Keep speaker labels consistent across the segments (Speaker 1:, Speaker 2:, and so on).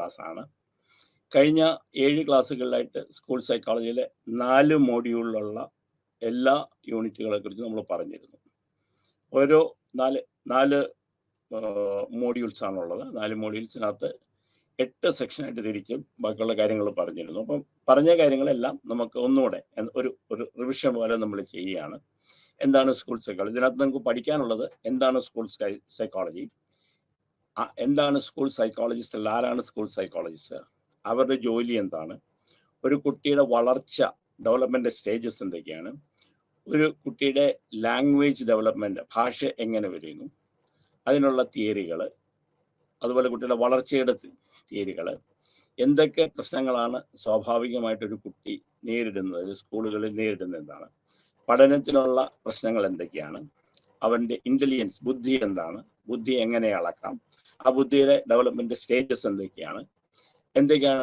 Speaker 1: ക്ലാസ്സാണ്. കഴിഞ്ഞ 7 ക്ലാസ്സുകളിലായിട്ട് സ്കൂൾ സൈക്കോളജിയിലെ 4 മോഡ്യൂളിലുള്ള എല്ലാ യൂണിറ്റുകളെക്കുറിച്ച് നമ്മൾ പറഞ്ഞിരുന്നു. ഓരോ 4 മോഡ്യൂൾസാണുള്ളത്. 4 മോഡ്യൂൾസിനകത്ത് 8 സെക്ഷനായിട്ട് തിരിച്ച് ബാക്കിയുള്ള കാര്യങ്ങൾ പറഞ്ഞിരുന്നു. അപ്പം പറഞ്ഞ കാര്യങ്ങളെല്ലാം നമുക്ക് ഒന്നുകൂടെ ഒരു റിവിഷൻ പോലെ നമ്മൾ ചെയ്യുകയാണ്. എന്താണ് സ്കൂൾ സൈക്കോളജി? ഇതിനകത്ത് നമുക്ക് പഠിക്കാനുള്ളത് എന്താണ് സ്കൂൾ സൈക്കോളജി, എന്താണ് സ്കൂൾ സൈക്കോളജിസ്റ്റ്, ആരാണ് സ്കൂൾ സൈക്കോളജിസ്റ്റ്, അവരുടെ ജോലി എന്താണ്, ഒരു കുട്ടിയുടെ വളർച്ച ഡെവലപ്മെൻറ്റ് സ്റ്റേജസ് എന്തൊക്കെയാണ്, ഒരു കുട്ടിയുടെ ലാംഗ്വേജ് ഡെവലപ്മെൻറ്റ് ഭാഷ എങ്ങനെ വരുന്നു, അതിനുള്ള തിയറികൾ, അതുപോലെ കുട്ടിയുടെ വളർച്ചയുടെ തിയറികൾ, എന്തൊക്കെ പ്രശ്നങ്ങളാണ് സ്വാഭാവികമായിട്ടൊരു കുട്ടി നേരിടുന്നത്, സ്കൂളുകളിൽ നേരിടുന്നത് എന്താണ്, പഠനത്തിനുള്ള പ്രശ്നങ്ങൾ എന്തൊക്കെയാണ്, അവൻ്റെ ഇൻ്റലിജൻസ് ബുദ്ധി എന്താണ്, ബുദ്ധി എങ്ങനെ അളക്കാം, ആ ബുദ്ധിയുടെ ഡെവലപ്മെൻറ്റ് സ്റ്റേജസ് എന്തൊക്കെയാണ്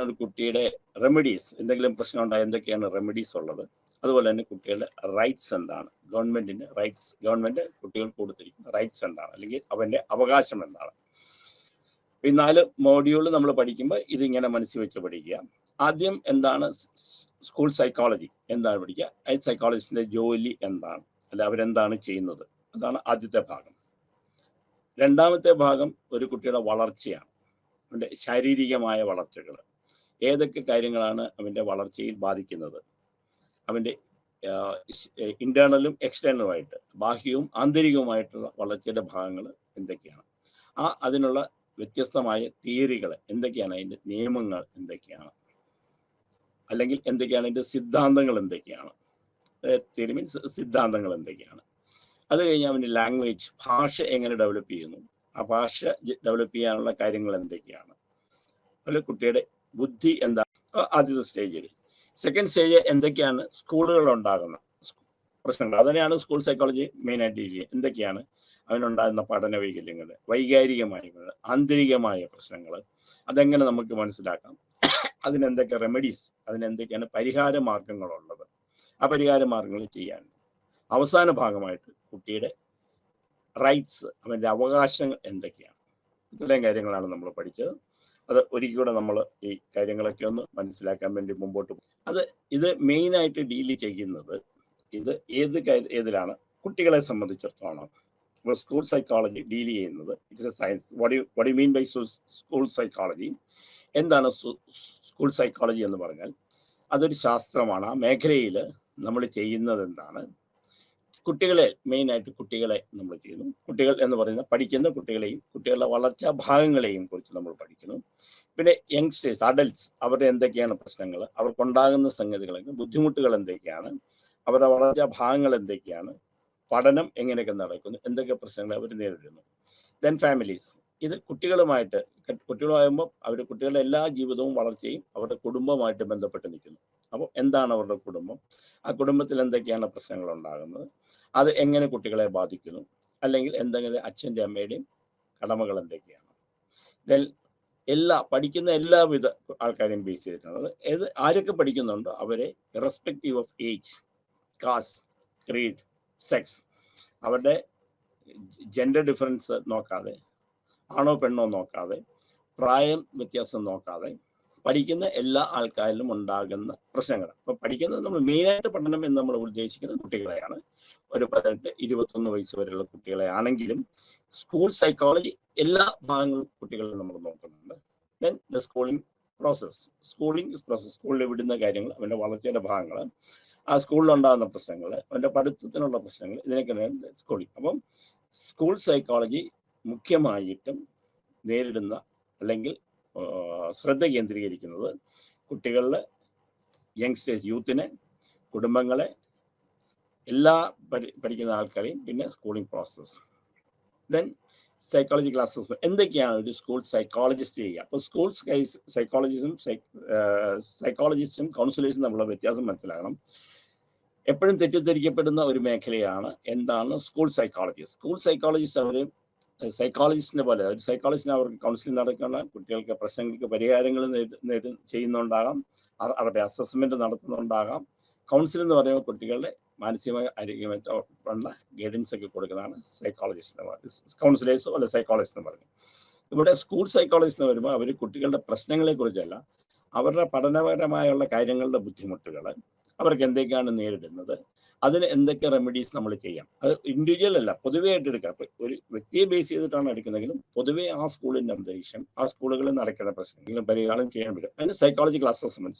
Speaker 1: ഒരു കുട്ടിയുടെ റെമഡീസ്, എന്തെങ്കിലും പ്രശ്നം ഉണ്ടായാൽ എന്തൊക്കെയാണ് റെമഡീസ് ഉള്ളത്, അതുപോലെ തന്നെ കുട്ടികളുടെ റൈറ്റ്സ് എന്താണ്, ഗവൺമെൻറ് കുട്ടികൾക്ക് കൊടുത്തിരിക്കുന്ന റൈറ്റ്സ് എന്താണ്, അല്ലെങ്കിൽ അവൻ്റെ അവകാശം എന്താണ്. ഈ 4 മോഡ്യൂൾ നമ്മൾ പഠിക്കുമ്പോൾ ഇതിങ്ങനെ മനസ്സിൽ വെച്ച് പഠിക്കുക. ആദ്യം എന്താണ് സ്കൂൾ സൈക്കോളജി, എന്താണ് പഠിക്കുക, സൈക്കോളജിസ്റ്റിൻ്റെ ജോലി എന്താണ്, അല്ല അവരെന്താണ് ചെയ്യുന്നത്, അതാണ് ആദ്യത്തെ ഭാഗം. രണ്ടാമത്തെ ഭാഗം ഒരു കുട്ടിയുടെ വളർച്ചയാണ്, അവൻ്റെ ശാരീരികമായ വളർച്ചകൾ, ഏതൊക്കെ കാര്യങ്ങളാണ് അവൻ്റെ വളർച്ചയിൽ ബാധിക്കുന്നത്, അവൻ്റെ ഇൻറ്റേർണലും എക്സ്റ്റേണലുമായിട്ട്, ബാഹ്യവും ആന്തരികവുമായിട്ടുള്ള വളർച്ചയുടെ ഭാഗങ്ങൾ എന്തൊക്കെയാണ്, അതിനുള്ള വ്യത്യസ്തമായ തിയറികൾ എന്തൊക്കെയാണ്, അതിൻ്റെ നിയമങ്ങൾ എന്തൊക്കെയാണ്, അല്ലെങ്കിൽ എന്തൊക്കെയാണ് അതിൻ്റെ സിദ്ധാന്തങ്ങൾ എന്തൊക്കെയാണ്, തിയറി മീൻസ് സിദ്ധാന്തങ്ങൾ എന്തൊക്കെയാണ്. അത് കഴിഞ്ഞ് അവൻ്റെ ലാംഗ്വേജ്, ഭാഷ എങ്ങനെ ഡെവലപ്പ് ചെയ്യുന്നു, ആ ഭാഷ ഡെവലപ്പ് ചെയ്യാനുള്ള കാര്യങ്ങൾ എന്തൊക്കെയാണ്, അതുപോലെ കുട്ടിയുടെ ബുദ്ധി എന്താണ് ആദ്യത്തെ സ്റ്റേജിൽ. സെക്കൻഡ് സ്റ്റേജ് എന്തൊക്കെയാണ് സ്കൂളുകളിൽ ഉണ്ടാകുന്ന പ്രശ്നങ്ങൾ, അതിനെയാണ് സ്കൂൾ സൈക്കോളജി മെയിനായിട്ട് ഡീൽ ചെയ്യുക. എന്തൊക്കെയാണ് അവനുണ്ടാകുന്ന പഠന വൈകല്യങ്ങൾ, വൈകാരികമായ ആന്തരികമായ പ്രശ്നങ്ങൾ, അതെങ്ങനെ നമുക്ക് മനസ്സിലാക്കാം, അതിനെന്തൊക്കെ റെമഡീസ്, അതിനെന്തൊക്കെയാണ് പരിഹാര മാർഗങ്ങളുള്ളത്, ആ പരിഹാര മാർഗങ്ങൾ ചെയ്യാൻ. അവസാന ഭാഗമായിട്ട് കുട്ടിയുടെ റൈറ്റ്സ്, അവൻ്റെ അവകാശങ്ങൾ എന്തൊക്കെയാണ്, ഇത്രയും കാര്യങ്ങളാണ് നമ്മൾ പഠിച്ചത്. അത് ഒരിക്കലും നമ്മൾ ഈ കാര്യങ്ങളൊക്കെ ഒന്ന് മനസ്സിലാക്കാൻ വേണ്ടി മുമ്പോട്ട് പോകും. ഇത് മെയിനായിട്ട് ഡീൽ ചെയ്യുന്നത് ഇത് ഏതിലാണ് കുട്ടികളെ സംബന്ധിച്ചിടത്തോളം സ്കൂൾ സൈക്കോളജി ഡീൽ ചെയ്യുന്നത്. It's a science. What you mean by school psychology? എന്താണ് സ്കൂൾ സൈക്കോളജി എന്ന് പറഞ്ഞാൽ അതൊരു ശാസ്ത്രമാണ്. ആ മേഖലയിൽ നമ്മൾ ചെയ്യുന്നത് എന്താണ്, കുട്ടികളെ മെയിനായിട്ട് കുട്ടികളെ നമ്മൾ ചെയ്യുന്നു. കുട്ടികൾ എന്ന് പറയുന്ന പഠിക്കുന്ന കുട്ടികളെയും കുട്ടികളുടെ വളർച്ചാ ഭാഗങ്ങളെയും കുറിച്ച് നമ്മൾ പഠിക്കുന്നു. പിന്നെ യങ്സ്റ്റേഴ്സ്, അഡൽട്സ്, അവരുടെ എന്തൊക്കെയാണ് പ്രശ്നങ്ങൾ, അവർക്കുണ്ടാകുന്ന സംഗതികളൊക്കെ, ബുദ്ധിമുട്ടുകൾ എന്തൊക്കെയാണ്, അവരുടെ വളർച്ചാ ഭാഗങ്ങൾ എന്തൊക്കെയാണ്, പഠനം എങ്ങനെയൊക്കെ നടക്കുന്നു, എന്തൊക്കെ പ്രശ്നങ്ങൾ അവർ നേരിടുന്നു. ദെൻ ഫാമിലീസ്, ഇത് കുട്ടികളാകുമ്പോൾ കുട്ടികളുടെ എല്ലാ ജീവിതവും വളർച്ചയും അവരുടെ കുടുംബവുമായിട്ട് ബന്ധപ്പെട്ട് നിൽക്കുന്നു. അപ്പോൾ എന്താണ് അവരുടെ കുടുംബം, ആ കുടുംബത്തിൽ എന്തൊക്കെയാണ് പ്രശ്നങ്ങൾ ഉണ്ടാകുന്നത്, അത് എങ്ങനെ കുട്ടികളെ ബാധിക്കുന്നു, അല്ലെങ്കിൽ എന്തെങ്കിലും അച്ഛൻ്റെ അമ്മയുടെയും കടമകൾ എന്തൊക്കെയാണ്. ദെൻ പഠിക്കുന്ന എല്ലാവിധ ആൾക്കാരെയും ബേസ് ചെയ്തിട്ടാണ്. ആരൊക്കെ പഠിക്കുന്നുണ്ടോ അവരെ irrespective of age, caste, creed, sex, അവരുടെ ജെൻഡർ ഡിഫറൻസ് നോക്കാതെ, ആണോ പെണ്ണോ നോക്കാതെ, പ്രായം വ്യത്യാസം നോക്കാതെ പഠിക്കുന്ന എല്ലാ ആൾക്കാരിലും ഉണ്ടാകുന്ന പ്രശ്നങ്ങൾ. അപ്പോൾ പഠിക്കുന്നത് നമ്മൾ മെയിനായിട്ട് പഠനം എന്ന് നമ്മൾ ഉദ്ദേശിക്കുന്നത് കുട്ടികളെയാണ്. ഒരു 18-21 വയസ്സ് വരെയുള്ള കുട്ടികളെ ആണെങ്കിലും സ്കൂൾ സൈക്കോളജി എല്ലാ ഭാഗങ്ങളും കുട്ടികളെ നമ്മൾ നോക്കുന്നുണ്ട്. ദെൻ ദ സ്കൂളിംഗ് പ്രോസസ്സ്, സ്കൂളിൽ വിടുന്ന കാര്യങ്ങൾ, അവൻ്റെ വളർച്ചയുടെ ഭാഗങ്ങൾ, ആ സ്കൂളിലുണ്ടാകുന്ന പ്രശ്നങ്ങൾ, അവൻ്റെ പഠിത്തത്തിനുള്ള പ്രശ്നങ്ങൾ, ഇതിനൊക്കെയാണ് സ്കൂളിംഗ്. അപ്പം സ്കൂൾ സൈക്കോളജി മുഖ്യമായിട്ടും നേരിടുന്ന അല്ലെങ്കിൽ ശ്രദ്ധ കേന്ദ്രീകരിക്കുന്നത് കുട്ടികളുടെ, യങ്സ്റ്റേഴ്സ്, യൂത്തിനെ, കുടുംബങ്ങളെ, എല്ലാ പഠിക്കുന്ന ആൾക്കാരെയും, പിന്നെ schooling process. Then psychology classes എന്തൊക്കെയാണ് ഒരു സ്കൂൾ സൈക്കോളജിസ്റ്റ് ചെയ്യുക. അപ്പോൾ സ്കൂൾ സൈക്കോളജിസ്റ്റും കൗൺസിലേഴ്സും തമ്മിലുള്ള വ്യത്യാസം മനസ്സിലാക്കണം. എപ്പോഴും തെറ്റിദ്ധരിക്കപ്പെടുന്ന ഒരു മേഖലയാണ് എന്താണ് സ്കൂൾ സൈക്കോളജിസ്റ്റ്. സ്കൂൾ സൈക്കോളജിസ്റ്റ് അവർ സൈക്കോളജിസ്റ്റിനെ പോലെ, ഒരു സൈക്കോളജിസ്റ്റിനെ അവർക്ക് കൗൺസിലിംഗ് നടക്കുന്ന കുട്ടികൾക്ക് പ്രശ്നങ്ങൾക്ക് പരിഹാരങ്ങൾ ചെയ്യുന്നുണ്ടാകാം, അവരുടെ അസസ്മെന്റ് നടത്തുന്നുണ്ടാകാം. കൗൺസിൽ എന്ന് പറയുമ്പോൾ കുട്ടികളുടെ മാനസികമായ ആരോഗ്യമായിട്ടുള്ള ഗൈഡൻസ് ഒക്കെ കൊടുക്കുന്നതാണ് സൈക്കോളജിസ്റ്റ്, കൗൺസിലേഴ്സോ അല്ലെ സൈക്കോളജിസ്റ്റ് എന്ന് പറഞ്ഞു. ഇവിടെ സ്കൂൾ സൈക്കോളജിസ്റ്റ് എന്ന് വരുമ്പോൾ അവർ കുട്ടികളുടെ പ്രശ്നങ്ങളെ കുറിച്ചല്ല, അവരുടെ പഠനപരമായുള്ള കാര്യങ്ങളുടെ ബുദ്ധിമുട്ടുകൾ, അവർക്ക് എന്തൊക്കെയാണ് നേരിടുന്നത്, അതിന് എന്തൊക്കെ റെമഡീസ് നമ്മൾ ചെയ്യാം. അത് ഇൻഡിവിജ്വൽ അല്ല, പൊതുവേ ആയിട്ട് എടുക്കാം. അപ്പൊ ഒരു വ്യക്തിയെ ബേസ് ചെയ്തിട്ടാണ് എടുക്കുന്നതെങ്കിലും പൊതുവേ ആ സ്കൂളിന്റെ അന്തരീക്ഷം, ആ സ്കൂളുകളിൽ നടക്കുന്ന പ്രശ്നങ്ങളും പരിഹാരം ചെയ്യാൻ പറ്റും. അതിന് സൈക്കോളജിക്കൽ അസസ്മെന്റ്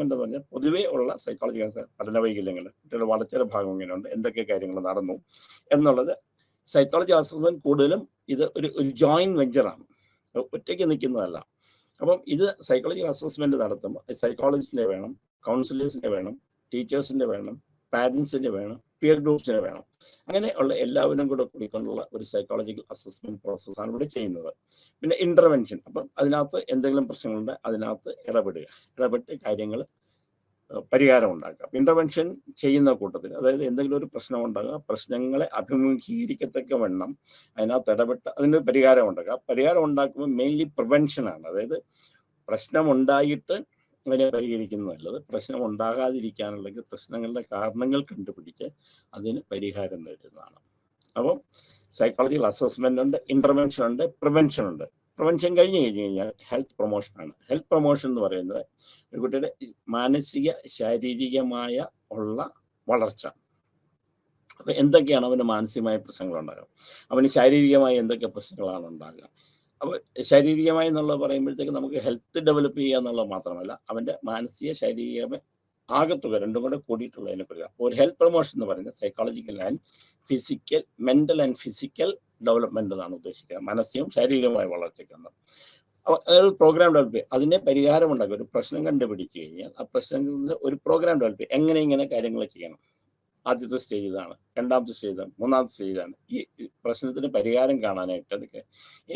Speaker 1: എന്ന് പറഞ്ഞാൽ പൊതുവേ ഉള്ള സൈക്കോളജിക്കൽ പഠന വൈകല്യങ്ങൾ, കുട്ടികളുടെ വളർച്ചയുടെ ഭാഗം ഇങ്ങനെയുണ്ട്, എന്തൊക്കെ കാര്യങ്ങൾ നടന്നു എന്നുള്ളത്. സൈക്കോളജി അസസ്മെന്റ് കൂടുതലും ഇത് ഒരു ജോയിന്റ് വെഞ്ചറാണ്, ഒറ്റയ്ക്ക് നിൽക്കുന്നതല്ല. അപ്പം ഇത് സൈക്കോളജിക്കൽ അസസ്മെന്റ് നടത്തുമ്പോൾ സൈക്കോളജിസ്റ്റിന്റെ വേണം, കൗൺസിലേഴ്സിന്റെ വേണം, ടീച്ചേഴ്സിന്റെ വേണം, പാരൻസിന്റെ വേണം, പിയർ ഗ്രൂപ്പ്സിന്റെ വേണം. അങ്ങനെ ഉള്ള എല്ലാവരും കൂടെ കൂടിക്കൊണ്ടുള്ള ഒരു സൈക്കോളജിക്കൽ അസസ്മെന്റ് പ്രോസസ്സാണ് ഇവിടെ ചെയ്യുന്നത്. പിന്നെ ഇന്റർവെൻഷൻ, അപ്പം അതിനകത്ത് എന്തെങ്കിലും പ്രശ്നങ്ങളുണ്ട് അതിനകത്ത് ഇടപെട്ട് കാര്യങ്ങൾ പരിഹാരം ഉണ്ടാക്കുക. ഇന്റർവെൻഷൻ ചെയ്യുന്ന കൂട്ടത്തിൽ, അതായത് എന്തെങ്കിലും ഒരു പ്രശ്നം ഉണ്ടാകുക, പ്രശ്നങ്ങളെ അഭിമുഖീകരിക്കത്തക്ക വണ്ണം അതിനകത്ത് ഇടപെട്ട് അതിന് പരിഹാരം ഉണ്ടാക്കുക. പരിഹാരം ഉണ്ടാക്കുമ്പോൾ മെയിൻലി പ്രിവെൻഷനാണ്. അതായത് പ്രശ്നം ഉണ്ടായിട്ട് അതിനെ പരിഹരിക്കുന്നത് നല്ലത്. പ്രശ്നം ഉണ്ടാകാതിരിക്കാനുണ്ടെങ്കിൽ പ്രശ്നങ്ങളുടെ കാരണങ്ങൾ കണ്ടുപിടിച്ച് അതിന് പരിഹാരം നേടുന്നതാണ്. അപ്പം സൈക്കോളജിക്കൽ അസസ്മെന്റ് ഉണ്ട്, ഇന്റർവെൻഷൻ ഉണ്ട്, പ്രിവെൻഷൻ ഉണ്ട്. പ്രിവെൻഷൻ കഴിഞ്ഞ് കഴിഞ്ഞാൽ ഹെൽത്ത് പ്രൊമോഷനാണ്. ഹെൽത്ത് പ്രൊമോഷൻ എന്ന് പറയുന്നത് ഒരു കുട്ടിയുടെ മാനസിക ശാരീരികമായ ഉള്ള വളർച്ച. അപ്പൊ എന്തൊക്കെയാണ് അവന് മാനസികമായ പ്രശ്നങ്ങൾ ഉണ്ടാകുക, അവന് ശാരീരികമായി എന്തൊക്കെ പ്രശ്നങ്ങളാണ് ഉണ്ടാകുക. അപ്പോൾ ശാരീരികമായി എന്നുള്ളത് പറയുമ്പോഴത്തേക്ക് നമുക്ക് ഹെൽത്ത് ഡെവലപ്പ് ചെയ്യുക എന്നുള്ളത് മാത്രമല്ല, അവൻ്റെ മാനസിക ശാരീരിക ആകത്തുക രണ്ടും കൂടെ കൂടിയിട്ടുള്ളതിനെ പറയുക. ഒരു ഹെൽത്ത് പ്രൊമോഷൻ എന്ന് പറയുന്നത് psychological and physical, mental and physical development എന്നാണ് ഉദ്ദേശിക്കുന്നത്, മനസ്സിലും ശാരീരികമായ വളർച്ചയ്ക്കാണ്. ഒരു പ്രോഗ്രാം ഡെവലപ്പ് ചെയ്യുക, അതിനെ പരിഹാരം ഉണ്ടാക്കുക. ഒരു പ്രശ്നം കണ്ടുപിടിച്ചു കഴിഞ്ഞാൽ ആ പ്രശ്നത്തിൽ ഒരു പ്രോഗ്രാം ഡെവലപ്പ് ചെയ്യുക, എങ്ങനെ കാര്യങ്ങൾ ചെയ്യണം. ആദ്യത്തെ സ്റ്റേജ് ഇതാണ്, രണ്ടാമത്തെ സ്റ്റേജ് ഇതാണ്, മൂന്നാമത്തെ സ്റ്റേജ് ഇതാണ്. ഈ പ്രശ്നത്തിന് പരിഹാരം കാണാനായിട്ട്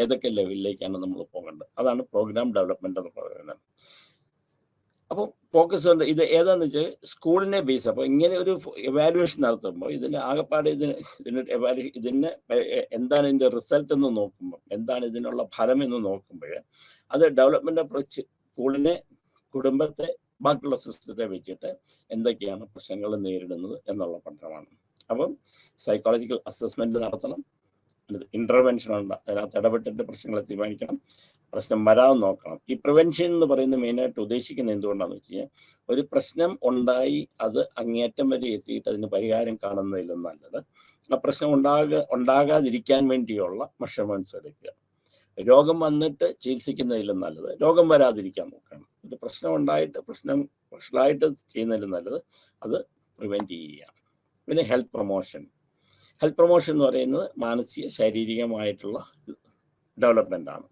Speaker 1: ഏതൊക്കെ ലെവലിലേക്കാണ് നമ്മൾ പോകേണ്ടത്, അതാണ് പ്രോഗ്രാം ഡെവലപ്മെന്റ് എന്ന് പറയുന്നത്. അപ്പോൾ ഫോക്കസ് ഉണ്ട്. ഇത് ഏതാന്ന് വെച്ചാൽ സ്കൂളിനെ ബേസ്. അപ്പോൾ ഇങ്ങനെ ഒരു എവാലുവേഷൻ നടത്തുമ്പോൾ ഇതിന് ആകെപ്പാട് ഇതിന് എന്താണ് ഇതിന്റെ റിസൾട്ട് എന്ന് നോക്കുമ്പോൾ, എന്താണ് ഇതിനുള്ള ഫലം എന്ന് നോക്കുമ്പോൾ, അത് ഡെവലപ്മെന്റ് അപ്രോച്ച് സ്കൂളിനെ, കുടുംബത്തെ, ബാക്കിയുള്ള സിസ്റ്റത്തെ വെച്ചിട്ട് എന്തൊക്കെയാണ് പ്രശ്നങ്ങൾ നേരിടുന്നത് എന്നുള്ള പഠനമാണ്. അപ്പം സൈക്കോളജിക്കൽ അസസ്മെന്റ് നടത്തണം, ഇന്റർവെൻഷൻ ഉണ്ട്, അതിനകത്ത് ഇടപെട്ടിട്ട് പ്രശ്നങ്ങളെ തീരുമാനിക്കണം, പ്രശ്നം വരാതെ നോക്കണം. ഈ പ്രിവെൻഷൻ എന്ന് പറയുന്നത് മെയിനായിട്ട് ഉദ്ദേശിക്കുന്നത് എന്തുകൊണ്ടാണെന്ന് വെച്ച് കഴിഞ്ഞാൽ, ഒരു പ്രശ്നം ഉണ്ടായി അത് അങ്ങേറ്റം വരെ എത്തിയിട്ട് അതിന് പരിഹാരം കാണുന്നതിലും നല്ലത് ആ പ്രശ്നം ഉണ്ടാകാതിരിക്കാൻ വേണ്ടിയുള്ള മെഷർമെന്റ്സ് എടുക്കുക. രോഗം വന്നിട്ട് ചികിത്സിക്കുന്നതിലും നല്ലത് രോഗം വരാതിരിക്കാൻ നോക്കണം. ഒരു പ്രശ്നം ഉണ്ടായിട്ട് പ്രശ്നമായിട്ട് ചെയ്യുന്നതിലും നല്ലത് അത് പ്രിവെന്റ് ചെയ്യുകയാണ്. പിന്നെ ഹെൽത്ത് പ്രൊമോഷൻ എന്ന് പറയുന്നത് മാനസിക ശാരീരികമായിട്ടുള്ള ഡെവലപ്മെന്റ് ആണ്.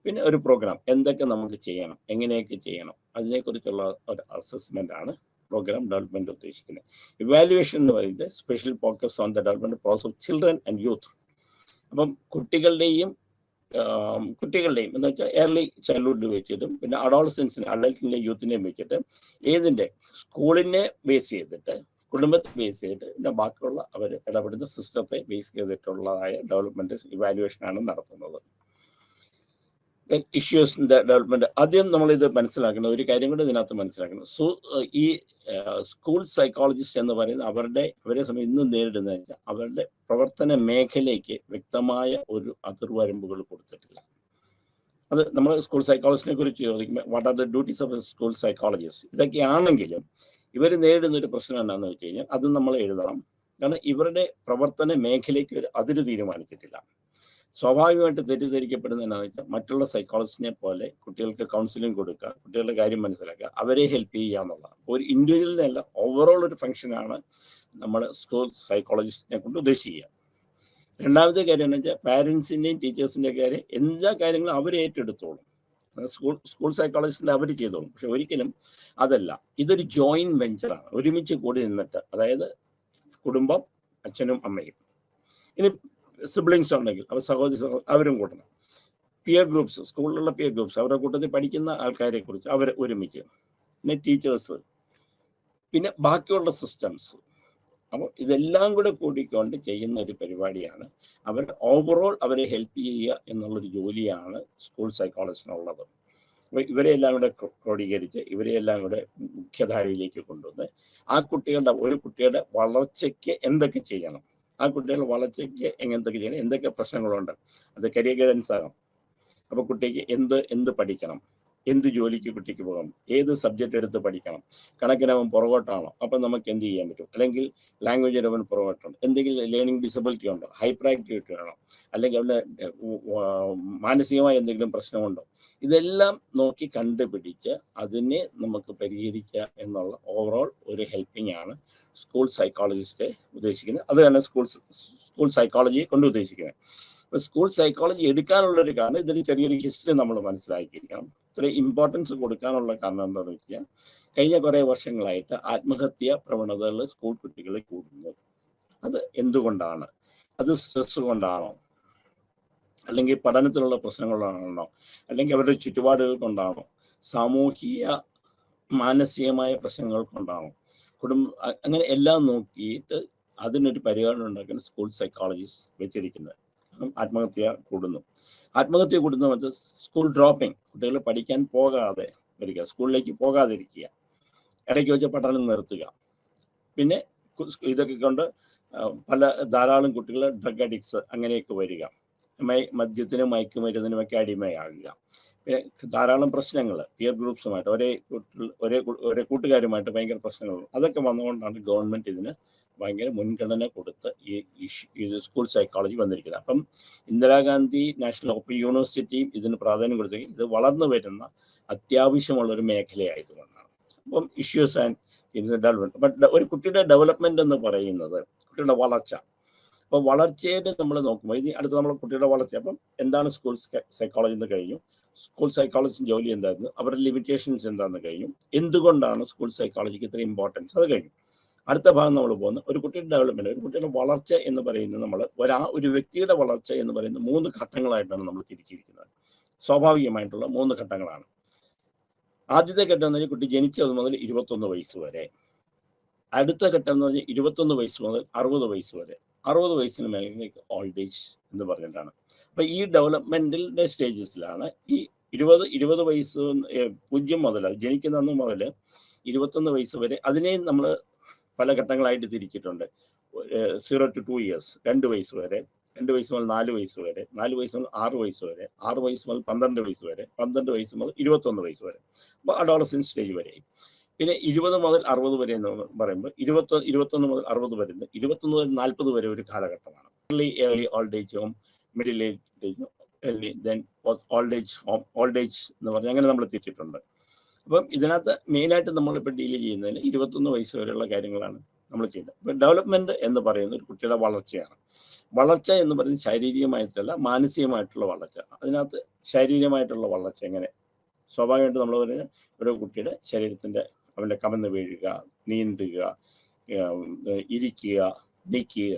Speaker 1: പിന്നെ ഒരു പ്രോഗ്രാം, എന്തൊക്കെ നമുക്ക് ചെയ്യണം, എങ്ങനെയൊക്കെ ചെയ്യണം, അതിനെക്കുറിച്ചുള്ള ഒരു അസസ്മെന്റ് ആണ് പ്രോഗ്രാം ഡെവലപ്മെന്റ് ഉദ്ദേശിക്കുന്നത്. ഇവാലുവേഷൻ എന്ന് പറയുന്നത് special focus on the development process of children and youth. അപ്പം കുട്ടികളുടെയും എന്ന് വെച്ചാൽ ഏർലി ചൈൽഡ്ഹുഡ് വെച്ചിട്ടും പിന്നെ അഡൾട്ടിനെയും യൂത്തിനെയും വെച്ചിട്ട് ഏതിൻ്റെ സ്കൂളിനെ ബേസ് ചെയ്തിട്ട്, കുടുംബത്തെ ബേസ് ചെയ്തിട്ട്, പിന്നെ ബാക്കിയുള്ള അവർ ഇടപെടുന്ന സിസ്റ്റത്തെ ബേസ് ചെയ്തിട്ടുള്ളതായ ഡെവലപ്മെന്റ് ഇവാലുവേഷനാണ് നടത്തുന്നത്. ഇഷ്യൂസിന്റെ ഡെവലപ്മെന്റ് ആദ്യം നമ്മളിത് മനസ്സിലാക്കണം. ഒരു കാര്യം കൂടെ ഇതിനകത്ത് മനസ്സിലാക്കണം. ഈ സ്കൂൾ സൈക്കോളജിസ്റ്റ് എന്ന് പറയുന്നത് അവരെ സമയം ഇന്ന് നേരിടുന്ന അവരുടെ പ്രവർത്തന മേഖലയ്ക്ക് വ്യക്തമായ ഒരു അതിർവരമ്പുകൾ കൊടുത്തിട്ടില്ല. അത് നമ്മൾ സ്കൂൾ സൈക്കോളജിസ്റ്റിനെ കുറിച്ച് ചോദിക്കുമ്പോൾ what are the duties of school psychologist, ഇതൊക്കെയാണെങ്കിലും ഇവർ നേരിടുന്ന ഒരു പ്രശ്നം എന്താണെന്ന് വെച്ച് കഴിഞ്ഞാൽ അത് നമ്മൾ എഴുതണം. കാരണം ഇവരുടെ പ്രവർത്തന മേഖലയ്ക്ക് ഒരു അതിര് തീരുമാനിച്ചിട്ടില്ല. സ്വാഭാവികമായിട്ട് തെറ്റിദ്ധരിക്കപ്പെടുന്ന എന്താണെന്ന് വെച്ചാൽ മറ്റുള്ള സൈക്കോളജിസ്റ്റിനെ പോലെ കുട്ടികൾക്ക് കൗൺസിലിംഗ് കൊടുക്കുക, കുട്ടികളുടെ കാര്യം മനസ്സിലാക്കുക, അവരെ ഹെൽപ്പ് ചെയ്യുക എന്നുള്ളതാണ്. ഒരു ഇൻഡിവിജ്വലിനല്ല, ഓവറോൾ ഒരു ഫംഗ്ഷനാണ് നമ്മൾ സ്കൂൾ സൈക്കോളജിസ്റ്റിനെ കൊണ്ട് ഉദ്ദേശിക്കുക. രണ്ടാമത്തെ കാര്യം എന്ന് വെച്ചാൽ പാരൻസിൻ്റെയും ടീച്ചേഴ്സിൻ്റെ കാര്യം എല്ലാ കാര്യങ്ങളും അവർ ഏറ്റെടുത്തോളും. സ്കൂൾ സൈക്കോളജിസ്റ്റിൻ്റെ അവർ ചെയ്തോളും. പക്ഷെ ഒരിക്കലും അതല്ല, ഇതൊരു ജോയിന്റ് വെഞ്ചറാണ്. ഒരുമിച്ച് കൂടി നിന്നിട്ട്, അതായത് കുടുംബം, അച്ഛനും അമ്മയും, ഇനി സിബ്ലിങ്സ് ഉണ്ടെങ്കിൽ അവർ അവരും കൂട്ടണം. പിയർ ഗ്രൂപ്പ്സ്, സ്കൂളിലുള്ള പിയർ ഗ്രൂപ്പ്സ്, അവരുടെ കൂട്ടത്തിൽ പഠിക്കുന്ന ആൾക്കാരെ കുറിച്ച് അവർ ഒരുമിച്ച്, പിന്നെ ടീച്ചേഴ്സ്, പിന്നെ ബാക്കിയുള്ള സിസ്റ്റംസ്. അപ്പോൾ ഇതെല്ലാം കൂടെ കൂടിക്കൊണ്ട് ചെയ്യുന്ന ഒരു പരിപാടിയാണ്. ഓവറോൾ അവരെ ഹെൽപ്പ് ചെയ്യുക എന്നുള്ളൊരു ജോലിയാണ് സ്കൂൾ സൈക്കോളജിസ്റ്റിനുള്ളത്. അപ്പോൾ ഇവരെയെല്ലാം കൂടെ ക്രോഡീകരിച്ച് ഇവരെയെല്ലാം കൂടെ മുഖ്യധാരയിലേക്ക് കൊണ്ടുവന്ന് ഒരു കുട്ടിയുടെ വളർച്ചയ്ക്ക് എന്തൊക്കെ ചെയ്യണം, ആ കുട്ടികളുടെ വളർച്ചയ്ക്ക് എന്തൊക്കെ ചെയ്യണം, എന്തൊക്കെ പ്രശ്നങ്ങളുണ്ട്, അത് കരിയർ ഗൈഡൻസ് ആകാം, അപ്പോൾ കുട്ടിക്ക് എന്ത് പഠിക്കണം, എന്ത് ജോലിക്ക് കുട്ടിക്ക് പോകാം, ഏത് സബ്ജക്റ്റ് എടുത്ത് പഠിക്കണം, കണക്കിനവൻ പുറകോട്ടാണോ, അപ്പം നമുക്ക് എന്ത് ചെയ്യാൻ പറ്റും, അല്ലെങ്കിൽ ലാംഗ്വേജിൽ അവൻ പുറകോട്ടാണ്, എന്തെങ്കിലും ലേണിംഗ് ഡിസബിലിറ്റി ഉണ്ടോ, ഹൈപ്പർ ആക്ടിവിറ്റി ആണോ, അല്ലെങ്കിൽ അവൻ്റെ മാനസികമായ എന്തെങ്കിലും പ്രശ്നമുണ്ടോ, ഇതെല്ലാം നോക്കി കണ്ടുപിടിച്ച് അതിനെ നമുക്ക് പരിഹരിക്കുക എന്നുള്ള ഓവറോൾ ഒരു ഹെൽപ്പിംഗ് ആണ് സ്കൂൾ സൈക്കോളജിസ്റ്റ് ഉദ്ദേശിക്കുന്നത്. അത് തന്നെ സ്കൂൾ സൈക്കോളജിയെ കൊണ്ട് ഉദ്ദേശിക്കുന്നത്. അപ്പോൾ സ്കൂൾ സൈക്കോളജി എടുക്കാനുള്ളൊരു കാരണം ഇതിന് ചെറിയൊരു ഹിസ്റ്ററി നമ്മൾ മനസ്സിലാക്കിയിരിക്കണം. ഇത്ര ഇമ്പോർട്ടൻസ് കൊടുക്കാനുള്ള കാരണം എന്താണെന്ന് വെച്ചാൽ കഴിഞ്ഞ കുറേ വർഷങ്ങളായിട്ട് ആത്മഹത്യാ പ്രവണതകൾ സ്കൂൾ കുട്ടികളിൽ കൂടുന്നു. അത് എന്തുകൊണ്ടാണ്? അത് സ്ട്രെസ് കൊണ്ടാണോ, അല്ലെങ്കിൽ പഠനത്തിലുള്ള പ്രശ്നങ്ങളാണോ, അല്ലെങ്കിൽ അവരുടെ ചുറ്റുപാടുകൾ കൊണ്ടാണോ, സാമൂഹിക മാനസികമായ പ്രശ്നങ്ങൾ കൊണ്ടാണോ, അങ്ങനെ എല്ലാം നോക്കിയിട്ട് അതിനൊരു പരിഹാരം ഉണ്ടാക്കാൻ സ്കൂൾ സൈക്കോളജിസ്റ്റ് വെച്ചിരിക്കുന്നത്. ആത്മഹത്യ കൂടുന്നു മറ്റേ സ്കൂൾ ഡ്രോപ്പിംഗ്, കുട്ടികൾ പഠിക്കാൻ പോകാതെ വരിക, സ്കൂളിലേക്ക് പോകാതിരിക്കുക, ഇടയ്ക്ക് വെച്ച് പഠനം നിർത്തുക, പിന്നെ ഇതൊക്കെ കൊണ്ട് ധാരാളം കുട്ടികൾ ഡ്രഗ് അഡിക്ട്സ് അങ്ങനെയൊക്കെ വരിക, മദ്യത്തിനും മയക്കുമരുന്നിനുമൊക്കെ അടിമയാകുക, പിന്നെ ധാരാളം പ്രശ്നങ്ങൾ പിയർ ഗ്രൂപ്പ്സുമായിട്ട് ഒരേ കൂട്ടുകാരുമായിട്ട് ഭയങ്കര പ്രശ്നങ്ങൾ, അതൊക്കെ വന്നുകൊണ്ടാണ് ഗവൺമെൻറ് ഇതിന് ഭയങ്കര മുൻഗണന കൊടുത്ത് ഈ സ്കൂൾ സൈക്കോളജി വന്നിരിക്കുന്നത്. അപ്പം ഇന്ദിരാഗാന്ധി നാഷണൽ ഓപ്പൺ യൂണിവേഴ്സിറ്റിയും ഇതിന് പ്രാധാന്യം കൊടുത്തെങ്കിൽ ഇത് വളർന്നു വരുന്ന അത്യാവശ്യമുള്ളൊരു മേഖലയായതുകൊണ്ടാണ്. അപ്പം ഇഷ്യൂസ് ആൻഡ് ഡെവലപ്മെന്റ്. ബട്ട് ഒരു കുട്ടിയുടെ ഡെവലപ്മെന്റ് എന്ന് പറയുന്നത് കുട്ടിയുടെ വളർച്ച. അപ്പോൾ വളർച്ചയുടെ നമ്മൾ നോക്കുമ്പോൾ ഇനി അടുത്ത നമ്മൾ കുട്ടിയുടെ വളർച്ച. അപ്പം എന്താണ് സ്കൂൾ സൈക്കോളജി എന്ന് കഴിഞ്ഞു, സ്കൂൾ സൈക്കോളജിസ്റ്റ് ജോലി എന്തായിരുന്നു, അവരുടെ ലിമിറ്റേഷൻസ് എന്താണെന്ന് കഴിഞ്ഞു, എന്തുകൊണ്ടാണ് സ്കൂൾ സൈക്കോളജിക്ക് ഇത്ര ഇമ്പോർട്ടൻസ്, അത് കഴിഞ്ഞു. അടുത്ത ഭാഗം നമ്മൾ പോകുന്നത് ഒരു കുട്ടിയുടെ ഡെവലപ്മെന്റ്. ഒരു കുട്ടിയുടെ വളർച്ച എന്ന് പറയുന്നത് നമ്മൾ ഒരു വ്യക്തിയുടെ വളർച്ച എന്ന് പറയുന്നത് 3 ഘട്ടങ്ങളായിട്ടാണ് നമ്മൾ തിരിച്ചിരിക്കുന്നത്. സ്വാഭാവികമായിട്ടുള്ള 3 ഘട്ടങ്ങളാണ്. ആദ്യത്തെ ഘട്ടം എന്ന് പറഞ്ഞാൽ കുട്ടി ജനിച്ചത് മുതൽ 21 വയസ്സ് വരെ. അടുത്ത ഘട്ടം എന്ന് പറഞ്ഞാൽ 21 വയസ്സ് മുതൽ 60 വയസ്സ് വരെ. 60 വയസ്സിന് മേലേക്ക് ഓൾഡ് ഏജ് എന്ന് പറഞ്ഞിട്ടാണ്. അപ്പൊ ഈ ഡെവലപ്മെന്റിന്റെ സ്റ്റേജസിലാണ് ഈ 20 വയസ്സ് 0 മുതൽ, ജനിക്കുന്ന അന്ന് മുതൽ 21 വയസ്സ് വരെ. അതിനെയും നമ്മൾ പല ഘട്ടങ്ങളായിട്ട് തിരിച്ചിട്ടുണ്ട്. 0 to 2 years, 2 വയസ്സ് വരെ, 2 വയസ്സ് മുതൽ 4 വയസ്സ് വരെ, 4 വയസ്സ് മുതൽ 6 വയസ്സ് വരെ, 6 വയസ്സ് മുതൽ 12 വയസ്സ് വരെ, 12 വയസ്സ് മുതൽ 21 വയസ്സ് വരെ. അപ്പോൾ അഡോളസൻസ് സ്റ്റേജ് വരെ. പിന്നെ 20 മുതൽ 60 വരെ എന്ന് പറയുമ്പോൾ 21 മുതൽ 60 വരെ, 21 മുതൽ 40 വരെ ഒരു കാലഘട്ടമാണ്. Early old age home, middle age early, then old age home, old age എന്ന് പറഞ്ഞാൽ അങ്ങനെ നമ്മൾ തിരിച്ചിട്ടുണ്ട്. അപ്പം ഇതിനകത്ത് മെയിനായിട്ട് നമ്മളിപ്പോൾ ഡീൽ ചെയ്യുന്നതിന് 21 വയസ്സ് വരെയുള്ള കാര്യങ്ങളാണ് നമ്മൾ ചെയ്യുന്നത്. ഇപ്പം ഡെവലപ്മെന്റ് എന്ന് പറയുന്നത് ഒരു കുട്ടിയുടെ വളർച്ചയാണ്. വളർച്ച എന്ന് പറയുന്നത് ശാരീരികമായിട്ടല്ല, മാനസികമായിട്ടുള്ള വളർച്ച. അതിനകത്ത് ശാരീരികമായിട്ടുള്ള വളർച്ച എങ്ങനെ, സ്വാഭാവികമായിട്ട് നമ്മൾ പറയുന്നത് ഒരു കുട്ടിയുടെ ശരീരത്തിൻ്റെ അവൻ്റെ കമന്ന് വീഴുക, നീന്തുക, ഇരിക്കുക, നിൽക്കുക,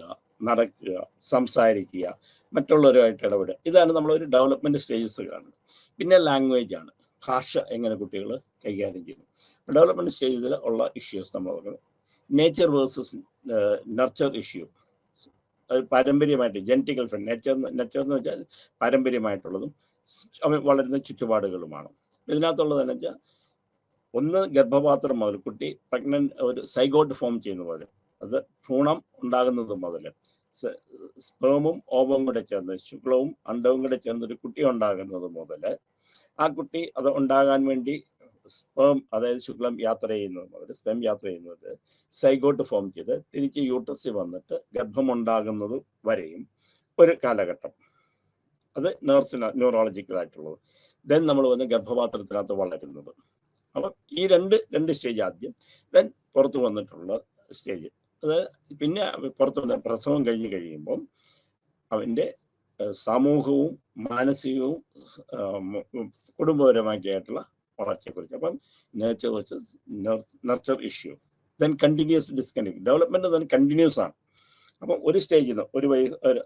Speaker 1: നടക്കുക, സംസാരിക്കുക, മറ്റുള്ളവരുമായിട്ട് ഇടപെടുക, ഇതാണ് നമ്മളൊരു ഡെവലപ്മെന്റ് സ്റ്റേജസ് കാണുന്നത്. പിന്നെ ലാംഗ്വേജ് ആണ്, ഭാഷ എങ്ങനെ കുട്ടികൾ കൈകാര്യം ചെയ്യുന്നു. ഡെവലപ്മെന്റ് സ്റ്റേജിൽ ഉള്ള ഇഷ്യൂസ് നമ്മൾ നോക്കുന്നത് നേച്ചർ വേഴ്സസ് നർച്ചർ ഇഷ്യൂ. അത് പാരമ്പര്യമായിട്ട് ജനറ്റിക്കൽ ഫ്രണ്ട്, നെച്ചർ എന്ന് വെച്ചാൽ പാരമ്പര്യമായിട്ടുള്ളതും അവൻ വളരുന്ന ചുറ്റുപാടുകളുമാണ്. ഇതിനകത്തുള്ളതെന്ന് വെച്ചാൽ ഒന്ന് ഗർഭപാത്രം മുതൽ കുട്ടി ഒരു സൈഗോട്ട് ഫോം ചെയ്യുന്ന പോലെ, അത് ഭ്രൂണം ഉണ്ടാകുന്നത് മുതൽ സ്പേമും ഓവവും കൂടെ ചേർന്ന്, ശുക്ലവും അണ്ടവും കൂടെ ചേർന്ന് ഒരു കുട്ടി ഉണ്ടാകുന്നത് മുതൽ ആ കുട്ടി അത് ഉണ്ടാകാൻ വേണ്ടി സ്പേം, അതായത് ശുക്ലം യാത്ര ചെയ്യുന്നത് മുതൽ, സ്പെം യാത്ര ചെയ്യുന്നത് സൈഗോട്ട് ഫോം ചെയ്ത് തിരിച്ച് യൂട്രസിൽ വന്നിട്ട് ഗർഭമുണ്ടാകുന്നത് വരെയും ഒരു കാലഘട്ടം. അത് ന്യൂറോളജിക്കലായിട്ടുള്ളത്. ദെൻ നമ്മൾ വന്ന് ഗർഭപാത്രത്തിനകത്ത് വളരുന്നത്. അപ്പം ഈ രണ്ട് സ്റ്റേജ് ആദ്യം, ദെൻ പുറത്ത് വന്നിട്ടുള്ള സ്റ്റേജ്. അത് പിന്നെ പുറത്ത് വന്ന പ്രസവം കഴിഞ്ഞ് കഴിയുമ്പം അവൻ്റെ സാമൂഹികവും മാനസികവും കുടുംബപരമായിട്ടുള്ള വളർച്ചയെക്കുറിച്ച്. അപ്പം nature versus nurture issue. Then continuous discontinue. Development തന്നെ കണ്ടിന്യൂസ് ആണ്. അപ്പം ഒരു സ്റ്റേജിൽ നിന്ന് ഒരു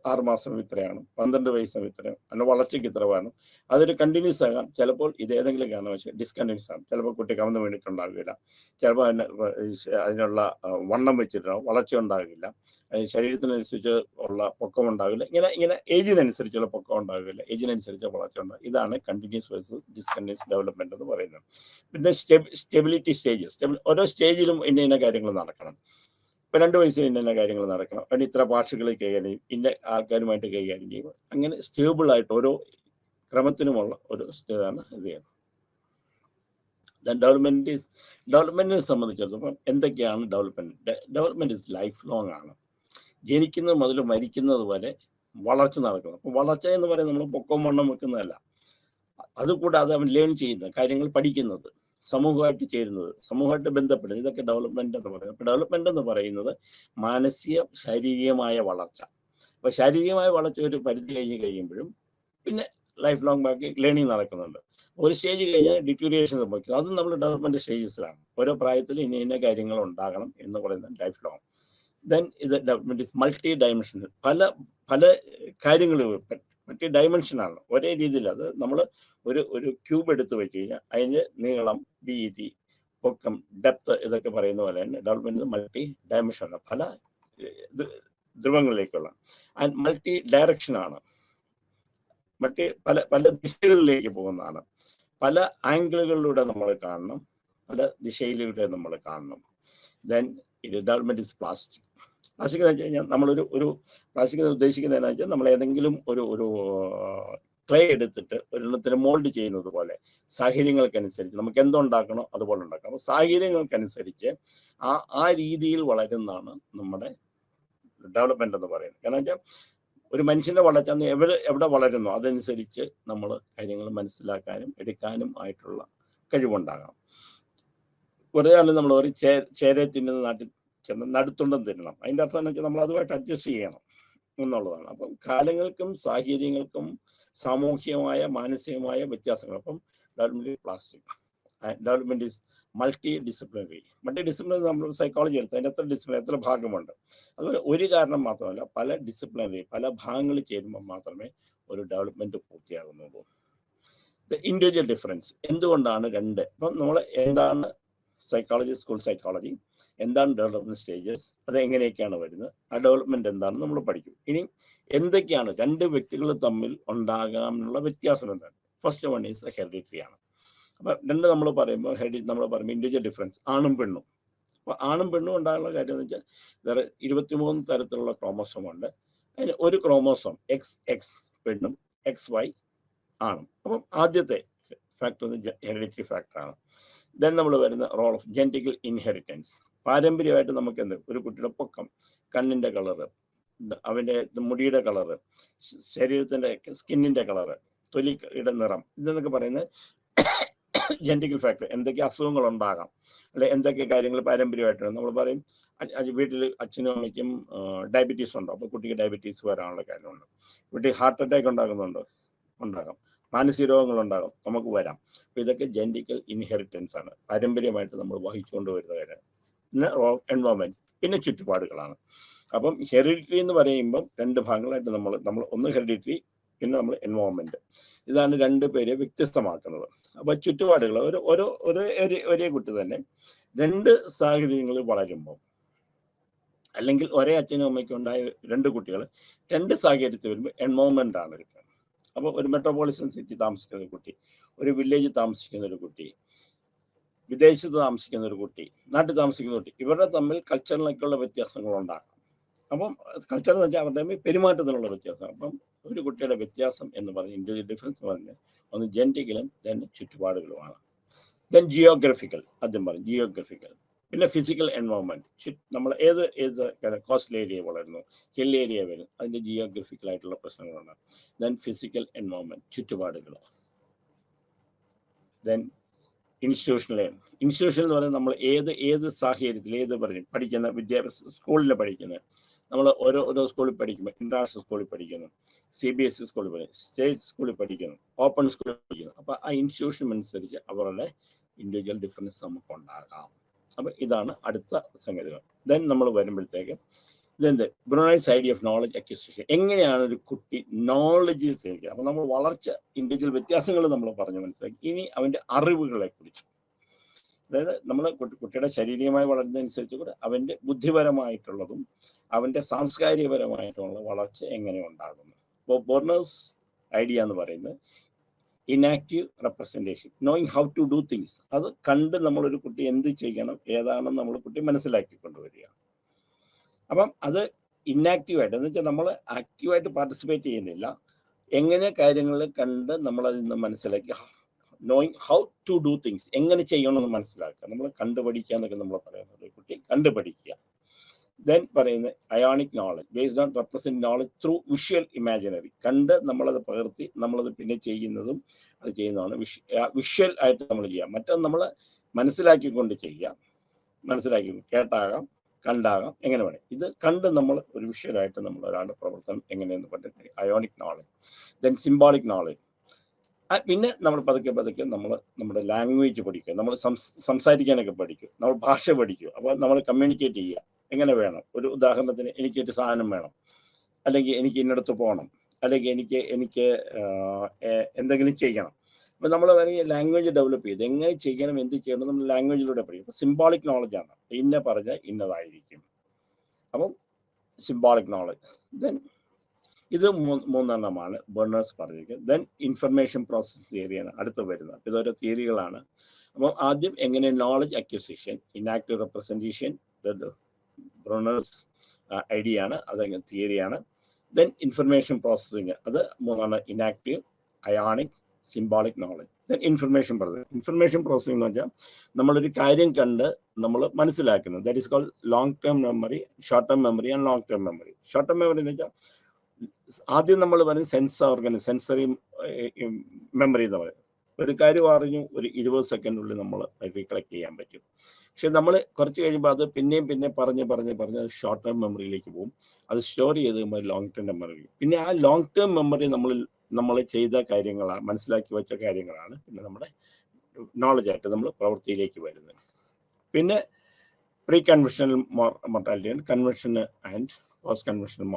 Speaker 1: 6 മാസം ഇത്രയാണ്, 12 വയസ്സിന് ഇത്രയാണ്, അതിൻ്റെ വളർച്ചയ്ക്ക് ഇത്ര വേണം. അതൊരു കണ്ടിന്യൂസ് ആകാം. ചിലപ്പോൾ ഇത് ഏതെങ്കിലും കാരണവശാൽ ഡിസ്കണ്ടിന്യൂസ് ആകും. ചിലപ്പോൾ കുട്ടി കവന്ന് വേണ്ടിയിട്ടുണ്ടാകില്ല, ചിലപ്പോൾ അതിനുള്ള വണ്ണം വെച്ചിട്ടുണ്ടാകും, വളർച്ച ഉണ്ടാകില്ല, ശരീരത്തിനനുസരിച്ച് ഉള്ള പൊക്കം ഉണ്ടാകില്ല. ഇങ്ങനെ ഏജിനനുസരിച്ചുള്ള പൊക്കം ഉണ്ടാകില്ല, ഏജിനനുസരിച്ച് വളർച്ച ഉണ്ടാകും. ഇതാണ് കണ്ടിന്യൂസ് വേഴ്സസ് ഡിസ്കണ്ടിന്യൂസ് ഡെവലപ്മെന്റ് എന്ന് പറയുന്നത്. പിന്നെ സ്റ്റെബിലിറ്റി സ്റ്റേജസ്. ഓരോ സ്റ്റേജിലും ഇന്ന കാര്യങ്ങൾ നടക്കണം. ഇപ്പം 2 വയസ്സിൽ ഇന്ന കാര്യങ്ങൾ നടക്കണം, അതിന് ഇത്ര ഭാഷകൾ കൈകാര്യം ചെയ്യും, ഇന്ന ആൾക്കാരുമായിട്ട് കൈകാര്യം ചെയ്യും. അങ്ങനെ സ്റ്റേബിളായിട്ട് ഓരോ ക്രമത്തിനുമുള്ള ഒരു സ്റ്റേജാണ് ഇത് ചെയ്യുന്നത്. ഡെവലപ്മെന്റിനെ സംബന്ധിച്ചിടത്തോളം എന്തൊക്കെയാണ് development? Development is life long ആണ്. ജനിക്കുന്നത് മുതൽ മരിക്കുന്നത് വരെ വളർച്ച നടക്കുന്നത്. അപ്പം വളർച്ച എന്ന് പറയുന്നത് നമ്മൾ പൊക്കവും വണ്ണം വെക്കുന്നതല്ല. അതുകൂടാതെ അവൻ ലേൺ ചെയ്യുന്ന കാര്യങ്ങൾ, പഠിക്കുന്നത്, സമൂഹമായിട്ട് ചേരുന്നത്, സമൂഹമായിട്ട് ബന്ധപ്പെടുന്നത്, ഇതൊക്കെ ഡെവലപ്മെന്റ് എന്ന് പറയുന്നത്. അപ്പോൾ ഡെവലപ്മെന്റ് എന്ന് പറയുന്നത് മാനസിക ശാരീരികമായ വളർച്ച. അപ്പോൾ ശാരീരികമായ വളർച്ച ഒരു പരിധി കഴിയുമ്പോഴും പിന്നെ ലൈഫ് ലോങ് ബാക്കി ലേണിംഗ് നടക്കുന്നുണ്ട്. ഒരു സ്റ്റേജ് കഴിഞ്ഞാൽ ഡിറ്റീരിയേഷൻ സംഭവിക്കുന്നത്. അതും നമ്മൾ ഡെവലപ്മെന്റ് സ്റ്റേജസിലാണ്. ഓരോ പ്രായത്തിൽ ഇന്ന കാര്യങ്ങൾ ഉണ്ടാകണം എന്ന് പറയുന്നത് ലൈഫ് ലോങ്. ദെൻ ഇത് ഡെവലപ്മെന്റ് ഇസ് മൾട്ടി ഡയമെൻഷണൽ. പല കാര്യങ്ങൾ മൾട്ടി ഡയമെൻഷനാണ്. ഒരേ രീതിയിൽ അത് നമ്മൾ ഒരു ക്യൂബ് എടുത്ത് വെച്ച് കഴിഞ്ഞാൽ അതിന് നീളം, വീതി, പൊക്കം, ഡെപ്ത് ഇതൊക്കെ പറയുന്ന പോലെ തന്നെ ഡെവലപ്മെന്റ് മൾട്ടി ഡയമെൻഷനാണ്. പല ധ്രുവങ്ങളിലേക്കുള്ള ആൻഡ് മൾട്ടി ഡയറക്ഷനാണ്. പല ദിശകളിലേക്ക് പോകുന്നതാണ്. പല ആംഗിളുകളിലൂടെ നമ്മൾ കാണണം, പല ദിശയിലൂടെ നമ്മൾ കാണണം. ദെൻ ഇത് ഡെവലപ്മെന്റ് ഇസ് പ്ലാസ്റ്റിക്. പ്ലാസ്റ്റിക് എന്ന് വെച്ച് കഴിഞ്ഞാൽ നമ്മളൊരു പ്ലാസ്റ്റിക് ഉദ്ദേശിക്കുന്നതെന്ന് വെച്ചാൽ നമ്മൾ ഏതെങ്കിലും ഒരു ക്ലേ എടുത്തിട്ട് ഒരെണ്ണത്തിന് മോൾഡ് ചെയ്യുന്നത് പോലെ സാഹചര്യങ്ങൾക്കനുസരിച്ച് നമുക്ക് എന്തുണ്ടാക്കണോ അതുപോലെ ഉണ്ടാക്കാം. അപ്പോൾ സാഹചര്യങ്ങൾക്കനുസരിച്ച് ആ രീതിയിൽ വളരുന്നതാണ് നമ്മുടെ ഡെവലപ്മെന്റ് എന്ന് പറയുന്നത്. കാരണം വെച്ചാൽ ഒരു മനുഷ്യന്റെ വളർച്ച എവിടെ വളരുന്നു അതനുസരിച്ച് നമ്മൾ കാര്യങ്ങൾ മനസ്സിലാക്കാനും എടുക്കാനും ആയിട്ടുള്ള കഴിവുണ്ടാകണം. വെറുതെ ആണ് നമ്മൾ പറയും ചേരെ തിന്നുന്ന നാട്ടിൽ ചെന്ന് നടുത്തുണ്ടം തിന്നണം. അതിൻ്റെ അർത്ഥം എന്ന് വെച്ചാൽ നമ്മൾ അതുമായിട്ട് അഡ്ജസ്റ്റ് ചെയ്യണം എന്നുള്ളതാണ്. അപ്പം കാലങ്ങൾക്കും സാഹചര്യങ്ങൾക്കും സാമൂഹികമായ മാനസികമായ വ്യത്യാസങ്ങൾ. അപ്പം development plastic. Development is multi disciplinary. നമ്മൾ സൈക്കോളജി എടുത്ത് അതിന് എത്ര ഭാഗമുണ്ട്. അതുപോലെ ഒരു കാരണം മാത്രമല്ല, പല ഡിസിപ്ലിനറി പല ഭാഗങ്ങൾ ചേരുമ്പോൾ മാത്രമേ ഒരു ഡെവലപ്മെന്റ് പൂർത്തിയാകുന്നുള്ളൂ. Individual difference. എന്തുകൊണ്ടാണ് രണ്ട്? അപ്പം നമ്മൾ എന്താണ് സൈക്കോളജി, സ്കൂൾ സൈക്കോളജി, എന്താണ് ഡെവലപ്മെന്റ് സ്റ്റേജസ്, അത് എങ്ങനെയൊക്കെയാണ് വരുന്നത്, ആ ഡെവലപ്മെന്റ് എന്താണെന്ന് നമ്മൾ പഠിക്കും. ഇനി എന്തൊക്കെയാണ് രണ്ട് വ്യക്തികൾ തമ്മിൽ ഉണ്ടാകാനുള്ള വ്യത്യാസം എന്താണ്? ഫസ്റ്റ് വൺ ഈസ് ഹെറിഡിറ്ററി ആണ്. അപ്പം രണ്ട് നമ്മൾ പറയുമ്പോൾ ഇൻഡിവിജ്വൽ ഡിഫറൻസ്, ആണും പെണ്ണും. അപ്പോൾ ആണും പെണ്ണും ഉണ്ടാകാനുള്ള കാര്യം എന്ന് വെച്ചാൽ വേറെ 23 തരത്തിലുള്ള ക്രോമോസോം ഉണ്ട്. അതിന് ഒരു ക്രോമോസോം XX പെണ്ണും XY ആണും. അപ്പം ആദ്യത്തെ ഫാക്ടർ ഹെറിഡിറ്ററി ഫാക്ടറാണ്. ദെൻ നമ്മൾ വരുന്ന റോൾ ഓഫ് ജെനറ്റിക്കൽ ഇൻഹെറിറ്റൻസ്. പാരമ്പര്യമായിട്ട് നമുക്ക് എന്ത്, ഒരു കുട്ടിയുടെ പൊക്കം, കണ്ണിൻ്റെ കളറ്, അവൻ്റെ മുടിയുടെ കളറ്, ശരീരത്തിൻ്റെ സ്കിന്നിൻ്റെ കളറ്, തൊലിയുടെ നിറം, ഇതെന്നൊക്കെ പറയുന്നത് ജെനറ്റിക്കൽ ഫാക്ടർ. എന്തൊക്കെ അസുഖങ്ങൾ ഉണ്ടാകാം, അല്ലെ എന്തൊക്കെ കാര്യങ്ങൾ പാരമ്പര്യമായിട്ടാണ്. നമ്മൾ പറയും വീട്ടിൽ അച്ഛനും അമ്മയ്ക്കും ഡയബറ്റീസ് ഉണ്ടോ, അപ്പോൾ കുട്ടിക്ക് ഡയബറ്റീസ് വരാനുള്ള കാര്യമുണ്ട്. വീട്ടിൽ ഹാർട്ട് അറ്റാക്ക് ഉണ്ടാകാം, മാനസിക രോഗങ്ങളുണ്ടാകും, നമുക്ക് വരാം. അപ്പോൾ ഇതൊക്കെ ജെനറ്റിക്കൽ ഇൻഹെറിറ്റൻസ് ആണ്, പാരമ്പര്യമായിട്ട് നമ്മൾ വഹിച്ചുകൊണ്ട് വരുന്ന കാര്യം. പിന്നെ എൻവയോൺമെന്റ്, പിന്നെ ചുറ്റുപാടുകളാണ്. അപ്പം ഹെറിഡിറ്ററി എന്ന് പറയുമ്പം രണ്ട് ഭാഗങ്ങളായിട്ട് നമ്മൾ ഒന്ന് ഹെറിഡിറ്ററി, പിന്നെ നമ്മൾ എൻവയോൺമെന്റ്. ഇതാണ് രണ്ട് പേരെ വ്യത്യസ്തമാക്കുന്നത്. അപ്പോൾ ചുറ്റുപാടുകൾ ഒരേ കുട്ടി തന്നെ രണ്ട് സാഹചര്യങ്ങളിൽ വളരുമ്പോൾ, അല്ലെങ്കിൽ ഒരേ അച്ഛനും അമ്മയ്ക്കും ഉണ്ടായ രണ്ട് കുട്ടികൾ രണ്ട് സാഹചര്യത്തിൽ വരുമ്പോൾ എൻവയോൺമെന്റ് ആണ് എടുക്കുന്നത്. അപ്പോൾ ഒരു മെട്രോപോളിറ്റൻ സിറ്റി താമസിക്കുന്ന ഒരു കുട്ടി, ഒരു വില്ലേജ് താമസിക്കുന്ന ഒരു കുട്ടി, വിദേശത്ത് താമസിക്കുന്ന ഒരു കുട്ടി, നാട്ടിൽ താമസിക്കുന്ന കുട്ടി, ഇവരുടെ തമ്മിൽ കൾച്ചറിലേക്കുള്ള വ്യത്യാസങ്ങൾ ഉണ്ടാകും. അപ്പം കൾച്ചർ എന്ന് വെച്ചാൽ അവരുടെ പെരുമാറ്റത്തിനുള്ള വ്യത്യാസം. അപ്പം ഒരു കുട്ടിയുടെ വ്യത്യാസം എന്ന് പറഞ്ഞ് ഇൻഡിവിജ്വൽ ഡിഫറൻസ് പറഞ്ഞ് ഒന്ന് ജെനറ്റിക്കലും ദെൻ ചുറ്റുപാടുകളുമാണ്. ദെൻ ജിയോഗ്രഫിക്കൽ, ആദ്യം പറയും ജിയോഗ്രഫിക്കൽ. പിന്നെ ഫിസിക്കൽ എൻവയോൺമെന്റ്, നമ്മൾ ഏത് കോസ്റ്റൽ ഏരിയ വളരുന്നു, ഹിൽ ഏരിയ വരും, അതിൻ്റെ ജിയോഗ്രഫിക്കലായിട്ടുള്ള പ്രശ്നങ്ങളുണ്ട്. ദെൻ ഫിസിക്കൽ എൻവയോൺമെന്റ്, ചുറ്റുപാടുകൾ. ദെൻ ഇൻസ്റ്റിറ്റ്യൂഷണൽ എന്ന് പറയുന്നത് നമ്മൾ ഏത് സാഹചര്യത്തിൽ പഠിക്കുന്ന വിദ്യാഭ്യാസ സ്കൂളിൽ പഠിക്കുന്നത്. നമ്മൾ ഓരോ സ്കൂളിൽ പഠിക്കുമ്പോൾ ഇന്റർനാഷണൽ സ്കൂളിൽ പഠിക്കുന്നു, CBSE സ്കൂളിൽ പഠിക്കുന്നു, സ്റ്റേറ്റ് സ്കൂളിൽ പഠിക്കുന്നു, ഓപ്പൺ സ്കൂളിൽ പഠിക്കുന്നു. അപ്പോൾ ആ ഇൻസ്റ്റിറ്റ്യൂഷൻ അനുസരിച്ച് അവരുടെ ഇൻഡിവിജ്വൽ ഡിഫറൻസ് നമുക്ക് ഉണ്ടാകാം. അപ്പം ഇതാണ് അടുത്ത സംഗതികൾ. ദെൻ നമ്മൾ വരുമ്പോഴത്തേക്ക് ഇതെന്ത് Brunner's idea of knowledge acquisition. എങ്ങനെയാണ് ഒരു കുട്ടി നോളജ് ശേഖരിക്കുക? അപ്പം നമ്മൾ വളർച്ച ഇൻഡിവിജ്വൽ വ്യത്യാസങ്ങൾ നമ്മൾ പറഞ്ഞു മനസ്സിലാക്കി. ഇനി അവൻ്റെ അറിവുകളെ കുറിച്ച്, അതായത് നമ്മൾ കുട്ടിയുടെ ശാരീരികമായി വളരുന്നതനുസരിച്ച് കൂടെ അവൻ്റെ ബുദ്ധിപരമായിട്ടുള്ളതും അവൻ്റെ സാംസ്കാരികപരമായിട്ടുള്ള വളർച്ച എങ്ങനെ ഉണ്ടാകുന്നു. അപ്പോൾ ബോർണേഴ്സ് ഐഡിയ എന്ന് പറയുന്നത് enactive representation, knowing how to do things. അത് കണ്ട് നമ്മളൊരു കുട്ടി എന്ത് ചെയ്യണം ഏതാണെന്ന് നമ്മൾ കുട്ടി മനസ്സിലാക്കി കൊണ്ടുവരിക. അപ്പം അത് ഇന്നാക്റ്റീവായിട്ട് എന്ന് വെച്ചാൽ നമ്മൾ ആക്റ്റീവായിട്ട് പാർട്ടിസിപ്പേറ്റ് ചെയ്യുന്നില്ല, എങ്ങനെ കാര്യങ്ങൾ കണ്ട് നമ്മളതിൽ നിന്ന് മനസ്സിലാക്കി knowing how to do things, എങ്ങനെ ചെയ്യണമെന്ന് മനസ്സിലാക്കുക. നമ്മൾ കണ്ടുപഠിക്കുക എന്നൊക്കെ നമ്മൾ പറയുന്നത്, ഒരു കുട്ടി കണ്ടുപഠിക്കുക. ദെൻ പറയുന്നത് ionic knowledge based on represent knowledge through visual imaginary. കണ്ട് നമ്മളത് പകർത്തി നമ്മളത് പിന്നെ ചെയ്യുന്നതും അത് ചെയ്യുന്നതാണ് വിഷ്വൽ ആയിട്ട് നമ്മൾ ചെയ്യുക. മറ്റൊന്ന് നമ്മൾ മനസ്സിലാക്കിക്കൊണ്ട് ചെയ്യുക. മനസ്സിലാക്കി കേട്ടാകാം, കണ്ടാകാം, എങ്ങനെ വേണം. ഇത് കണ്ട് നമ്മൾ ഒരു വിഷ്വലായിട്ട് നമ്മൾ ഒരാളുടെ പ്രവർത്തനം എങ്ങനെയെന്ന് പറഞ്ഞിട്ട് ionic knowledge. Then symbolic knowledge. പിന്നെ നമ്മൾ പതുക്കെ പതുക്കെ നമ്മൾ നമ്മുടെ ലാംഗ്വേജ് പഠിക്കുക, നമ്മൾ സംസാരിക്കാനൊക്കെ പഠിക്കും, നമ്മൾ ഭാഷ പഠിക്കും. അപ്പോൾ നമ്മൾ കമ്മ്യൂണിക്കേറ്റ് ചെയ്യുക എങ്ങനെ വേണം. ഒരു ഉദാഹരണത്തിന്, എനിക്കൊരു സാധനം വേണം, അല്ലെങ്കിൽ എനിക്ക് ഇന്നടത്ത് പോകണം, അല്ലെങ്കിൽ എനിക്ക് എന്തെങ്കിലും ചെയ്യണം. അപ്പം നമ്മൾ വേണമെങ്കിൽ ലാംഗ്വേജ് ഡെവലപ്പ് ചെയ്ത് എങ്ങനെ ചെയ്യണം, എന്ത് ചെയ്യണം നമ്മൾ ലാംഗ്വേജിലൂടെ പഠിക്കും. അപ്പം സിംബോളിക് നോളജാണ്, ഇന്ന പറഞ്ഞാൽ ഇന്നതായിരിക്കും. അപ്പം സിംബോളിക് നോളജ്. ദെൻ ഇത് മൂന്നെണ്ണമാണ് ബേർണേഴ്സ് പറഞ്ഞിരിക്കുന്നത്. ദെൻ ഇൻഫർമേഷൻ പ്രോസസ് തിയറിയാണ് അടുത്ത് വരുന്നത്. ഇതൊരു തിയറികളാണ്. അപ്പം ആദ്യം എങ്ങനെ knowledge acquisition, enactive representation, Bruner's idea ആണ്, അതങ്ങനെ തിയറിയാണ്. ദെൻ ഇൻഫർമേഷൻ പ്രോസസ്സിങ്, അത് മൂന്നാണ്, enactive, iconic, symbolic knowledge. Then information processing എന്ന് വെച്ചാൽ നമ്മളൊരു കാര്യം കണ്ട് നമ്മൾ മനസ്സിലാക്കുന്നത്. That is called long term memory, short term memory and long term memory. Short term memory എന്ന് വെച്ചാൽ ആദ്യം നമ്മൾ പറയും സെൻസറി മെമ്മറി എന്ന് പറയും. ഒരു കാര്യം അറിഞ്ഞു ഒരു 20 സെക്കൻഡിനുള്ളിൽ നമ്മൾ റീകളക്ട് ചെയ്യാൻ പറ്റും. പക്ഷെ നമ്മൾ കുറച്ച് കഴിയുമ്പോൾ അത് പിന്നെയും പറഞ്ഞ് ഷോർട്ട് ടേം മെമ്മറിയിലേക്ക് പോകും. അത് സ്റ്റോർ ചെയ്ത് കഴിയുമ്പോൾ ലോങ് ടേം മെമ്മറി. പിന്നെ ആ ലോങ് ടേം മെമ്മറി നമ്മൾ ചെയ്ത കാര്യങ്ങളാണ്, മനസ്സിലാക്കി വെച്ച കാര്യങ്ങളാണ് പിന്നെ നമ്മുടെ നോളജായിട്ട് നമ്മൾ പ്രവൃത്തിയിലേക്ക് വരുന്നത്. പിന്നെ pre conventional mortality, convention and post conventional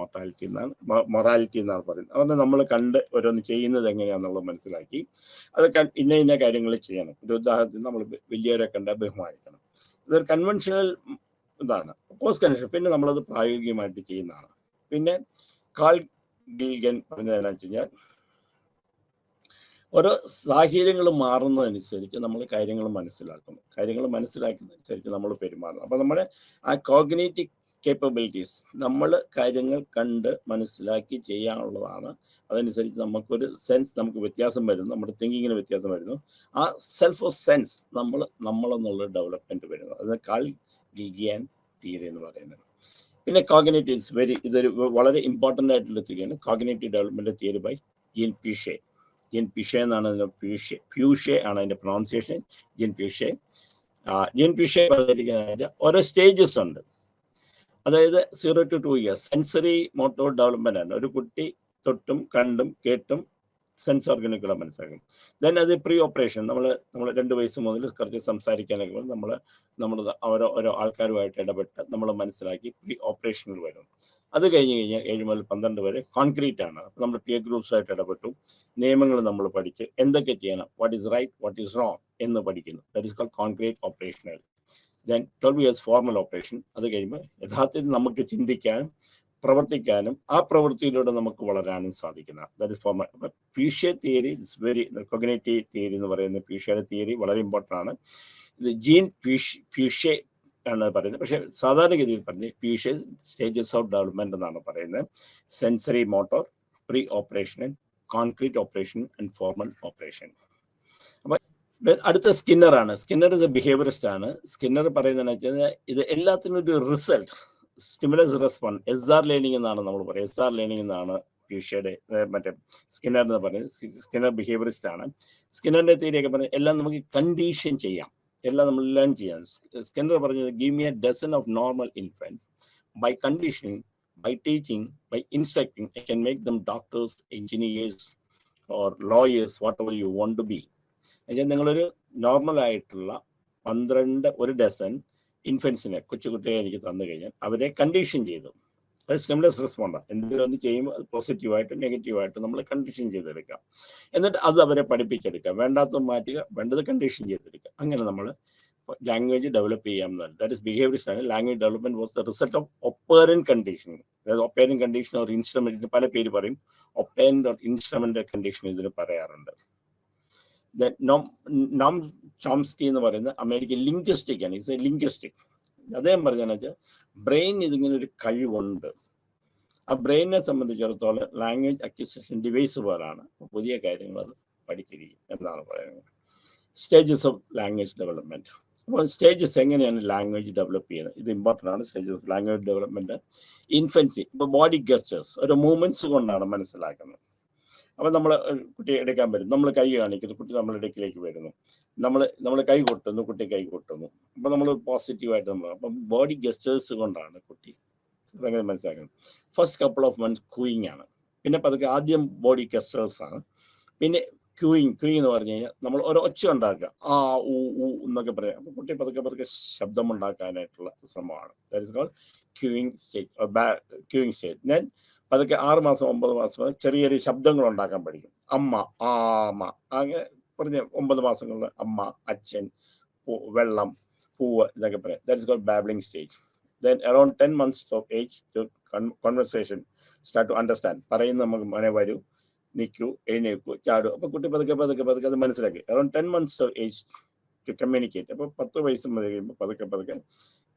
Speaker 1: morality എന്നാണ് പറയുന്നത്. അതുകൊണ്ട് നമ്മൾ കണ്ട് ഓരോന്ന് ചെയ്യുന്നത് എങ്ങനെയാണെന്നുള്ളത് മനസ്സിലാക്കി അത് ഇന്ന കാര്യങ്ങൾ ചെയ്യണം. ഒരു ഉദാഹരണത്തിന് നമ്മൾ വലിയവരെ കണ്ട ബഹുമാനിക്കണം. ഇതൊരു കൺവെൻഷണൽ ഇതാണ്. പോസ്റ്റ് കൺവെൻഷൻ പിന്നെ നമ്മളത് പ്രായോഗികമായിട്ട് ചെയ്യുന്നതാണ്. പിന്നെ കാൾ ഗിൽഗൻ പറഞ്ഞതെന്നു വെച്ച് കഴിഞ്ഞാൽ ഓരോ സാഹചര്യങ്ങൾ മാറുന്നതനുസരിച്ച് നമ്മൾ കാര്യങ്ങൾ മനസ്സിലാക്കുന്നതനുസരിച്ച് നമ്മൾ പെരുമാറണം. അപ്പം നമ്മുടെ ആ കോഗ്നിറ്റീവ് കേപ്പബിലിറ്റീസ്, നമ്മൾ കാര്യങ്ങൾ കണ്ട് മനസ്സിലാക്കി ചെയ്യാനുള്ളതാണ്. അതനുസരിച്ച് നമുക്കൊരു സെൻസ്, നമുക്ക് വ്യത്യാസം വരുന്നു, നമ്മുടെ തിങ്കിങ്ങിന് വ്യത്യാസം വരുന്നു. ആ സെൽഫ് ഓഫ് സെൻസ് നമ്മളെന്നുള്ള ഡെവലപ്മെന്റ് വരുന്നു. അത് കാൾ ഗിൽഗിയൻ തിയറി എന്ന് പറയുന്നത്. പിന്നെ കോഗ്നിറ്റീവ്സ് ഇതൊരു വളരെ ഇമ്പോർട്ടൻ്റ് ആയിട്ടുള്ള തിയറിയാണ്. Cognitive development theory by Jean പീഷെ എന്നാണ് പ്യൂഷെ ആണ് അതിൻ്റെ പ്രൊണൗൺസിയേഷൻ. ജീൻ പീഷെ പറഞ്ഞിരിക്കുന്ന ഓരോ സ്റ്റേജസ് ഉണ്ട്. അതായത് 0 to 2 years sensory motor development ആണ്. ഒരു കുട്ടി തൊട്ടും കണ്ടും കേട്ടും സെൻസ് ഓർഗനുകളെ മനസ്സിലാക്കും. ദെൻ അത് പ്രീ ഓപ്പറേഷൻ, നമ്മൾ 2 വയസ്സ് മുതൽ കുറച്ച് സംസാരിക്കാനൊക്കെ നമ്മൾ ഓരോ ആൾക്കാരുമായിട്ട് ഇടപെട്ട് നമ്മൾ മനസ്സിലാക്കി പ്രീ ഓപ്പറേഷനിൽ വരും. അത് കഴിഞ്ഞ് കഴിഞ്ഞാൽ 7 മുതൽ 12 വരെ കോൺക്രീറ്റ് ആണ്. അപ്പോൾ നമ്മൾ പിയർ ഗ്രൂപ്പ്സായിട്ട് ഇടപെട്ടു, നിയമങ്ങൾ നമ്മൾ പഠിച്ച് എന്തൊക്കെ ചെയ്യണം, what is right what is wrong എന്ന് പഠിക്കുന്നു. That is called concrete operational. Then 12 years formal operation. അത് കഴിയുമ്പോൾ യഥാർത്ഥത്തിൽ നമുക്ക് ചിന്തിക്കാനും പ്രവർത്തിക്കാനും ആ പ്രവൃത്തിയിലൂടെ നമുക്ക് വളരാനും സാധിക്കുന്ന ദാറ്റ് ഇസ് ഫോർമൽ. അപ്പം പീഷെ theory is very, cognitive theory എന്ന് പറയുന്ന പീഷയുടെ തിയറി വളരെ ഇമ്പോർട്ടൻ്റ് ആണ്. ഇത് ജീൻ പീഷെ ആണ് പറയുന്നത്. പക്ഷേ സാധാരണഗതിയിൽ പറഞ്ഞ് പീഷെ സ്റ്റേജസ് ഓഫ് ഡെവലപ്മെന്റ് എന്നാണ് പറയുന്നത്. Sensory motor, pre operation, concrete operation and formal operation. അപ്പം അടുത്ത സ്കിന്നറാണ്. സ്കിന്നർ ഇത് ബിഹേവിയറിസ്റ്റ് ആണ്. സ്കിന്നർ പറയുന്നതെന്ന് വെച്ചാൽ ഇത് എല്ലാത്തിനും ഒരു result, stimulus response, SR learning എന്നാണ് നമ്മൾ പറയുന്നത്. SR ലേണിംഗ് എന്നാണ് പീഷയുടെ മറ്റേ സ്കിന്നർ എന്ന് പറയുന്നത്. സ്കിന്നർ ബിഹേവിയറിസ്റ്റ് ആണ്. സ്കിന്നറിന്റെ തിയറിയൊക്കെ പറയുന്നത് എല്ലാം നമുക്ക് കണ്ടീഷൻ ചെയ്യാം, എല്ലാം നമ്മൾ ലേൺ ചെയ്യാം. സ്കിന്നർ പറഞ്ഞത് give me a dozen of normal infants by conditioning, by teaching, by instructing I can make them doctors, engineers or lawyers, whatever you want to be. എന്നുവെച്ചാൽ നിങ്ങളൊരു നോർമലായിട്ടുള്ള 1 ഡസൻ ഇൻഫൻസിനെ, കൊച്ചുകുട്ടിയെ എനിക്ക് തന്നു കഴിഞ്ഞാൽ അവരെ കണ്ടീഷൻ ചെയ്തു, അത് സ്റ്റിമുലസ് റെസ്പോണ്ടാണ്. എന്തെങ്കിലും ഒന്ന് ചെയ്യുമ്പോൾ അത് പോസിറ്റീവായിട്ടും നെഗറ്റീവായിട്ടും നമ്മൾ കണ്ടീഷൻ ചെയ്തെടുക്കാം. എന്നിട്ട് അത് അവരെ പഠിപ്പിച്ചെടുക്കുക, വേണ്ടാത്തത് മാറ്റുക, വേണ്ടത് കണ്ടീഷൻ ചെയ്തെടുക്കുക. അങ്ങനെ നമ്മൾ ലാംഗ്വേജ് ഡെവലപ്പ് ചെയ്യാവുന്നതാണ്. ദാറ്റ് ഇസ് ബിഹേവിയറിസ്റ്റ് ആണ്. Language development was the result of operant conditioning. അതായത് ഒപ്പേറന്റ് കണ്ടീഷൻ ഓർ ഇൻസ്ട്രുമെന്റ്, പല പേര് പറയും. ഒപ്പേറന്റ് ഓർ ഇൻസ്ട്രുമെന്റ് കണ്ടീഷൻ ഇതിന് പറയാറുണ്ട്. നോം ചോംസ്കി എന്ന് പറയുന്ന അമേരിക്കൻ ലിംഗ്വിസ്റ്റിക് ആണ്. It's A linguistic. അദ്ദേഹം പറഞ്ഞാൽ ബ്രെയിൻ ഇതിങ്ങനെ ഒരു കഴിവുണ്ട്, ആ ബ്രെയിനിനെ സംബന്ധിച്ചിടത്തോളം ലാംഗ്വേജ് അക്വിസിഷൻ ഡിവൈസ് പോലാണ്. പുതിയ കാര്യങ്ങൾ അത് പഠിച്ചിരിക്കും എന്നാണ് പറയുന്നത്. Stages of language development. അപ്പോൾ സ്റ്റേജസ് എങ്ങനെയാണ് ലാംഗ്വേജ് ഡെവലപ്പ് ചെയ്യുന്നത്, ഇത് ഇമ്പോർട്ടൻ്റ് ആണ്. Stages of language development. Infancy, ഇപ്പോൾ ബോഡി ഗസ്റ്റേഴ്സ്, ഒരു മൂവ്മെന്റ്സ് കൊണ്ടാണ് മനസ്സിലാക്കുന്നത്. അപ്പം നമ്മൾ കുട്ടിയെ എടുക്കാൻ പറ്റും, നമ്മൾ കൈ കാണിക്കുന്നു, കുട്ടി നമ്മുടെ ഇടയ്ക്കിലേക്ക് വരുന്നു, നമ്മൾ കൈ കൊട്ടുന്നു, കുട്ടി കൈ കൊട്ടുന്നു, അപ്പം നമ്മൾ പോസിറ്റീവായിട്ട് നമ്മൾ അപ്പം ബോഡി ഗസ്റ്റേഴ്സ് കൊണ്ടാണ് കുട്ടി അതങ്ങനെ മനസ്സിലാക്കുന്നത്. First couple of months queuing ആണ്, പിന്നെ പതുക്കെ ആദ്യം ബോഡി ഗസ്റ്റേഴ്സ് ആണ്, പിന്നെ ക്യൂയിങ് എന്ന് പറഞ്ഞു കഴിഞ്ഞാൽ നമ്മൾ ഒരു ഒച്ച ഉണ്ടാക്കുക, ആ ഊ ഊ എന്നൊക്കെ പറയാം. അപ്പം കുട്ടി പതുക്കെ ശബ്ദമുണ്ടാക്കാനായിട്ടുള്ള ശ്രമമാണ്. That is called cooing stage. Cooing stage. Then പതുക്കെ 6 മാസം 9 മാസം ചെറിയ ശബ്ദങ്ങൾ ഉണ്ടാക്കാൻ പഠിക്കും. അമ്മ, ആമ, അങ്ങനെ പറഞ്ഞ 9 മാസങ്ങളിൽ അമ്മ, അച്ഛൻ, വെള്ളം, പൂവ്, ഇതൊക്കെ പറയാം. That is called babbling stage. Then around 10 months of age, the conversation start to understand. പറയുന്ന നമുക്ക് മനെ വരൂ, നിൽക്കൂ, എഴുന്നേക്കൂ, ചാടൂ. അപ്പോൾ കുട്ടി പതുക്കെ അത് മനസ്സിലാക്കി. Around 10 months of age to communicate. അപ്പോൾ 10 വയസ്സ് മുതൽ കഴിയുമ്പോൾ പതുക്കെ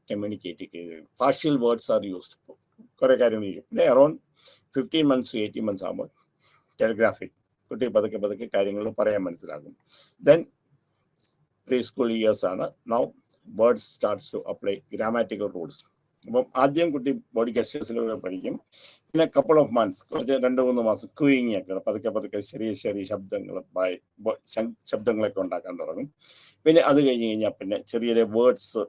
Speaker 1: കമ്മ്യൂണിക്കേറ്റ് ചെയ്ത് പാർഷ്യൽ വേർഡ്സ് ആർ യൂസ്ഡ്. കുറേ കാര്യങ്ങൾ ചെയ്യും. പിന്നെ അറൗണ്ട് 15 months to 18 months ആകുമ്പോൾ ടെലിഗ്രാഫിക്, കുട്ടി പതുക്കെ കാര്യങ്ങൾ പറയാൻ മനസ്സിലാക്കും. ദെൻ പ്രീ സ്കൂൾ ഇയേഴ്സ് ആണ്. Now words starts to apply grammatical rules. അപ്പം ആദ്യം കുട്ടി ബോഡി ഗസ്റ്റേഴ്സിലൂടെ പഠിക്കും. പിന്നെ കപ്പിൾ ഓഫ് മന്ത്സ്, കുറച്ച് 2-3 മാസം ക്യൂയിങ് ഒക്കെ പതുക്കെ ചെറിയ ശബ്ദങ്ങളൊക്കെ ഉണ്ടാക്കാൻ തുടങ്ങും. പിന്നെ അത് കഴിഞ്ഞാൽ പിന്നെ ചെറിയ വേർഡ്സ്,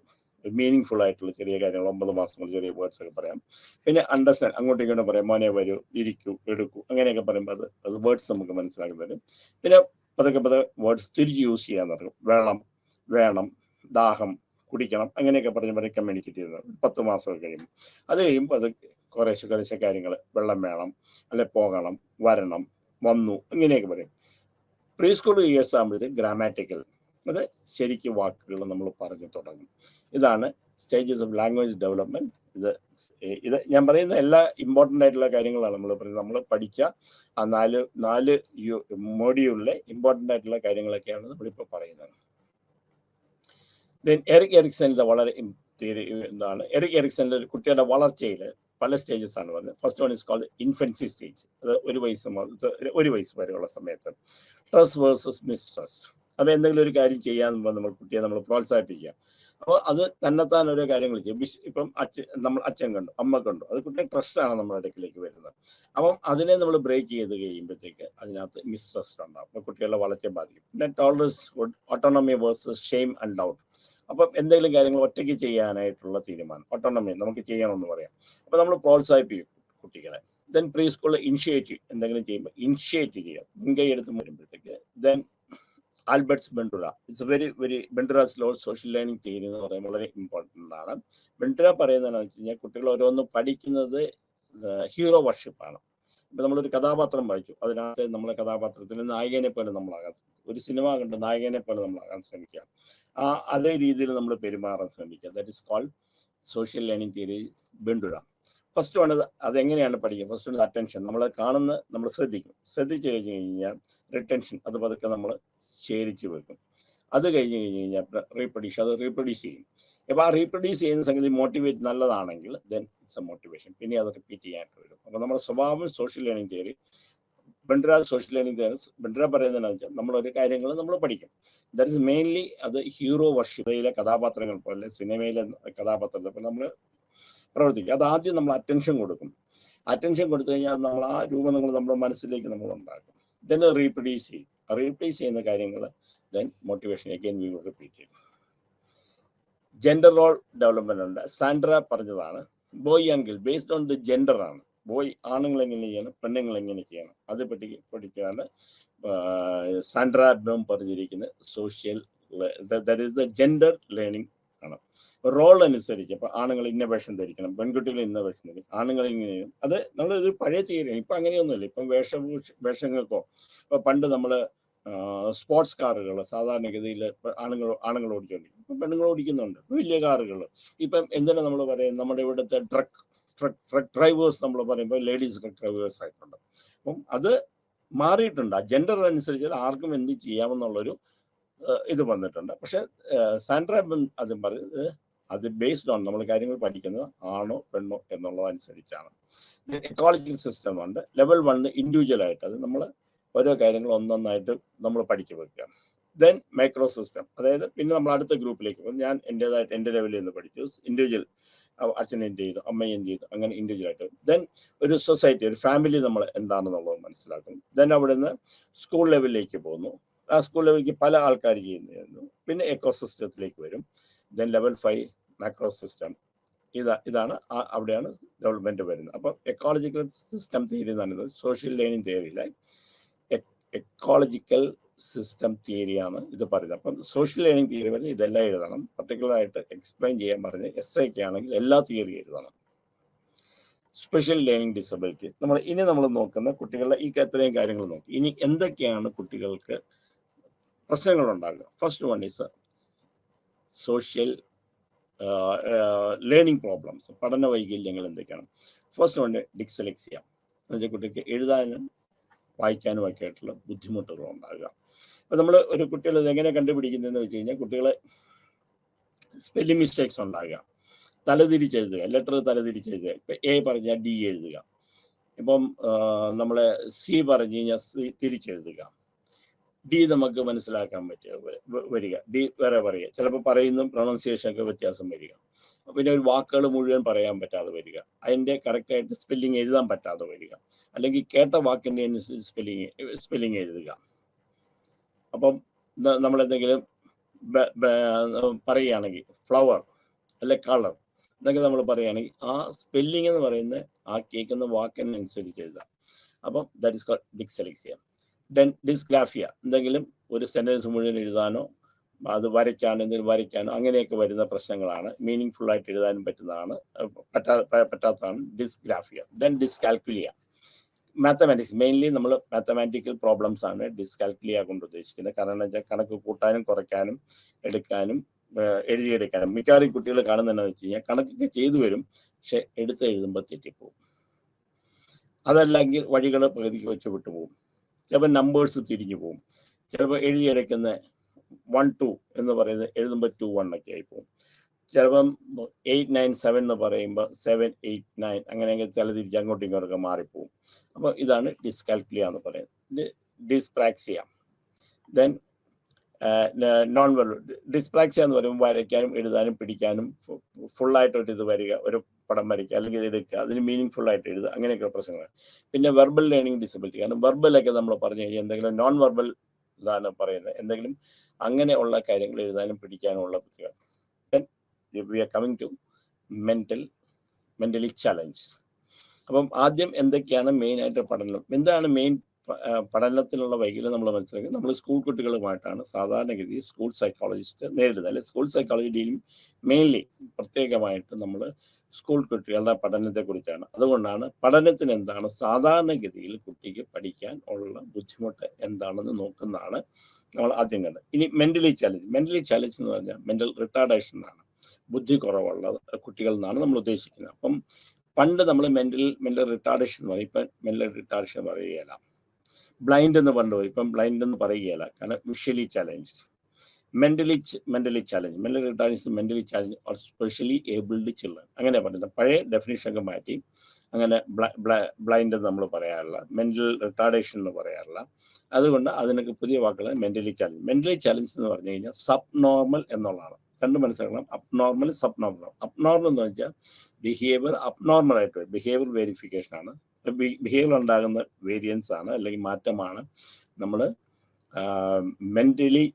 Speaker 1: മീനിങ് ഫുൾ ആയിട്ടുള്ള ചെറിയ കാര്യങ്ങൾ 9 മാസം ചെറിയ വേർഡ്സ് ഒക്കെ പറയാം. പിന്നെ അണ്ടർസ്റ്റാൻഡ്, അങ്ങോട്ടും ഇങ്ങോട്ടും പറയാം, മോനെ വരൂ, ഇരിക്കൂ, എടുക്കൂ, അങ്ങനെയൊക്കെ പറയുമ്പോൾ അത് വേർഡ്സ് നമുക്ക് മനസ്സിലാക്കി തരും. പിന്നെ പതുക്കെ വേർഡ്സ് തിരിച്ച് യൂസ് ചെയ്യാൻ തുടങ്ങും. വെള്ളം, വേണം, ദാഹം, കുടിക്കണം, അങ്ങനെയൊക്കെ പറഞ്ഞ് കമ്മ്യൂണിക്കേറ്റ് ചെയ്യുന്നത് 10 മാസമൊക്കെ കഴിയുമ്പോൾ. അത് കഴിയുമ്പോൾ അത് കുറേശ്ശെ കാര്യങ്ങൾ, വെള്ളം വേണം, അല്ലെ പോകണം, വരണം, വന്നു, ഇങ്ങനെയൊക്കെ പറയും. പ്രീ സ്കൂൾ ഇയേഴ്സ് ആകുമ്പോഴത്തേക്ക് ഗ്രാമാറ്റിക്കൽ, അത് ശരിക്കും വാക്കുകൾ നമ്മൾ പറഞ്ഞു തുടങ്ങും. ഇതാണ് സ്റ്റേജസ് ഓഫ് ലാംഗ്വേജ് ഡെവലപ്മെന്റ്. ഇത് ഞാൻ പറയുന്ന എല്ലാ ഇമ്പോർട്ടൻ്റ് ആയിട്ടുള്ള കാര്യങ്ങളാണ് നമ്മൾ പറയുന്നത്. നമ്മൾ പഠിച്ച ആ 4 മോഡ്യൂളിലെ ഇമ്പോർട്ടൻ്റ് ആയിട്ടുള്ള കാര്യങ്ങളൊക്കെയാണ് നമ്മളിപ്പോൾ പറയുന്നത്. ദെൻ എറിക് എറിക്സണിലെ വളരെ എന്താണ്, എറിക് എറിക്സണിലെ ഒരു കുട്ടിയുടെ വളർച്ചയിൽ പല സ്റ്റേജസ് ആണ് പറഞ്ഞത്. First one is called infancy stage. അത് 1 വയസ്സ് വരെയുള്ള സമയത്ത്. Trust versus mistrust. അപ്പോൾ എന്തെങ്കിലും ഒരു കാര്യം ചെയ്യാൻ നമ്മൾ കുട്ടിയെ നമ്മൾ പ്രോത്സാഹിപ്പിക്കുക. അപ്പോൾ അത് തന്നെത്താൻ ഓരോ കാര്യങ്ങൾ ചെയ്യും. ഇപ്പം അച്ഛൻ കണ്ടു, അമ്മ കണ്ടു, അത് കുട്ടിയെ ട്രസ്റ്റ് ആണ് നമ്മുടെ ഇടയ്ക്കിലേക്ക് വരുന്നത്. അപ്പം അതിനെ നമ്മൾ ബ്രേക്ക് ചെയ്ത് കഴിയുമ്പോഴത്തേക്ക് അതിനകത്ത് മിസ്ട്രസ്റ്റ് ഉണ്ടാകും. അപ്പോൾ കുട്ടികളുടെ വളർച്ചയെ ബാധിക്കും. പിന്നെ tolerance, autonomy versus shame and doubt. അപ്പം എന്തെങ്കിലും കാര്യങ്ങൾ ഒറ്റയ്ക്ക് ചെയ്യാനായിട്ടുള്ള തീരുമാനം, ഓട്ടോണമി, നമുക്ക് ചെയ്യണമെന്ന് പറയാം. അപ്പോൾ നമ്മൾ പ്രോത്സാഹിപ്പിക്കും കുട്ടികളെ. ദെൻ പ്രീ സ്കൂളിൽ ഇനിഷ്യേറ്റീവ്, എന്തെങ്കിലും ചെയ്യുമ്പോൾ ഇനിഷ്യേറ്റ് ചെയ്യുക, മുൻകൈ എടുത്ത് വരുമ്പോഴത്തേക്ക്. Then Albert's Bandura, it's very Bandura's law social learning theory എന്ന് പറയുന്നത് വളരെ ഇമ്പോർട്ടൻ്റ് ആണ്. ബെൻഡുറ പറയുന്നതെന്ന് വെച്ച് കഴിഞ്ഞാൽ കുട്ടികൾ ഓരോന്ന് പഠിക്കുന്നത് ഹീറോ വർഷിപ്പാണ്. ഇപ്പം നമ്മളൊരു കഥാപാത്രം വായിച്ചു, അതിനകത്ത് നമ്മളെ കഥാപാത്രത്തിൽ നായകനെ പോലെ നമ്മളാകാൻ ശ്രമിക്കുക. ഒരു സിനിമ കണ്ട് നായകനെ പോലെ നമ്മളാകാൻ ശ്രമിക്കുക. അതേ രീതിയിൽ നമ്മൾ പെരുമാറാൻ ശ്രമിക്കുക. That is called social learning theory, Bandura. First one അതെങ്ങനെയാണ് പഠിക്കുക. ഫസ്റ്റ് വൺ അറ്റൻഷൻ, നമ്മൾ ശ്രദ്ധിച്ചു കഴിഞ്ഞ് കഴിഞ്ഞാൽ റിട്ടൻഷൻ, അത് പതുക്കെ നമ്മൾ ശേഖരിച്ച് വെക്കും. അത് കഴിഞ്ഞ് കഴിഞ്ഞാൽ അത് റീപ്രൊഡ്യൂസ് ചെയ്യും. അപ്പോൾ ആ റീപ്രൊഡ്യൂസ് ചെയ്യുന്ന സംഗതി മോട്ടിവേറ്റ് നല്ലതാണെങ്കിൽ ദെൻ ഇറ്റ്സ് എ മോട്ടിവേഷൻ, പിന്നെ അത് റിപ്പീറ്റ് ചെയ്യാനായിട്ട് വരും. അപ്പോൾ നമ്മുടെ സ്വഭാവം social learning theory, Bandura social learning theory. Bandura പറയുന്നതെന്ന് വെച്ചാൽ നമ്മളൊരു കാര്യങ്ങൾ നമ്മൾ പഠിക്കും. ദാറ്റ് ഇസ് മെയിൻലി അത് ഹീറോ വർഷിപ്പിലെ കഥാപാത്രങ്ങൾ പോലെ, സിനിമയിലെ കഥാപാത്രത്തെ പോലെ നമ്മൾ പ്രവർത്തിക്കും. അത് ആദ്യം നമ്മൾ അറ്റൻഷൻ കൊടുക്കും. അറ്റൻഷൻ കൊടുത്തു കഴിഞ്ഞാൽ നമ്മൾ ആ രൂപം നമ്മുടെ മനസ്സിലേക്ക് നമ്മൾ ഉണ്ടാക്കും. ദെൻ റീപ്രൊഡ്യൂസ് ചെയ്യും. റീപ്ലേസ് ചെയ്യുന്ന കാര്യങ്ങൾ then motivation again we will repeat ചെയ്യും. ജെൻഡർ റോൾ ഡെവലപ്മെന്റ് ഉണ്ട്. സാൻഡ്ര പറഞ്ഞതാണ് boy and girl based on the gender ആണ്. ബോയ് ആണുങ്ങൾ എങ്ങനെ ചെയ്യണം, പെണ്ണുങ്ങൾ എങ്ങനെ ചെയ്യണം, അത് പഠിക്കുകയാണ് സാൻഡ്ര ബ്ലൂം പറഞ്ഞിരിക്കുന്നത്. Social, that is the gender learning ആണ്. റോൾ അനുസരിച്ച് ഇപ്പം ആണുങ്ങൾ ഇന്ന വേഷം ധരിക്കണം, പെൺകുട്ടികൾ ഇന്ന വേഷം ധരിക്കണം, ആണുങ്ങൾ ഇങ്ങനെയും. അത് നമ്മളൊരു പഴയ തീരുമാനം. ഇപ്പം അങ്ങനെയൊന്നുമില്ല. ഇപ്പം വേഷങ്ങൾക്കോ, ഇപ്പം പണ്ട് നമ്മൾ സ്പോർട്സ് കാറുകൾ സാധാരണഗതിയിൽ ആണുങ്ങൾ ഓടിച്ചുകൊണ്ടിരിക്കും. ഇപ്പം പെണ്ണുങ്ങൾ ഓടിക്കുന്നുണ്ട് വലിയ കാറുകൾ. ഇപ്പം എന്തിനാണ് നമ്മൾ പറയുന്നത്, നമ്മുടെ ഇവിടുത്തെ ട്രക്ക് ഡ്രൈവേഴ്സ് നമ്മൾ പറയുമ്പോൾ ലേഡീസ് ട്രക്ക് ഡ്രൈവേഴ്സ് ആയിട്ടുണ്ട്. അപ്പം അത് മാറിയിട്ടുണ്ട്. ആ ജെൻഡർ അനുസരിച്ച് ആർക്കും എന്ത് ചെയ്യാമെന്നുള്ളൊരു ഇത് വന്നിട്ടുണ്ട്. പക്ഷെ സാൻഡ്ര അതും പറയുന്നത് അത് ബേസ്ഡ് ഓൺ നമ്മൾ കാര്യങ്ങൾ പഠിക്കുന്നത് ആണോ പെണ്ണോ എന്നുള്ളതനുസരിച്ചാണ്. എക്കോളജിക്കൽ സിസ്റ്റം ഉണ്ട്. ലെവൽ 1 ഇൻഡിവിജ്വൽ ആയിട്ട് അത് നമ്മൾ ഓരോ കാര്യങ്ങൾ ഒന്നൊന്നായിട്ട് നമ്മൾ പഠിച്ചു വെക്കുക. ദെൻ മൈക്രോ സിസ്റ്റം, അതായത് പിന്നെ നമ്മൾ അടുത്ത ഗ്രൂപ്പിലേക്ക് പോകും. ഞാൻ എൻ്റെതായിട്ട് എൻ്റെ ലെവലിൽ നിന്ന് പഠിച്ചു ഇൻഡിവിജ്വൽ, അച്ഛൻ എന്ത് ചെയ്തു, അമ്മ എന്ത് ചെയ്തു, അങ്ങനെ ഇൻഡിവിജ്വൽ ആയിട്ട്. ദെൻ ഒരു സൊസൈറ്റി, ഒരു ഫാമിലി നമ്മൾ എന്താണെന്നുള്ളത് മനസ്സിലാക്കും. ദെൻ അവിടെ നിന്ന് സ്കൂൾ ലെവലിലേക്ക് പോകുന്നു. ആ സ്കൂൾ ലെവലിലേക്ക് പല ആൾക്കാർ ചെയ്യുന്നു. പിന്നെ എക്കോ സിസ്റ്റത്തിലേക്ക് വരും. Then level 5 macro system. ഇതാണ് അവിടെയാണ് ഡെവലപ്മെന്റ് വരുന്നത്. അപ്പം എക്കോളജിക്കൽ സിസ്റ്റം തിയറി എന്ന് പറയുന്നത് സോഷ്യൽ ലേണിംഗ് തിയറിയിലെ എക്കോളജിക്കൽ സിസ്റ്റം തിയറിയാണ് ഇത് പറയുന്നത്. അപ്പം സോഷ്യൽ ലേണിംഗ് തിയറി പറഞ്ഞ് ഇതെല്ലാം എഴുതണം. പർട്ടിക്കുലറായിട്ട് എക്സ്പ്ലെയിൻ ചെയ്യാൻ പറഞ്ഞ് ഒക്കെ ആണെങ്കിൽ എല്ലാ തിയറി എഴുതണം. സ്പെഷ്യൽ ലേണിംഗ് ഡിസബിലിറ്റീസ് നമ്മൾ നോക്കുന്ന കുട്ടികളുടെ ഈ എത്രയും കാര്യങ്ങൾ നോക്കി. ഇനി എന്തൊക്കെയാണ് കുട്ടികൾക്ക് പ്രശ്നങ്ങൾ ഉണ്ടാകുക? First one is social learning problems, പഠന വൈകല്യങ്ങൾ എന്തൊക്കെയാണ്? ഫസ്റ്റ് വൺ ഡിസ്ലെക്സിയ, എന്നുവെച്ചാൽ കുട്ടിക്ക് എഴുതാനും വായിക്കാനും ഒക്കെ ആയിട്ടുള്ള ബുദ്ധിമുട്ടുകൾ ഉണ്ടാകുക. അപ്പം നമ്മൾ ഒരു കുട്ടികൾ ഇതെങ്ങനെ കണ്ടുപിടിക്കുന്നതെന്ന് വെച്ച് കഴിഞ്ഞാൽ കുട്ടികളെ സ്പെല്ലിംഗ് മിസ്റ്റേക്സ് ഉണ്ടാകുക, തലതിരിച്ചെഴുതുക, ലെറ്റർ തലതിരിച്ചെഴുതുക. ഇപ്പം എ പറഞ്ഞാൽ ഡി എഴുതുക, ഇപ്പം നമ്മളെ സി പറഞ്ഞു കഴിഞ്ഞാൽ സി തിരിച്ചെഴുതുക, ഡി നമുക്ക് മനസ്സിലാക്കാൻ വരിക, ഡി വേറെ പറയുക, ചിലപ്പോൾ പറയുന്ന പ്രൊണൗൺസിയേഷനൊക്കെ വ്യത്യാസം വരിക. പിന്നെ ഒരു വാക്കുകൾ മുഴുവൻ പറയാൻ പറ്റാതെ വരിക, അതിൻ്റെ കറക്റ്റായിട്ട് സ്പെല്ലിങ് എഴുതാൻ പറ്റാതെ വരിക, അല്ലെങ്കിൽ കേട്ട വാക്കിൻ്റെ അനുസരിച്ച് സ്പെല്ലിങ് എഴുതുക. അപ്പം നമ്മളെന്തെങ്കിലും പറയുകയാണെങ്കിൽ ഫ്ലവർ അല്ലെ കളർ എന്നൊക്കെ നമ്മൾ പറയുകയാണെങ്കിൽ ആ സ്പെല്ലിംഗ് എന്ന് പറയുന്ന ആ കേൾക്കുന്ന വാക്കിനനുസരിച്ച് എഴുതാം. അപ്പം that is called dyslexia. Then dysgraphia, എന്തെങ്കിലും ഒരു സെന്റൻസ് മുഴുവൻ എഴുതാനോ അത് വരയ്ക്കാനോ എന്തെങ്കിലും വരയ്ക്കാനോ അങ്ങനെയൊക്കെ വരുന്ന പ്രശ്നങ്ങളാണ്. മീനിങ് ഫുൾ ആയിട്ട് എഴുതാനും പറ്റുന്നതാണ്, പറ്റാത്തതാണ് dysgraphia. Then dyscalculia, mathematics, mainly നമ്മൾ മാത്തമാറ്റിക്കൽ പ്രോബ്ലംസ് ആണ് ഡിസ്കാൽക്കുലിയ കൊണ്ട് ഉദ്ദേശിക്കുന്നത്. കാരണം എന്താ വെച്ചാൽ കണക്ക് കൂട്ടാനും കുറയ്ക്കാനും എടുക്കാനും എഴുതിയെടുക്കാനും മിക്കവാറും കുട്ടികൾ കാണുന്നതെന്ന് വെച്ച് കഴിഞ്ഞാൽ കണക്കൊക്കെ ചെയ്തു വരും, പക്ഷെ എഴുതുമ്പോൾ തെറ്റിപ്പോവും. അതല്ലെങ്കിൽ വഴികൾ പകുതിക്ക് വെച്ച് വിട്ടുപോകും. ചിലപ്പോൾ നമ്പേഴ്സ് തിരിഞ്ഞു പോകും. ചിലപ്പോൾ എഴുതിയെടുക്കുന്ന 1 2 എന്ന് പറയുന്നത് എഴുതുമ്പോൾ 2 1 ഒക്കെ ആയി പോകും. ചിലപ്പം 8 9 7 എന്ന് പറയുമ്പോൾ 7 8 9 അങ്ങനെയെങ്കിൽ ചിലതിരിച്ച് അങ്ങോട്ടും ഇങ്ങോട്ടൊക്കെ മാറിപ്പോവും. അപ്പോൾ ഇതാണ് ഡിസ്കാൽക്കുലിയ എന്ന് പറയുന്നത്. Dyspraxia. Then non verbal dyspraxia എന്ന് പറയുമ്പോൾ വരയ്ക്കാനും എഴുതാനും പിടിക്കാനും ഫുള്ളായിട്ടൊരു ഇത് വരിക, ഒരു പടം വരയ്ക്കുക അല്ലെങ്കിൽ ഇത് എടുക്കുക, അതിന് മീനിങ് ഫുള്ളായിട്ട് എഴുതുക, അങ്ങനെയൊക്കെ പ്രശ്നങ്ങൾ. പിന്നെ വെർബൽ ലേണിംഗ് ഡിസബിലിറ്റി, കാരണം വെർബലൊക്കെ നമ്മൾ പറഞ്ഞു കഴിഞ്ഞാൽ എന്തെങ്കിലും നോൺ വെർബൽ ഇതാണ് പറയുന്നത്, എന്തെങ്കിലും അങ്ങനെയുള്ള കാര്യങ്ങൾ എഴുതാനും പിടിക്കാനും ഉള്ള ബുദ്ധിമുട്ട്. Then we are coming to mentally challenge. അപ്പം ആദ്യം എന്തൊക്കെയാണ് മെയിനായിട്ട് പഠനം, എന്താണ് മെയിൻ പഠനത്തിലുള്ള വൈകല്യം നമ്മൾ മനസ്സിലാക്കി. നമ്മൾ സ്കൂൾ കുട്ടികളുമായിട്ടാണ് സാധാരണഗതി സ്കൂൾ സൈക്കോളജിസ്റ്റ് നേരിടുന്നത്. അല്ലെ സ്കൂൾ സൈക്കോളജി ഡീലിംഗ് മെയിൻലി പ്രത്യേകമായിട്ട് നമ്മൾ സ്കൂൾ കുട്ടികളുടെ പഠനത്തെക്കുറിച്ചാണ്. അതുകൊണ്ടാണ് പഠനത്തിന് എന്താണ് സാധാരണഗതിയിൽ കുട്ടിക്ക് പഠിക്കാൻ ഉള്ള ബുദ്ധിമുട്ട് എന്താണെന്ന് നോക്കുന്നതാണ് നമ്മൾ ആദ്യം കണ്ടത്. ഇനി മെന്റലി ചലഞ്ച് എന്ന് പറഞ്ഞാൽ മെന്റൽ റിട്ടാർഡേഷൻ എന്നാണ്, ബുദ്ധി കുറവുള്ള കുട്ടികൾ എന്നാണ് നമ്മൾ ഉദ്ദേശിക്കുന്നത്. അപ്പം പണ്ട് നമ്മൾ മെന്റൽ റിട്ടാർഡേഷൻ എന്ന് പറയും, ഇപ്പം മെന്റൽ റിട്ടാർഡേഷൻ പറയുകയില്ല. ബ്ലൈൻഡ് എന്ന് പണ്ട് പറയും, ഇപ്പം ബ്ലൈൻഡ് എന്ന് പറയുകയില്ല. കാരണം visually challenge, mentally challenge, mental retardation, mentally challenge or specially abled children അങ്ങനെ പറയുന്നത്. പഴയ ഡെഫിനേഷനൊക്കെ മാറ്റി അങ്ങനെ ബ്ലൈൻഡ് എന്ന് നമ്മൾ പറയാറില്ല, മെന്റൽ റിട്ടാർഡേഷൻ എന്ന് പറയാറില്ല. അതുകൊണ്ട് അതിനൊക്കെ പുതിയ വാക്കുകൾ മെന്റലി ചലഞ്ച് എന്ന് പറഞ്ഞു കഴിഞ്ഞാൽ സബ് നോർമൽ എന്നുള്ളതാണ്. കണ്ട് മനസ്സിലാക്കണം, അബ്നോർമൽ സബ് നോർമൽ. അബ്നോർമൽ എന്ന് വെച്ചാൽ ബിഹേവിയർ അബ്നോർമൽ ആയിട്ട് ബിഹേവിയർ വെരിഫിക്കേഷൻ ആണ്, ബിഹേവിയർ ഉണ്ടാകുന്ന വേരിയൻസ് ആണ് അല്ലെങ്കിൽ മാറ്റമാണ് നമ്മൾ മെന്റലി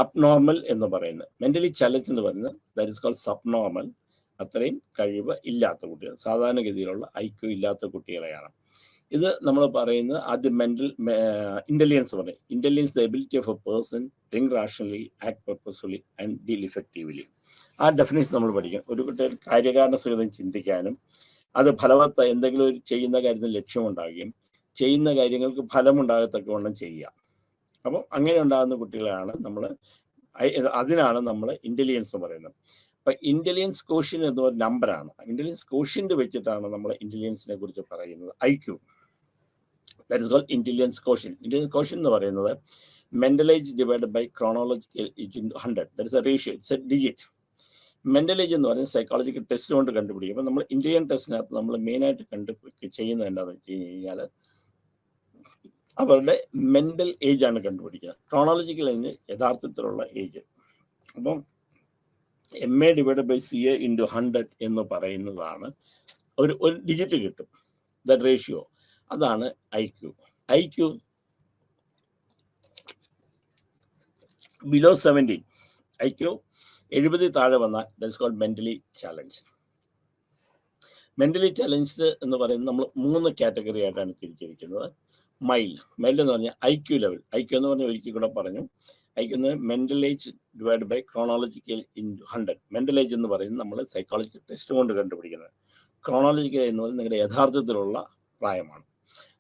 Speaker 1: അബ്നോർമൽ എന്ന് പറയുന്നത്. മെന്റലി ചലഞ്ച് എന്ന് പറയുന്നത് that is called subnormal. അത്രയും കഴിവ് ഇല്ലാത്ത കുട്ടികൾ, സാധാരണഗതിയിലുള്ള IQ ഇല്ലാത്ത കുട്ടികളെയാണ് ഇത് നമ്മൾ പറയുന്നത്. ആദ്യം ഇന്റലിജൻസ് പറയും. Intelligence the ability of A person think rationally, act purposefully and deal effectively. ആ ഡെഫിനേഷൻ നമ്മൾ പഠിക്കണം. ഒരു കുട്ടികൾ കാര്യകാരണ സഹിതം ചിന്തിക്കാനും അത് ഫലവത്തായി എന്തെങ്കിലും ഒരു ചെയ്യുന്ന കാര്യത്തിൽ ലക്ഷ്യമുണ്ടാകുകയും ചെയ്യുന്ന കാര്യങ്ങൾക്ക് ഫലമുണ്ടാകത്തക്കവണ്ണം ചെയ്യുക. അപ്പം അങ്ങനെ ഉണ്ടാകുന്ന കുട്ടികളാണ് നമ്മൾ, അതിനാണ് നമ്മൾ ഇന്റലിജൻസ് എന്ന് പറയുന്നത്. അപ്പം ഇന്റലിജൻസ് കോഷ്യന്റ് എന്ന് പറയുന്ന നമ്പറാണ്. ഇന്റലിജൻസ് കോഷ്യന്റ് വെച്ചിട്ടാണ് നമ്മൾ ഇന്റലിജൻസിനെ കുറിച്ച് പറയുന്നത്. IQ, that is called intelligence quotient. Intelligence quotient എന്ന് പറയുന്നത് mental age divided by chronological age into 100. That is a ratio, it's a digit. Mental age എന്ന് പറയുന്നത് സൈക്കോളജിക്കൽ ടെസ്റ്റ് കൊണ്ട് കണ്ടുപിടിക്കും. അപ്പോൾ നമ്മൾ ഇന്ത്യൻ ടെസ്റ്റിനകത്ത് നമ്മൾ മെയിനായിട്ട് ചെയ്യുന്നത് എന്താണെന്ന് വെച്ച് കഴിഞ്ഞാൽ അവരുടെ മെൻ്റൽ ഏജ് ആണ് കണ്ടുപിടിക്കുക. ക്രോണോളജിക്കൽ ഏജ് യഥാർത്ഥത്തിലുള്ള ഏജ്. അപ്പം MA divide by CA into 100 എന്ന് പറയുന്നതാണ് ഒരു ഡിജിറ്റ് കിട്ടും. ദാറ്റ് റേഷ്യോ അതാണ് IQ. IQ ബിലോ 70, IQ 70 താഴെ വന്നാൽ that's called mentally challenge. Mentally challenged എന്ന് പറയുന്നത് നമ്മൾ 3 കാറ്റഗറി ആയിട്ടാണ് തിരിച്ചിരിക്കുന്നത്. മൈൽഡ് എന്ന് പറഞ്ഞാൽ IQ ലെവൽ. IQ എന്ന് പറഞ്ഞാൽ ഒരിക്കൽ കൂടെ പറഞ്ഞു, IQ എന്ന് mental age divide by chronological into 100. Mental age എന്ന് പറയുന്നത് നമ്മൾ സൈക്കോളജിക്കൽ ടെസ്റ്റ് കൊണ്ട് കണ്ടുപിടിക്കുന്നത്. ക്രോണോളജിക്കൽ എന്ന് പറയുന്നത് നിങ്ങളുടെ യഥാർത്ഥത്തിലുള്ള പ്രായമാണ്.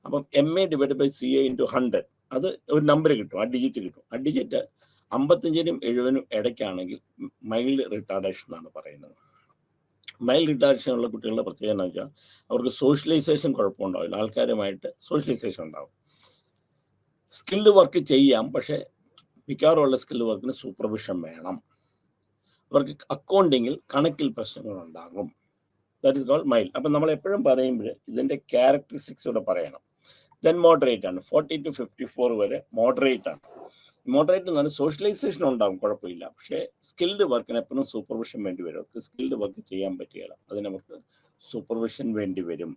Speaker 1: അപ്പം MA divide by CA into 100 അത് ഒരു നമ്പർ കിട്ടും, ആ ഡിജിറ്റ് കിട്ടും. ആ ഡിജിറ്റ് 55-നും 70-നും ഇടയ്ക്കാണെങ്കിൽ മൈൽഡ് റിട്ടാർഡേഷൻ എന്നാണ് പറയുന്നത്. മൈൽഡ് റിട്ടാർഡേഷൻ ഉള്ള കുട്ടികളുടെ പ്രത്യേകത എന്ന് വെച്ചാൽ അവർക്ക് സോഷ്യലൈസേഷൻ കുഴപ്പമുണ്ടാവില്ല, ആൾക്കാരുമായിട്ട് സോഷ്യലൈസേഷൻ ഉണ്ടാവും. സ്കിൽഡ് വർക്ക് ചെയ്യാം, പക്ഷേ മിക്കവാറുമുള്ള സ്കിൽഡ് വർക്കിന് സൂപ്പർവിഷൻ വേണം. അവർക്ക് അക്കൗണ്ടിങ്ങിൽ കണക്കിൽ പ്രശ്നങ്ങളുണ്ടാകും. That is called mild. അപ്പം നമ്മൾ എപ്പോഴും പറയുമ്പോൾ ഇതിൻ്റെ ക്യാരക്ടറിസ്റ്റിക്സ് കൂടെ പറയണം. ദെൻ മോഡറേറ്റ് ആണ്, 40 to 54 വരെ മോഡറേറ്റ് ആണ്. മോഡറേറ്റ് എന്ന് പറഞ്ഞാൽ സോഷ്യലൈസേഷൻ ഉണ്ടാകും, കുഴപ്പമില്ല, പക്ഷേ സ്കിൽഡ് വർക്കിന് എപ്പോഴും സൂപ്പർവിഷൻ വേണ്ടി വരും. അവർക്ക് സ്കിൽഡ് വർക്ക് ചെയ്യാൻ പറ്റുകയില്ല, അതിനവർക്ക് സൂപ്പർവിഷൻ വേണ്ടി വരും.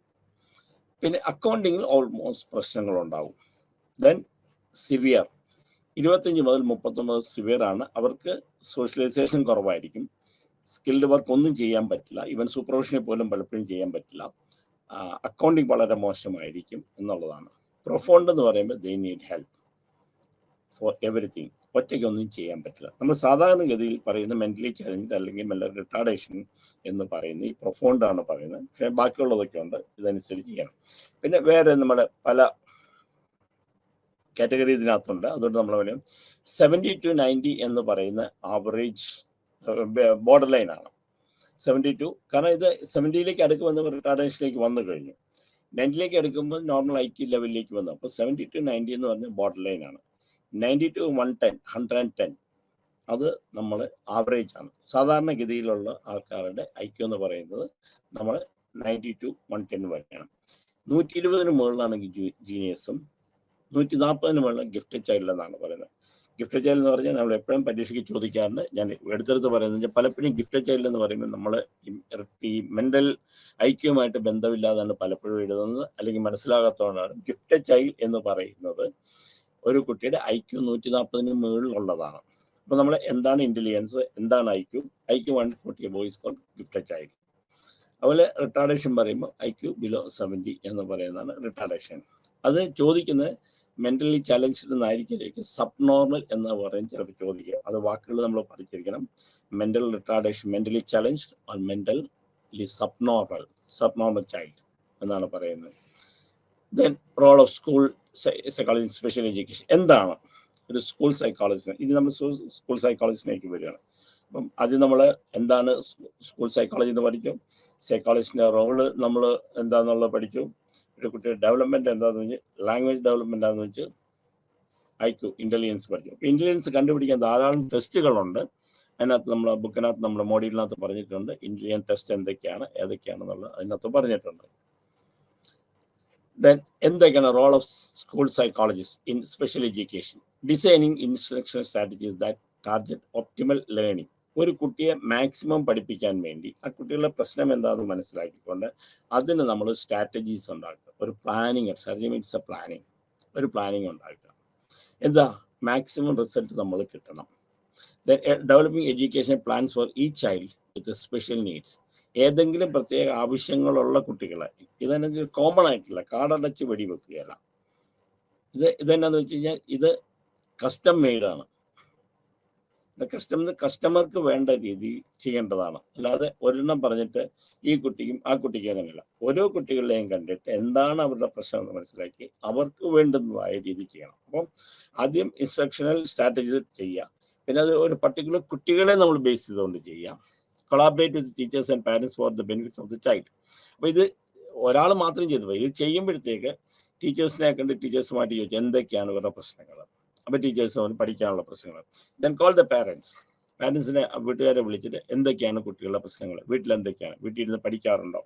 Speaker 1: പിന്നെ അക്കൗണ്ടിങ്ങിൽ ഓൾമോസ്റ്റ് പ്രശ്നങ്ങളുണ്ടാവും. ദെൻ സിവിയർ 25 മുതൽ 39 സിവിയർ ആണ്. അവർക്ക് സോഷ്യലൈസേഷൻ കുറവായിരിക്കും, സ്കിൽഡ് വർക്ക് ഒന്നും ചെയ്യാൻ പറ്റില്ല, ഈവൻ സൂപ്പർവിഷനെ പോലും പലപ്പോഴും ചെയ്യാൻ പറ്റില്ല. അക്കൗണ്ടിങ് വളരെ മോശമായിരിക്കും എന്നുള്ളതാണ്. പ്രൊഫൗണ്ട് എന്ന് പറയുമ്പോൾ they need help for everything. ഒറ്റയ്ക്കൊന്നും ചെയ്യാൻ പറ്റില്ല. നമ്മൾ സാധാരണഗതിയിൽ പറയുന്ന മെൻ്റലി ചലഞ്ച് അല്ലെങ്കിൽ മെൻ്റൽ റിട്ടാർഡേഷൻ എന്ന് പറയുന്നത് ഈ പ്രൊഫൗണ്ടാണ് പറയുന്നത്, പക്ഷേ ബാക്കിയുള്ളതൊക്കെ ഉണ്ട്, ഇതനുസരിച്ച് ചെയ്യണം. പിന്നെ വേറെ നമ്മുടെ പല കാറ്റഗറി ഇതിനകത്തുണ്ട്. അതുകൊണ്ട് നമ്മൾ പറയും 70 to 90 എന്ന് പറയുന്ന ആവറേജ് ബോർഡർ ലൈനാണ്. 72, കാരണം ഇത് 70ലേക്ക് അടുക്കുമ്പോൾ റിട്ടാർഡേഷനിലേക്ക് വന്നു കഴിഞ്ഞു. 90ലേക്ക് അടുക്കുമ്പോൾ നോർമൽ IQ ലെവലിലേക്ക് വന്നു. അപ്പോൾ 70 to 90 എന്ന് പറഞ്ഞ ബോർഡർ ലൈനാണ്. 90 to 110 അത് നമ്മൾ ആവറേജ് ആണ്. സാധാരണഗതിയിലുള്ള ആൾക്കാരുടെ IQ എന്ന് പറയുന്നത് നമ്മൾ 90 to 110 വരെയാണ്. 120-ന് മുകളിലാണെങ്കിൽ ജീനിയസും 140-ന് മുകളിൽ ഗിഫ്റ്റഡ് ചൈൽഡ് എന്നാണ് പറയുന്നത്. ഗിഫ്റ്റഡ് ചൈൽഡ് എന്ന് പറഞ്ഞാൽ നമ്മൾ എപ്പോഴും പരീക്ഷയ്ക്ക് ചോദിക്കാറുണ്ട്. ഞാൻ എടുത്തെടുത്ത് പറയുന്നത് പലപ്പോഴും ഗിഫ്റ്റഡ് ചൈൽഡ് എന്ന് പറയുമ്പോൾ നമ്മൾ ഈ മെൻ്റൽ IQ-യുമായിട്ട് ബന്ധമില്ലാതാണ് പലപ്പോഴും എഴുതുന്നത്, അല്ലെങ്കിൽ മനസ്സിലാകാത്തതുകൊണ്ടാണ്. ഗിഫ്റ്റഡ് ചൈൽഡ് എന്ന് പറയുന്നത് ഒരു കുട്ടിയുടെ IQ 140-ന് മുകളിലുള്ളതാണ്. അപ്പോൾ നമ്മൾ എന്താണ് ഇൻ്റലിജൻസ്, എന്താണ് IQ 140 boys called gifted child. അതുപോലെ റിട്ടാർഡേഷൻ പറയുമ്പോൾ IQ ബിലോ 70 എന്ന് പറയുന്നതാണ് റിട്ടാർഡേഷൻ. അത് ചോദിക്കുന്നത് മെൻ്റലി ചലഞ്ച്ഡ് എന്നായിരിക്കും, സബ് നോർമൽ എന്ന് പറയും ചിലപ്പോൾ ചോദിക്കുക. അത് വാക്കുകൾ നമ്മൾ പഠിച്ചിരിക്കണം. Mental retardation, mentally challenged or mentally subnormal child എന്നാണ് പറയുന്നത്. Then role of school psychology special education. എന്താണ് ഒരു സ്കൂൾ സൈക്കോളജിസ്റ്റ്? ഇനി നമ്മൾ സ്കൂൾ സൈക്കോളജിസ്റ്റിലേക്ക് വരികയാണ്. അപ്പം അത് നമ്മൾ എന്താണ് സ്കൂൾ സൈക്കോളജി എന്ന് പഠിക്കും. സൈക്കോളജിസ്റ്റിൻ്റെ റോള് നമ്മൾ എന്താണെന്നുള്ളത് പഠിച്ചു. ഒരു കുട്ടിയുടെ ഡെവലപ്മെൻറ്റ് എന്താണെന്ന് വെച്ച്, ലാംഗ്വേജ് ഡെവലപ്മെൻറ്റ് എന്താണെന്ന് വെച്ച്, IQ ഇൻ്റലിജൻസ് പഠിക്കും. അപ്പോൾ ഇൻ്റലിജൻസ് കണ്ടുപിടിക്കാൻ ധാരാളം ടെസ്റ്റുകളുണ്ട്. അതിനകത്ത് നമ്മൾ ബുക്കിനകത്ത് നമ്മുടെ മോഡ്യൂളിനകത്ത് പറഞ്ഞിട്ടുണ്ട്. ഇൻ്റലിജൻസ് ടെസ്റ്റ് എന്തൊക്കെയാണ് ഏതൊക്കെയാണെന്നുള്ളത് അതിനകത്ത് പറഞ്ഞിട്ടുണ്ട്. ദെൻ എന്തൊക്കെയാണ് role of school psychologist in special education? Designing instruction strategies that target optimal learning. ഒരു കുട്ടിയെ മാക്സിമം പഠിപ്പിക്കാൻ വേണ്ടി ആ കുട്ടികളുടെ പ്രശ്നം എന്താണെന്ന് മനസ്സിലാക്കിക്കൊണ്ട് അതിന് നമ്മൾ സ്ട്രാറ്റജീസ് ഉണ്ടാക്കുക. ഒരു planning, strategy means a planning, ഒരു പ്ലാനിങ് ഉണ്ടാക്കുക. എന്താ മാക്സിമം റിസൾട്ട് നമ്മൾ കിട്ടണം. Then developing education plans for ഈ ചൈൽഡ് വിത്ത് സ്പെഷ്യൽ നീഡ്സ്. ഏതെങ്കിലും പ്രത്യേക ആവശ്യങ്ങളുള്ള കുട്ടികളെ, ഇതെന്നെ കോമൺ ആയിട്ടില്ല, കാടടച്ച് വെടിവെക്കുകയല്ല. ഇതെന്നാന്ന് വെച്ച് കഴിഞ്ഞാൽ ഇത് കസ്റ്റം മെയ്ഡാണ്. കസ്റ്റമർക്ക് വേണ്ട രീതി ചെയ്യേണ്ടതാണ്. അല്ലാതെ ഒരെണ്ണം പറഞ്ഞിട്ട് ഈ കുട്ടിക്കും ആ കുട്ടിക്കും അങ്ങനെയല്ല. ഓരോ കുട്ടികളെയും കണ്ടിട്ട് എന്താണ് അവരുടെ പ്രശ്നം എന്ന് മനസ്സിലാക്കി അവർക്ക് വേണ്ടുന്നതായ രീതി ചെയ്യണം. അപ്പം ആദ്യം ഇൻസ്ട്രക്ഷണൽ സ്ട്രാറ്റജി ചെയ്യുക. പിന്നെ അത് ഒരു പർട്ടിക്കുലർ കുട്ടികളെ നമ്മൾ ബേസ് ചെയ്തുകൊണ്ട് ചെയ്യാം. Collaborate with teachers and parents for the benefits of the child. അപ്പോൾ ഇത് ഒരാൾ മാത്രം ചെയ്തു പോയി. ഇത് ചെയ്യുമ്പോഴത്തേക്ക് ടീച്ചേഴ്സിനെ കണ്ട് ടീച്ചേഴ്സുമായിട്ട് ചോദിച്ചു എന്തൊക്കെയാണ് ഇവരുടെ പ്രശ്നങ്ങൾ. അപ്പോൾ ടീച്ചേഴ്സ് പഠിക്കാനുള്ള പ്രശ്നങ്ങൾ. Then call the parents. പാരൻസിനെ വീട്ടുകാരെ വിളിച്ചിട്ട് എന്തൊക്കെയാണ് കുട്ടികളുടെ പ്രശ്നങ്ങൾ, വീട്ടിലെന്തൊക്കെയാണ്, വീട്ടിലിരുന്ന് പഠിക്കാറുണ്ടോ,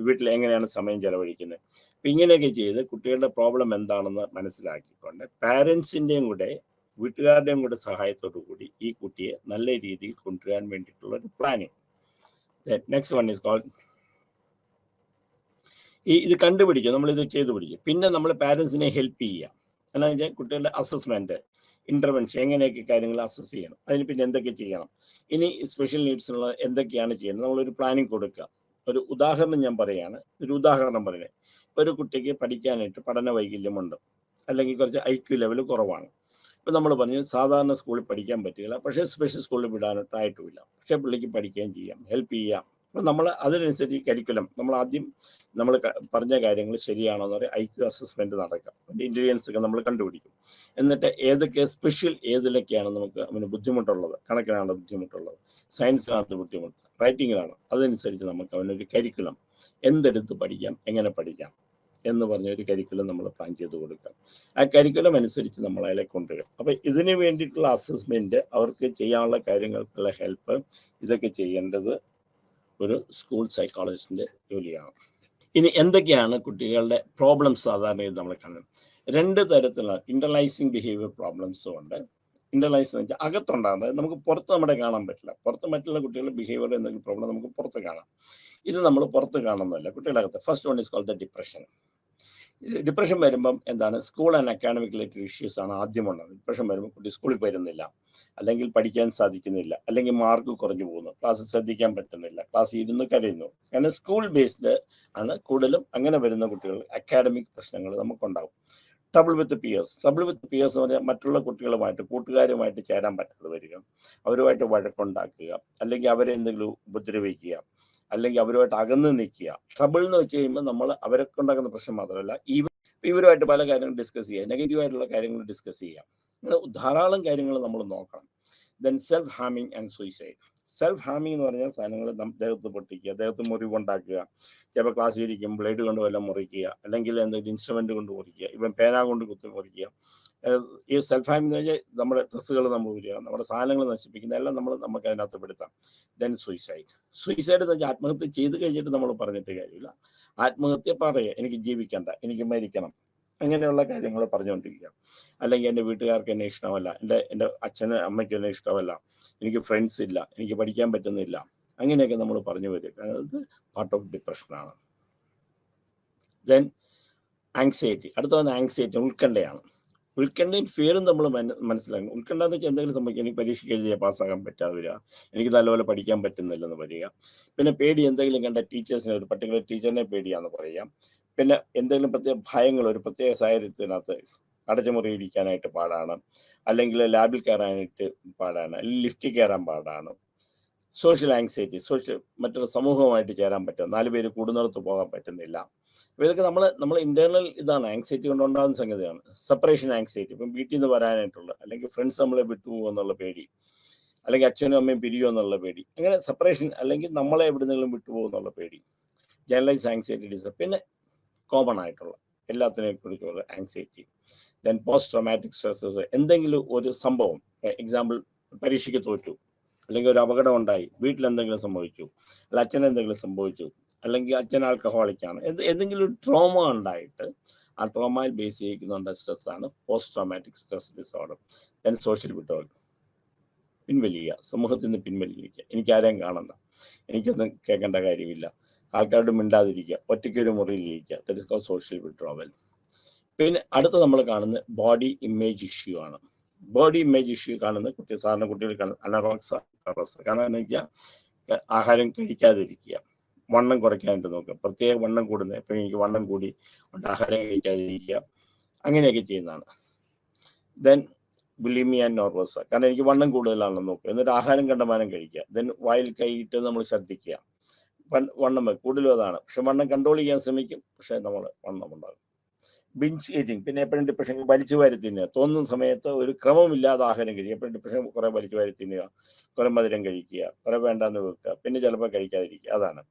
Speaker 1: വീട്ടിൽ എങ്ങനെയാണ് സമയം ചെലവഴിക്കുന്നത്. അപ്പം ഇങ്ങനെയൊക്കെ ചെയ്ത് കുട്ടികളുടെ പ്രോബ്ലം എന്താണെന്ന് മനസ്സിലാക്കിക്കൊണ്ട് പാരൻസിൻ്റെയും കൂടെ വീട്ടുകാരുടെയും കൂടെ സഹായത്തോടു കൂടി ഈ കുട്ടിയെ നല്ല രീതിയിൽ കൊണ്ടുവരാൻ വേണ്ടിയിട്ടുള്ള ഒരു planning. Next one is called ഇത് കണ്ടുപിടിക്കുക, നമ്മളിത് ചെയ്തു പിടിക്കുക. പിന്നെ നമ്മൾ പാരൻസിനെ ഹെൽപ്പ് ചെയ്യുക. എന്താണെന്ന് വെച്ചാൽ കുട്ടികളുടെ അസസ്മെൻറ്റ്, ഇൻ്റർവെൻഷൻ, എങ്ങനെയൊക്കെ കാര്യങ്ങൾ അസസ് ചെയ്യണം, അതിന് പിന്നെ എന്തൊക്കെ ചെയ്യണം, ഇനി സ്പെഷ്യൽ നീഡ്സിനുള്ള എന്തൊക്കെയാണ് ചെയ്യുന്നത്, നമ്മളൊരു പ്ലാനിങ് കൊടുക്കുക. ഒരു ഉദാഹരണം ഞാൻ പറയുകയാണ്, ഒരു ഉദാഹരണം പറയുന്നത്. ഒരു കുട്ടിക്ക് പഠിക്കാനായിട്ട് പഠന വൈകല്യമുണ്ട്, അല്ലെങ്കിൽ കുറച്ച് IQ ലെവൽ കുറവാണ്. ഇപ്പം നമ്മൾ പറഞ്ഞു സാധാരണ സ്കൂളിൽ പഠിക്കാൻ പറ്റില്ല, പക്ഷേ സ്പെഷ്യൽ സ്കൂളിൽ വിടാനായിട്ടായിട്ടുമില്ല, പക്ഷേ പുള്ളിക്ക് പഠിക്കുകയും ചെയ്യാം, ഹെൽപ്പ് ചെയ്യാം. അപ്പം നമ്മൾ അതിനനുസരിച്ച് കരിക്കുലം നമ്മൾ ആദ്യം നമ്മൾ പറഞ്ഞ കാര്യങ്ങൾ ശരിയാണോ എന്ന് പറയും, IQ അസസ്മെൻറ്റ് നടക്കാം, ഇൻ്റലിജൻസ് ഒക്കെ നമ്മൾ കണ്ടുപിടിക്കും. എന്നിട്ട് ഏതൊക്കെ സ്പെഷ്യൽ ഏതിലൊക്കെയാണ് നമുക്ക് അവന് ബുദ്ധിമുട്ടുള്ളത്, കണക്കിനാണ് ബുദ്ധിമുട്ടുള്ളത്, സയൻസിനകത്ത് ബുദ്ധിമുട്ട്, റൈറ്റിങ്ങിലാണ്, അതനുസരിച്ച് നമുക്ക് അവനൊരു കരിക്കുലം എന്തെടുത്ത് പഠിക്കാം, എങ്ങനെ പഠിക്കാം എന്ന് പറഞ്ഞ ഒരു കരിക്കുലം നമ്മൾ പ്ലാൻ ചെയ്ത് കൊടുക്കാം. ആ കരിക്കുലം അനുസരിച്ച് നമ്മൾ അയാളെ കൊണ്ടുവരും. അപ്പം ഇതിന് വേണ്ടിയിട്ടുള്ള അസസ്മെൻറ്റ്, അവർക്ക് ചെയ്യാനുള്ള കാര്യങ്ങൾക്കുള്ള ഹെൽപ്പ്, ഇതൊക്കെ ചെയ്യേണ്ടത് ഒരു സ്കൂൾ സൈക്കോളജിസ്റ്റിൻ്റെ ജോലിയാണ്. ഇനി എന്തൊക്കെയാണ് കുട്ടികളുടെ പ്രോബ്ലംസ് സാധാരണ ഇത് നമ്മൾ കാണുന്നത്? 2 തരത്തിലുള്ള ഇൻ്റർലൈസിങ് ബിഹേവിയർ പ്രോബ്ലംസും ഉണ്ട്. ഇൻ്റർലൈസ് എന്ന് വെച്ചാൽ അകത്തുണ്ടാകുന്നത് നമുക്ക് പുറത്ത് നമ്മുടെ കാണാൻ പറ്റില്ല. പുറത്ത് മറ്റുള്ള കുട്ടികളുടെ ബിഹേവിയർ എന്തെങ്കിലും പ്രോബ്ലം നമുക്ക് പുറത്ത് കാണാം. ഇത് നമ്മൾ പുറത്ത് കാണുന്നതല്ല, കുട്ടികളകത്ത്. First one is called the depression. Depression വരുമ്പം എന്താണ്, school and academic related issues ആണ് ആദ്യം ഉണ്ടാകുന്നത്. ഡിപ്രഷൻ വരുമ്പോൾ കുട്ടി സ്കൂളിൽ വരുന്നില്ല, അല്ലെങ്കിൽ പഠിക്കാൻ സാധിക്കുന്നില്ല, അല്ലെങ്കിൽ മാർക്ക് കുറഞ്ഞു പോകുന്നു, ക്ലാസ് ശ്രദ്ധിക്കാൻ പറ്റുന്നില്ല, ക്ലാസ് ഇരുന്ന് കരയുന്നു. കാരണം സ്കൂൾ ബേസ്ഡ് ആണ് കൂടുതലും അങ്ങനെ വരുന്ന കുട്ടികൾ. അക്കാഡമിക് പ്രശ്നങ്ങൾ നമുക്കുണ്ടാകും. ട്രബിൾ വിത്ത് പിയേഴ്സ് എന്ന് പറഞ്ഞാൽ മറ്റുള്ള കുട്ടികളുമായിട്ട്, കൂട്ടുകാരുമായിട്ട് ചേരാൻ പറ്റാതെ വരിക, അവരുമായിട്ട് വഴക്കുണ്ടാക്കുക, അല്ലെങ്കിൽ അവരെ എന്തെങ്കിലും ഉപദ്രവിക്കുക, അല്ലെങ്കിൽ അവരുമായിട്ട് അകന്ന് നിൽക്കുക. ട്രബിൾ എന്ന് വെച്ച് കഴിയുമ്പോൾ നമ്മൾ അവരെ ഉണ്ടാക്കുന്ന പ്രശ്നം മാത്രമല്ല, ഇവരുമായിട്ട് പല കാര്യങ്ങളും ഡിസ്കസ് ചെയ്യുക, നെഗറ്റീവായിട്ടുള്ള കാര്യങ്ങൾ ഡിസ്കസ് ചെയ്യുക, അങ്ങനെ ധാരാളം കാര്യങ്ങൾ നമ്മൾ നോക്കണം. ദെൻ സെൽഫ് ഹാമിങ് ആൻഡ് സൂയിസൈഡ്. സെൽഫ് ഹാമിങ് എന്ന് പറഞ്ഞാൽ സാധനങ്ങൾ ദേഹത്ത് പൊട്ടിക്കുക, ദേഹത്ത് മുറിവുണ്ടാക്കുക, ചിലപ്പോൾ ക്ലാസ്സിൽ ഇരിക്കും ബ്ലേഡ് കൊണ്ട് വല്ലതും മുറിക്കുക, അല്ലെങ്കിൽ എന്തെങ്കിലും ഇൻസ്ട്രുമെന്റ് കൊണ്ട് മുറിക്കുക, ഇവൻ പേന കൊണ്ട് കുത്തി മുറിക്കുക. ഈ സെൽഫ് ഹാമിങ് എന്ന് പറഞ്ഞാൽ നമ്മുടെ ഡ്രസ്സുകൾ നമ്മൾ ഊരുക, നമ്മുടെ സാധനങ്ങൾ നശിപ്പിക്കുന്ന എല്ലാം നമുക്ക് അതിനകത്ത് പെടുത്താം. ദെൻ സൂയിസൈഡ് എന്ന് വെച്ചാൽ ആത്മഹത്യ ചെയ്ത് കഴിഞ്ഞിട്ട് നമ്മൾ പറഞ്ഞിട്ട് കാര്യമില്ല. ആത്മഹത്യ പറയുക, എനിക്ക് ജീവിക്കണ്ട, എനിക്ക് മരിക്കണം, അങ്ങനെയുള്ള കാര്യങ്ങൾ പറഞ്ഞുകൊണ്ടിരിക്കുക. അല്ലെങ്കിൽ എൻ്റെ വീട്ടുകാർക്ക് എന്നെ ഇഷ്ടമല്ല, എൻ്റെ അച്ഛനും അമ്മയ്ക്കും എന്നെ ഇഷ്ടമല്ല, എനിക്ക് ഫ്രണ്ട്സ് ഇല്ല, എനിക്ക് പഠിക്കാൻ പറ്റുന്നില്ല, അങ്ങനെയൊക്കെ നമ്മൾ പറഞ്ഞു വരിക. അത് പാർട്ട് ഓഫ് ഡിപ്രഷനാണ്. Then anxiety. അടുത്ത വന്ന ആങ്സൈറ്റി, ഉത്കണ്ഠയാണ്. ഉത്കണ്ഠയും ഫിയറും നമ്മൾ മനസ്സിലാക്കണം. ഉത്കണ്ഠ എന്ന് വെച്ചാൽ എന്തെങ്കിലും സംഭവിക്കും, എനിക്ക് പരീക്ഷയ്ക്ക് എഴുതിയാൽ പാസ്സാകാൻ പറ്റാതെ വരിക, എനിക്ക് നല്ലപോലെ പഠിക്കാൻ പറ്റുന്നില്ലെന്ന് വരിക. പിന്നെ പേടി, എന്തെങ്കിലും കണ്ട ടീച്ചേഴ്സിനെ, ഒരു പർട്ടിക്കുലർ ടീച്ചറിനെ പേടിയാന്ന് പറയാം. പിന്നെ എന്തെങ്കിലും പ്രത്യേക ഭയങ്ങൾ, ഒരു പ്രത്യേക സാഹചര്യത്തിനകത്ത് അടച്ചുമുറി ഇരിക്കാനായിട്ട് പാടാണ്, അല്ലെങ്കിൽ ലാബിൽ കയറാനായിട്ട് പാടാണ്, അല്ലെങ്കിൽ ലിഫ്റ്റിൽ കയറാൻ പാടാണ്. സോഷ്യൽ ആങ്സൈറ്റി, മറ്റൊരു സമൂഹവുമായിട്ട് ചേരാൻ പറ്റും, 4 പേര് കൂടുന്നിടത്ത് പോകാൻ പറ്റുന്നില്ല. അപ്പോൾ ഇതൊക്കെ നമ്മൾ ഇന്റേണൽ ഇതാണ്, ആങ്സൈറ്റി കൊണ്ടുണ്ടാകുന്ന സംഗതിയാണ്. സെപ്പറേഷൻ ആങ്സൈറ്റി, ഇപ്പം വീട്ടിൽ നിന്ന് വരാനായിട്ടുള്ള, അല്ലെങ്കിൽ ഫ്രണ്ട്സ് നമ്മളെ വിട്ടുപോകുമോ എന്നുള്ള പേടി, അല്ലെങ്കിൽ അച്ഛനും അമ്മയും പിരിയുമോ എന്നുള്ള പേടി, അങ്ങനെ സെപ്പറേഷൻ, അല്ലെങ്കിൽ നമ്മളെ എവിടുന്നെങ്കിലും വിട്ടുപോകും എന്നുള്ള പേടി. Generalize anxiety disorder. പിന്നെ കോമൺ ആയിട്ടുള്ള എല്ലാത്തിനെയും കുറിച്ചുള്ള anxiety. Then post traumatic stress, എന്തെങ്കിലും ഒരു സംഭവം, എക്സാമ്പിൾ പരീക്ഷയ്ക്ക് തോറ്റു, അല്ലെങ്കിൽ ഒരു അപകടം ഉണ്ടായി, വീട്ടിൽ എന്തെങ്കിലും സംഭവിച്ചു, അല്ല അച്ഛൻ എന്തെങ്കിലും സംഭവിച്ചു, അല്ലെങ്കിൽ അച്ഛൻ ആൽക്കഹോളിക്കാണ്, എന്തെങ്കിലും ഒരു ട്രോമ ഉണ്ടായിട്ട് ആ ട്രോമയിൽ ബേസ് ചെയ്യിക്കുന്നുണ്ട് സ്ട്രെസ്സാണ് post traumatic stress disorder. Then social withdrawal, പിൻവലിയുക, സമൂഹത്തിൽ നിന്ന് പിൻവലിക്കുക, എനിക്കാരെയും കാണണ്ട, എനിക്കൊന്നും കേൾക്കേണ്ട കാര്യമില്ല, ആൾക്കാരോട് മിണ്ടാതിരിക്കുക, ഒറ്റയ്ക്കൊരു മുറിയിലിരിക്കുക, that is called social withdrawal. പിന്നെ അടുത്ത നമ്മൾ കാണുന്നത് ബോഡി ഇമേജ് ഇഷ്യൂ ആണ്. ബോഡി ഇമേജ് ഇഷ്യൂ കാണുന്ന സാധാരണ കുട്ടികൾ കാണുന്നത് അനോറക്സിയ. കാരണം എന്ന് വെച്ചാൽ ആഹാരം കഴിക്കാതിരിക്കുക, വണ്ണം കുറയ്ക്കാനായിട്ട് നോക്കുക, പ്രത്യേക വണ്ണം കൂടുന്നത്, എപ്പോഴും എനിക്ക് വണ്ണം കൂടി ആഹാരം കഴിക്കാതിരിക്കുക, അങ്ങനെയൊക്കെ ചെയ്യുന്നതാണ്. ദെൻ ബുലിമിയ ആൻഡ് നോർവോസ, കാരണം എനിക്ക് വണ്ണം കൂടുതലാണെന്ന് നോക്കുക, എന്നിട്ട് ആഹാരം കണ്ടമാനം കഴിക്കുക, ദെൻ വായിൽ കൈയിട്ട് നമ്മൾ ശ്രദ്ധിക്കുക, വണ്ണം കൂടുതലും അതാണ്, പക്ഷെ വണ്ണം കൺട്രോൾ ചെയ്യാൻ ശ്രമിക്കും, പക്ഷെ നമ്മൾ വണ്ണം ഉണ്ടാകും. ബിഞ്ച് ഈറ്റിംഗ്, പിന്നെ എപ്പോഴും ഡിപ്രഷൻ, വലിച്ചു വാരി തിന്നുക, തോന്നുന്ന സമയത്ത് ഒരു ക്രമമില്ലാതെ ആഹാരം കഴിക്കുക, എപ്പോഴും ഡിപ്രഷൻ കുറെ വലിച്ചു വാരി തിന്നുക, കുറെ മധുരം കഴിക്കുക, കുറെ വേണ്ടാന്ന് വെക്കുക, പിന്നെ ചിലപ്പോൾ കഴിക്കാതിരിക്കുക, അതാണ്.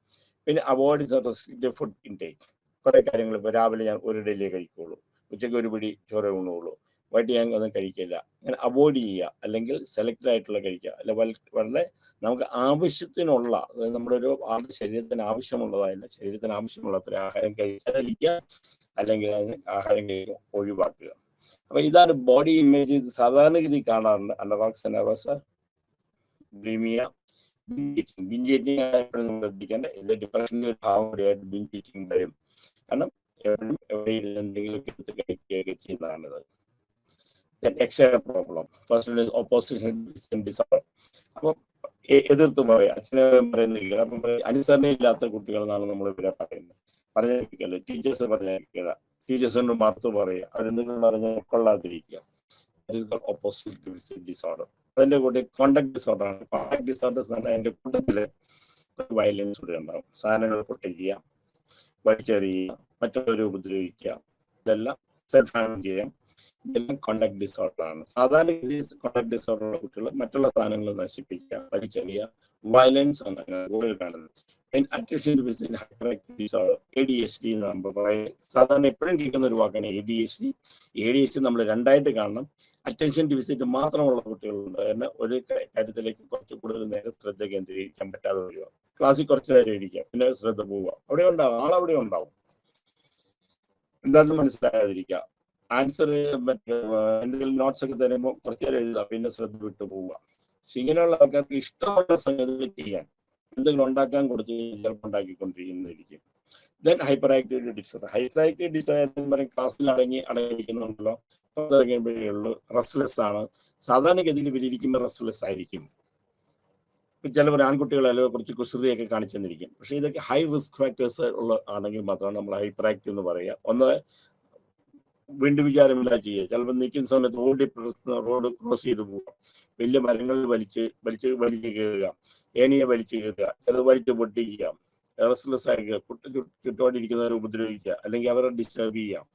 Speaker 1: പിന്നെ അവോയ്ഡ് റെസ്ട്രിക്റ്റീവ് ഫുഡ് ഇൻടേക്ക്, കുറെ കാര്യങ്ങൾ. ഇപ്പോൾ രാവിലെ ഞാൻ ഒരു ഇഡലിയെ കഴിക്കുള്ളൂ, ഉച്ചയ്ക്ക് ഒരു പിടി ചോറ് ഉണ്ണുള്ളൂ, വൈറ്റ് യാങ് ഒന്നും കഴിക്കില്ല. അങ്ങനെ അവോയ്ഡ് ചെയ്യുക, അല്ലെങ്കിൽ സെലക്റ്റഡ് ആയിട്ടുള്ള കഴിക്കുക. അല്ല വളരെ നമുക്ക് ആവശ്യത്തിനുള്ള, അതായത് നമ്മുടെ ഒരു ആളുടെ ശരീരത്തിന് ആവശ്യമുള്ളതായില്ല, ശരീരത്തിന് ആവശ്യമുള്ള അത്ര ആഹാരം കഴിക്കാതിരിക്കുക, അല്ലെങ്കിൽ അതിന് ആഹാരം കഴിക്കുക ഒഴിവാക്കുക. അപ്പൊ ഇതാണ് ബോഡി ഇമേജ്. ഇത് സാധാരണഗതി കാണാറുണ്ട്. അനോറക്സിയ നെർവസ, ബുലിമിയ, ബിഞ്ച് ഈറ്റിംഗ് എപ്പോഴും നമ്മൾ ശ്രദ്ധിക്കേണ്ടത്. ഇത് ഡിപ്രഷൻ്റെ ഒരു ഭാവം കൂടിയായിട്ട് ബിഞ്ച് ഈറ്റിംഗ് വരും. കാരണം എപ്പോഴും എവിടെ എന്തെങ്കിലും എടുത്ത് കഴിക്കുകയൊക്കെ ചെയ്യുന്നതാണിത്. External problem, first opposition disorder. അപ്പം എതിർത്ത് പറയാം, അച്ഛനെ പറയുന്നില്ല. അപ്പം അനുസരണ ഇല്ലാത്ത കുട്ടികൾ എന്നാണ് നമ്മൾ ഇവരെ പറയുന്നത്. പറഞ്ഞിരിക്കല്ലോ, ടീച്ചേഴ്സ് പറഞ്ഞിരിക്കുക, ടീച്ചേഴ്സിനോട് മറുത്ത് പറയുക, അവരെന്തെങ്കിലും പറഞ്ഞാൽ കൊള്ളാതിരിക്കുക. Opposite disorder. അതിന്റെ കൂടെ കോണ്ടാക്ട് ഡിസോർഡർ ആണ്. കോണ്ടാക്ട് ഡിസോർഡേഴ്സ് ആണ് അതിന്റെ കൂട്ടത്തില് വയലൻസ് കൂടെ ഉണ്ടാവും. സാധനങ്ങൾ പൊട്ടിക്കുക, വലിച്ചെറിയുക, മറ്റുള്ളവരെ ഉപദ്രവിക്കുക, ഇതെല്ലാം സെൽഫ് ഹാം ചെയ്യാം. ഇതെല്ലാം കോണ്ടാക്ട് ഡിസോർഡർ ആണ്. സാധാരണ കോണ്ടാക്ട് ഡിസോർഡർ ഉള്ള കുട്ടികൾ മറ്റുള്ള സാധനങ്ങൾ നശിപ്പിക്കുക, വലിച്ചെറിയുക, വയലൻസ് ആണ് കൂടുതൽ കാണുന്നത്. Attention deficit hyper active disorder, ADHD എന്ന് നമ്മൾ പറയുന്നത്. സാധാരണ എപ്പോഴും കേൾക്കുന്ന ഒരു വാക്കാണ് ADHD. ADHD നമ്മൾ രണ്ടായിട്ട് കാണണം. അറ്റൻഷൻ ഡെഫിസിറ്റ് മാത്രമുള്ള കുട്ടികളുണ്ട്. അതിന് ഒരു കാര്യത്തിലേക്ക് കുറച്ച് കൂടുതൽ നേരം ശ്രദ്ധ കേന്ദ്രീകരിക്കാൻ പറ്റാതെ വരിക, ക്ലാസ്സിൽ കുറച്ച് നേരം ഇരിക്കുക, പിന്നെ ശ്രദ്ധ പോവുക, അവിടെ ഉണ്ടാവും, ആളവിടെ ഉണ്ടാവും, എന്താണെന്ന് മനസ്സിലാകാതിരിക്കുക. ആൻസർ എന്തെങ്കിലും നോട്ട്സ് ഒക്കെ തരുമ്പോൾ കുറച്ച് നേരം എഴുതുക, പിന്നെ ശ്രദ്ധ വിട്ടു പോവുക. പക്ഷെ ഇങ്ങനെയുള്ള ആൾക്കാർക്ക് ഇഷ്ടമുള്ള സംഗതികൾ ചെയ്യാൻ, എന്തെങ്കിലും ഉണ്ടാക്കാൻ കൊടുത്ത് ചിലപ്പോൾ ഉണ്ടാക്കിക്കൊണ്ടിരിക്കുന്നതായിരിക്കും. Then hyperactivity disorder. Hyperactivity disorder എന്ന് പറയും ക്ലാസ്സിൽ അടങ്ങിയിരിക്കുന്നുണ്ടല്ലോ, പുറത്തിറങ്ങുമ്പോഴേ ഉള്ളൂ, റെസ്റ്റ്ലെസ് ആണ്. സാധാരണഗതിയിൽ ഇവരിയ്ക്കുമ്പോൾ റെസ്റ്റ്ലെസ് ആയിരിക്കും. ചിലവർ ആൺകുട്ടികളല്ലോ കുറച്ച് കുസൃതിയൊക്കെ കാണിച്ചെന്നിരിക്കും. പക്ഷെ ഇതൊക്കെ ഹൈ റിസ്ക് ഫാക്ടേഴ്സ് ഉള്ള ആണെങ്കിൽ മാത്രമാണ് നമ്മൾ ഹൈപ്പർ ആക്റ്റീവ് എന്ന് പറയുക. ഒന്ന്, വീണ്ടും വിചാരമില്ല ചെയ്യുക. ചിലപ്പോൾ നിൽക്കുന്ന സമയത്ത് റോഡ് ക്രോസ് ചെയ്ത് പോവുക, വലിയ മരങ്ങളിൽ വലിച്ച് കയറുക, ഏണിയെ വലിച്ചു കയറുക, ചിലത് വലിച്ച് പൊട്ടിക്കുക, റെസ്റ്റ്ലെസ് ആക്കുക, ചുറ്റോടിരിക്കുന്നവരെ ഉപദ്രവിക്കുക, അല്ലെങ്കിൽ അവരെ ഡിസ്റ്റർബ് ചെയ്യുക.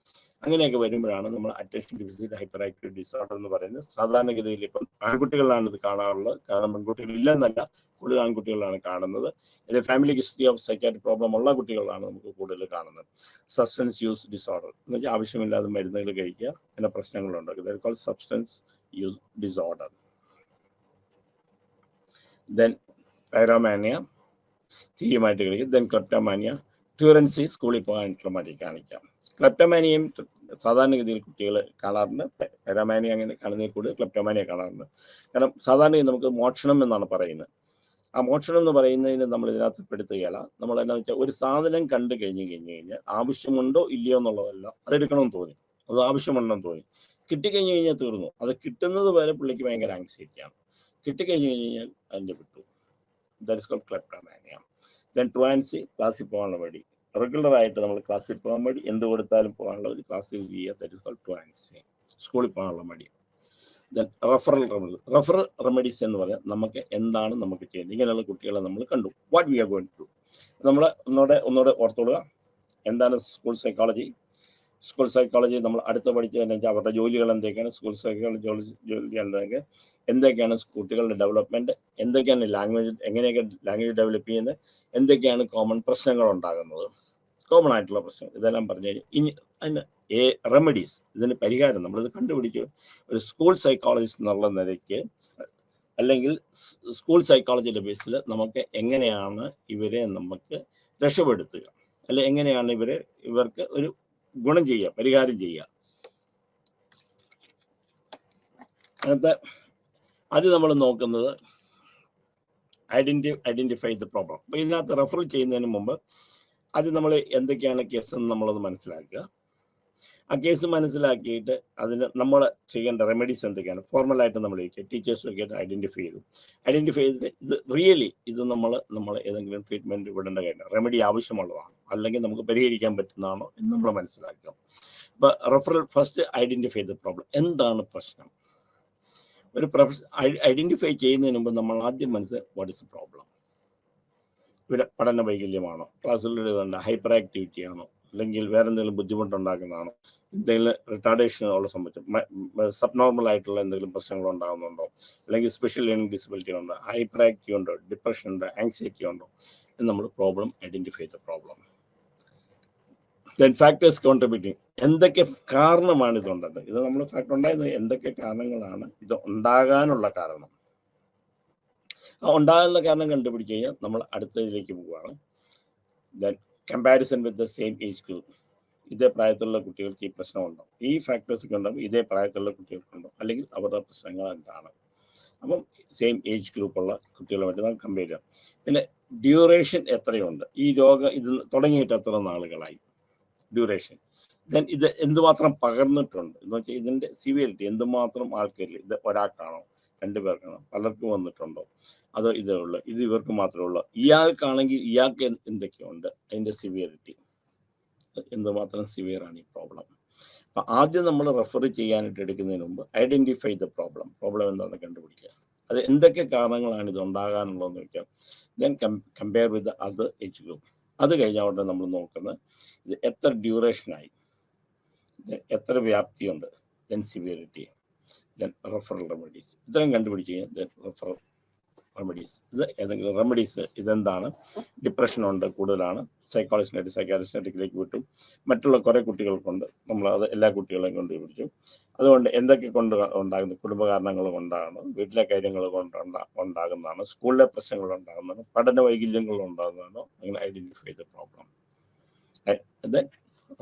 Speaker 1: അങ്ങനെയൊക്കെ വരുമ്പോഴാണ് നമ്മൾ attention deficit hyper active disorder എന്ന് പറയുന്നത്. സാധാരണഗതിയിൽ ഇപ്പം ആൺകുട്ടികളിലാണ് ഇത് കാണാറുള്ളത്. കാരണം പെൺകുട്ടികൾ ഇല്ലെന്നല്ല, കൂടുതൽ ആൺകുട്ടികളാണ് കാണുന്നത്. ഇത് family history of psychiatric problem ഉള്ള കുട്ടികളാണ് നമുക്ക് കൂടുതൽ കാണുന്നത്. സബ്സ്റ്റൻസ് യൂസ് ഡിസോർഡർ എന്ന് വെച്ചാൽ ആവശ്യമില്ലാതെ മരുന്നുകൾ കഴിക്കുക, അങ്ങനെ പ്രശ്നങ്ങളുണ്ടാക്കുക. Substance use disorder. Then pyromania, തീയുമായിട്ട് കളിക്കുക. ദെൻ ക്ലെപ്റ്റോമാനിയ, ട്യൂറൻസി, സ്കൂളിൽ പോകാനായിട്ടുള്ള മടി കാണിക്കാം. ക്ലെപ്റ്റോമാനിയയും സാധാരണഗതിയിൽ കുട്ടികൾ കാണാറുണ്ട്. പൈറോമാനിയ അങ്ങനെ കാണുന്നതിൽ കൂടുതൽ ക്ലെപ്റ്റോമാനിയ കാണാറുണ്ട്. കാരണം സാധാരണ നമുക്ക് മോഷണം എന്നാണ് പറയുന്നത്. ആ മോഷണം എന്ന് പറയുന്നതിന് നമ്മൾ ഇതിനകത്ത് പെടുത്തുകയല്ല. നമ്മൾ എന്നാ വെച്ചാൽ ഒരു സാധനം കണ്ടു കഴിഞ്ഞാൽ ആവശ്യമുണ്ടോ ഇല്ലയോ എന്നുള്ളതല്ല, അതെടുക്കണമെന്ന് തോന്നി, അത് ആവശ്യമുണ്ടെന്ന് തോന്നി, കിട്ടിക്കഴിഞ്ഞ് കഴിഞ്ഞാൽ തീർന്നു. അത് കിട്ടുന്നത് വരെ പുള്ളിക്ക് ഭയങ്കര ആങ്സൈറ്റിയാണ്. കിട്ടിക്കഴിഞ്ഞ് കഴിഞ്ഞാൽ അതിൻ്റെ വിട്ടു. That is called kleptomania. Then truancy, ക്ലാസ്സിൽ പോകാനുള്ള മടി. റെഗുലറായിട്ട് നമ്മൾ ക്ലാസ്സിൽ പോകാൻ മടി, എന്ത് കൊടുത്താലും പോകാനുള്ള ഒരു ക്ലാസ്സിൽ ചെയ്യുക. ദാറ്റ് ഇസ് കോൾഡ് ട്രുവാൻസി, സ്കൂളിൽ പോകാനുള്ള മടി. ദെൻ റെഫറൽ റെമഡീസ് എന്ന് പറഞ്ഞാൽ നമുക്ക് എന്താണ് നമുക്ക് ചെയ്യുന്നത്. ഇങ്ങനെയുള്ള കുട്ടികളെ നമ്മൾ കണ്ടു. What we are going to do, നമ്മൾ ഒന്നുകൂടെ ഓർത്തോളുക. എന്താണ് സ്കൂൾ സൈക്കോളജി? സ്കൂൾ സൈക്കോളജി നമ്മൾ അടുത്ത് പഠിച്ചതെന്ന് വെച്ചാൽ അവരുടെ ജോലികൾ എന്തൊക്കെയാണ്, സ്കൂൾ സൈക്കോളജി ജോലി എന്തൊക്കെയാണ് കുട്ടികളുടെ ഡെവലപ്മെന്റ്, എന്തൊക്കെയാണ് ലാംഗ്വേജ്, എങ്ങനെയൊക്കെ ലാംഗ്വേജ് ഡെവലപ്പ് ചെയ്യുന്നത്, എന്തൊക്കെയാണ് കോമൺ പ്രശ്നങ്ങൾ ഉണ്ടാകുന്നത്, കോമൺ ആയിട്ടുള്ള പ്രശ്നം, ഇതെല്ലാം പറഞ്ഞു കഴിഞ്ഞാൽ ഇനി അതിന് റെമഡീസ്, ഇതിന് പരിഹാരം നമ്മളിത് കണ്ടുപിടിക്കുക. ഒരു സ്കൂൾ സൈക്കോളജിസ്റ്റ് എന്നുള്ള നിലയ്ക്ക്, അല്ലെങ്കിൽ സ്കൂൾ സൈക്കോളജിയുടെ ബേസിൽ നമുക്ക് എങ്ങനെയാണ് ഇവരെ നമുക്ക് രക്ഷപ്പെടുത്തുക, അല്ലെ എങ്ങനെയാണ് ഇവർക്ക് ഒരു ഗുണം ചെയ്യുക, പരിഹാരം ചെയ്യുക. അങ്ങനത്തെ അത് നമ്മൾ നോക്കുന്നത് ഐഡന്റിഫൈ ദ പ്രോബ്ലം. അപ്പോൾ ഇതിനകത്ത് റെഫർ ചെയ്യുന്നതിന് മുമ്പ് അത് നമ്മൾ എന്തൊക്കെയാണ് കേസ് എന്ന് നമ്മളത് മനസ്സിലാക്കുക. ആ കേസ് മനസ്സിലാക്കിയിട്ട് അതിന് നമ്മൾ ചെയ്യേണ്ട റെമഡീസ് എന്തൊക്കെയാണ് ഫോർമലായിട്ട് നമ്മൾ ടീച്ചേഴ്സൊക്കെ ആയിട്ട് ഐഡന്റിഫൈ ചെയ്തിട്ട് ഇത് റിയലി ഇത് നമ്മൾ ഏതെങ്കിലും ട്രീറ്റ്മെന്റ് വിടേണ്ട കാര്യം, റെമഡി ആവശ്യമുള്ളതാണോ അല്ലെങ്കിൽ നമുക്ക് പരിഹരിക്കാൻ പറ്റുന്നതാണോ എന്ന് നമ്മൾ മനസ്സിലാക്കുക. അപ്പോൾ referral first identify the problem, എന്താണ് പ്രശ്നം. ഒരു ഐഡന്റിഫൈ ചെയ്യുന്നതിന് മുമ്പ് നമ്മൾ ആദ്യം വാട്ട് ഇസ് ദ പ്രോബ്ലം. ഇവിടെ പഠന വൈകല്യമാണോ, ക്ലാസ്സിലൊരു ഇതുണ്ട്, ഹൈപ്പർ ആക്ടിവിറ്റി ആണോ, അല്ലെങ്കിൽ വേറെ എന്തെങ്കിലും ബുദ്ധിമുട്ടുണ്ടാക്കുന്നതാണോ, എന്തെങ്കിലും റിട്ടാർഡേഷൻ ഉള്ള സംബന്ധിച്ച് സബ് നോർമൽ ആയിട്ടുള്ള എന്തെങ്കിലും പ്രശ്നങ്ങൾ ഉണ്ടാകുന്നുണ്ടോ, അല്ലെങ്കിൽ സ്പെഷ്യൽ ലേണിംഗ് ഡിസബിലിറ്റി ഉണ്ടോ, ഹൈപ്പർ ആക്റ്റീവ് ഉണ്ടോ, ഡിപ്രഷൻ ഉണ്ടോ, ആങ്സൈറ്റി ഉണ്ടോ എന്ന് നമ്മൾ problem identify the problem. Then factors contributing, എന്തൊക്കെ കാരണമാണ് ഇതുണ്ടത്, ഇത് നമ്മൾ ഫാക്ടർ ഉണ്ടായത് എന്തൊക്കെ കാരണങ്ങളാണ് ഇത് ഉണ്ടാകാനുള്ള കാരണം. ആ ഉണ്ടാകാനുള്ള കാരണം കണ്ടുപിടിച്ച് കഴിഞ്ഞാൽ നമ്മൾ അടുത്തതിലേക്ക് പോവുകയാണ്. Then comparison with the same age group, ഇതേ പ്രായത്തിലുള്ള കുട്ടികൾക്ക് ഈ പ്രശ്നമുണ്ടോ, ഈ ഫാക്ടേഴ്സ് ഉണ്ടാവും ഇതേ പ്രായത്തിലുള്ള കുട്ടികൾക്കുണ്ടോ, അല്ലെങ്കിൽ അവരുടെ പ്രശ്നങ്ങൾ എന്താണ്. അപ്പം സെയിം ഏജ് ഗ്രൂപ്പുള്ള കുട്ടികളുമായിട്ട് നമുക്ക് കമ്പയർ ചെയ്യാം. പിന്നെ ഡ്യൂറേഷൻ എത്രയുണ്ട്, ഈ രോഗം ഇത് തുടങ്ങിയിട്ട് എത്ര നാളുകളായി, ഡ്യൂറേഷൻ. ദെൻ ഇത് എന്തുമാത്രം പകർന്നിട്ടുണ്ട് എന്ന് വെച്ചാൽ ഇതിൻ്റെ സിവിയറിറ്റി എന്തുമാത്രം ആൾക്കാരിൽ, ഇത് ഒരാൾക്കാണോ 2 പേർക്കാണോ, പലർക്കും വന്നിട്ടുണ്ടോ, അതോ ഇതേ ഉള്ളൂ, ഇത് ഇവർക്ക് മാത്രമേ ഉള്ളൂ, ഇയാൾക്കാണെങ്കിൽ ഇയാൾക്ക് എന്തൊക്കെയുണ്ട്, അതിൻ്റെ സിവിയറിറ്റി എന്തുമാത്രം സിവിയറാണ് ഈ പ്രോബ്ലം. അപ്പം ആദ്യം നമ്മൾ റെഫർ ചെയ്യാനായിട്ട് എടുക്കുന്നതിന് മുമ്പ് ഐഡൻറ്റിഫൈ ദ പ്രോബ്ലം എന്താണെന്ന് കണ്ടുപിടിക്കുക, അത് എന്തൊക്കെ കാരണങ്ങളാണ് ഇത് ഉണ്ടാകാനുള്ളതെന്ന് വയ്ക്കാം. Then compare with other age group. അത് കഴിഞ്ഞാൽ ഉടനെ നമ്മൾ നോക്കുന്നത് ഇത് എത്ര ഡ്യൂറേഷനായി, എത്ര വ്യാപ്തിയുണ്ട്, then severity, then referral remedies. ഇത്രയും കണ്ടുപിടിച്ച് കഴിഞ്ഞാൽ ദെൻ റെഫറൽ റെമഡീസ്, ഇത് ഏതെങ്കിലും റെമഡീസ്, ഇതെന്താണ്, ഡിപ്രഷനുണ്ട് കൂടുതലാണ്, സൈക്കോളജിസ്റ്റിനായിട്ട് സൈക്കാട്രിസ്റ്റിലേക്ക് വിട്ടു, മറ്റുള്ള കുറേ കുട്ടികൾക്കുണ്ട്, നമ്മൾ അത് എല്ലാ കുട്ടികളെയും കൊണ്ട് പിടിച്ചു. അതുകൊണ്ട് എന്തൊക്കെ കൊണ്ട് ഉണ്ടാകുന്നത്, കുടുംബ കാരണങ്ങൾ കൊണ്ടാണ്, വീട്ടിലെ കാര്യങ്ങൾ കൊണ്ട് ഉണ്ടാകുന്നതാണ്, സ്കൂളിലെ പ്രശ്നങ്ങൾ ഉണ്ടാകുന്നതാണ്, പഠന വൈകല്യങ്ങൾ ഉണ്ടാകുന്നതാണോ, അങ്ങനെ identify the problem, then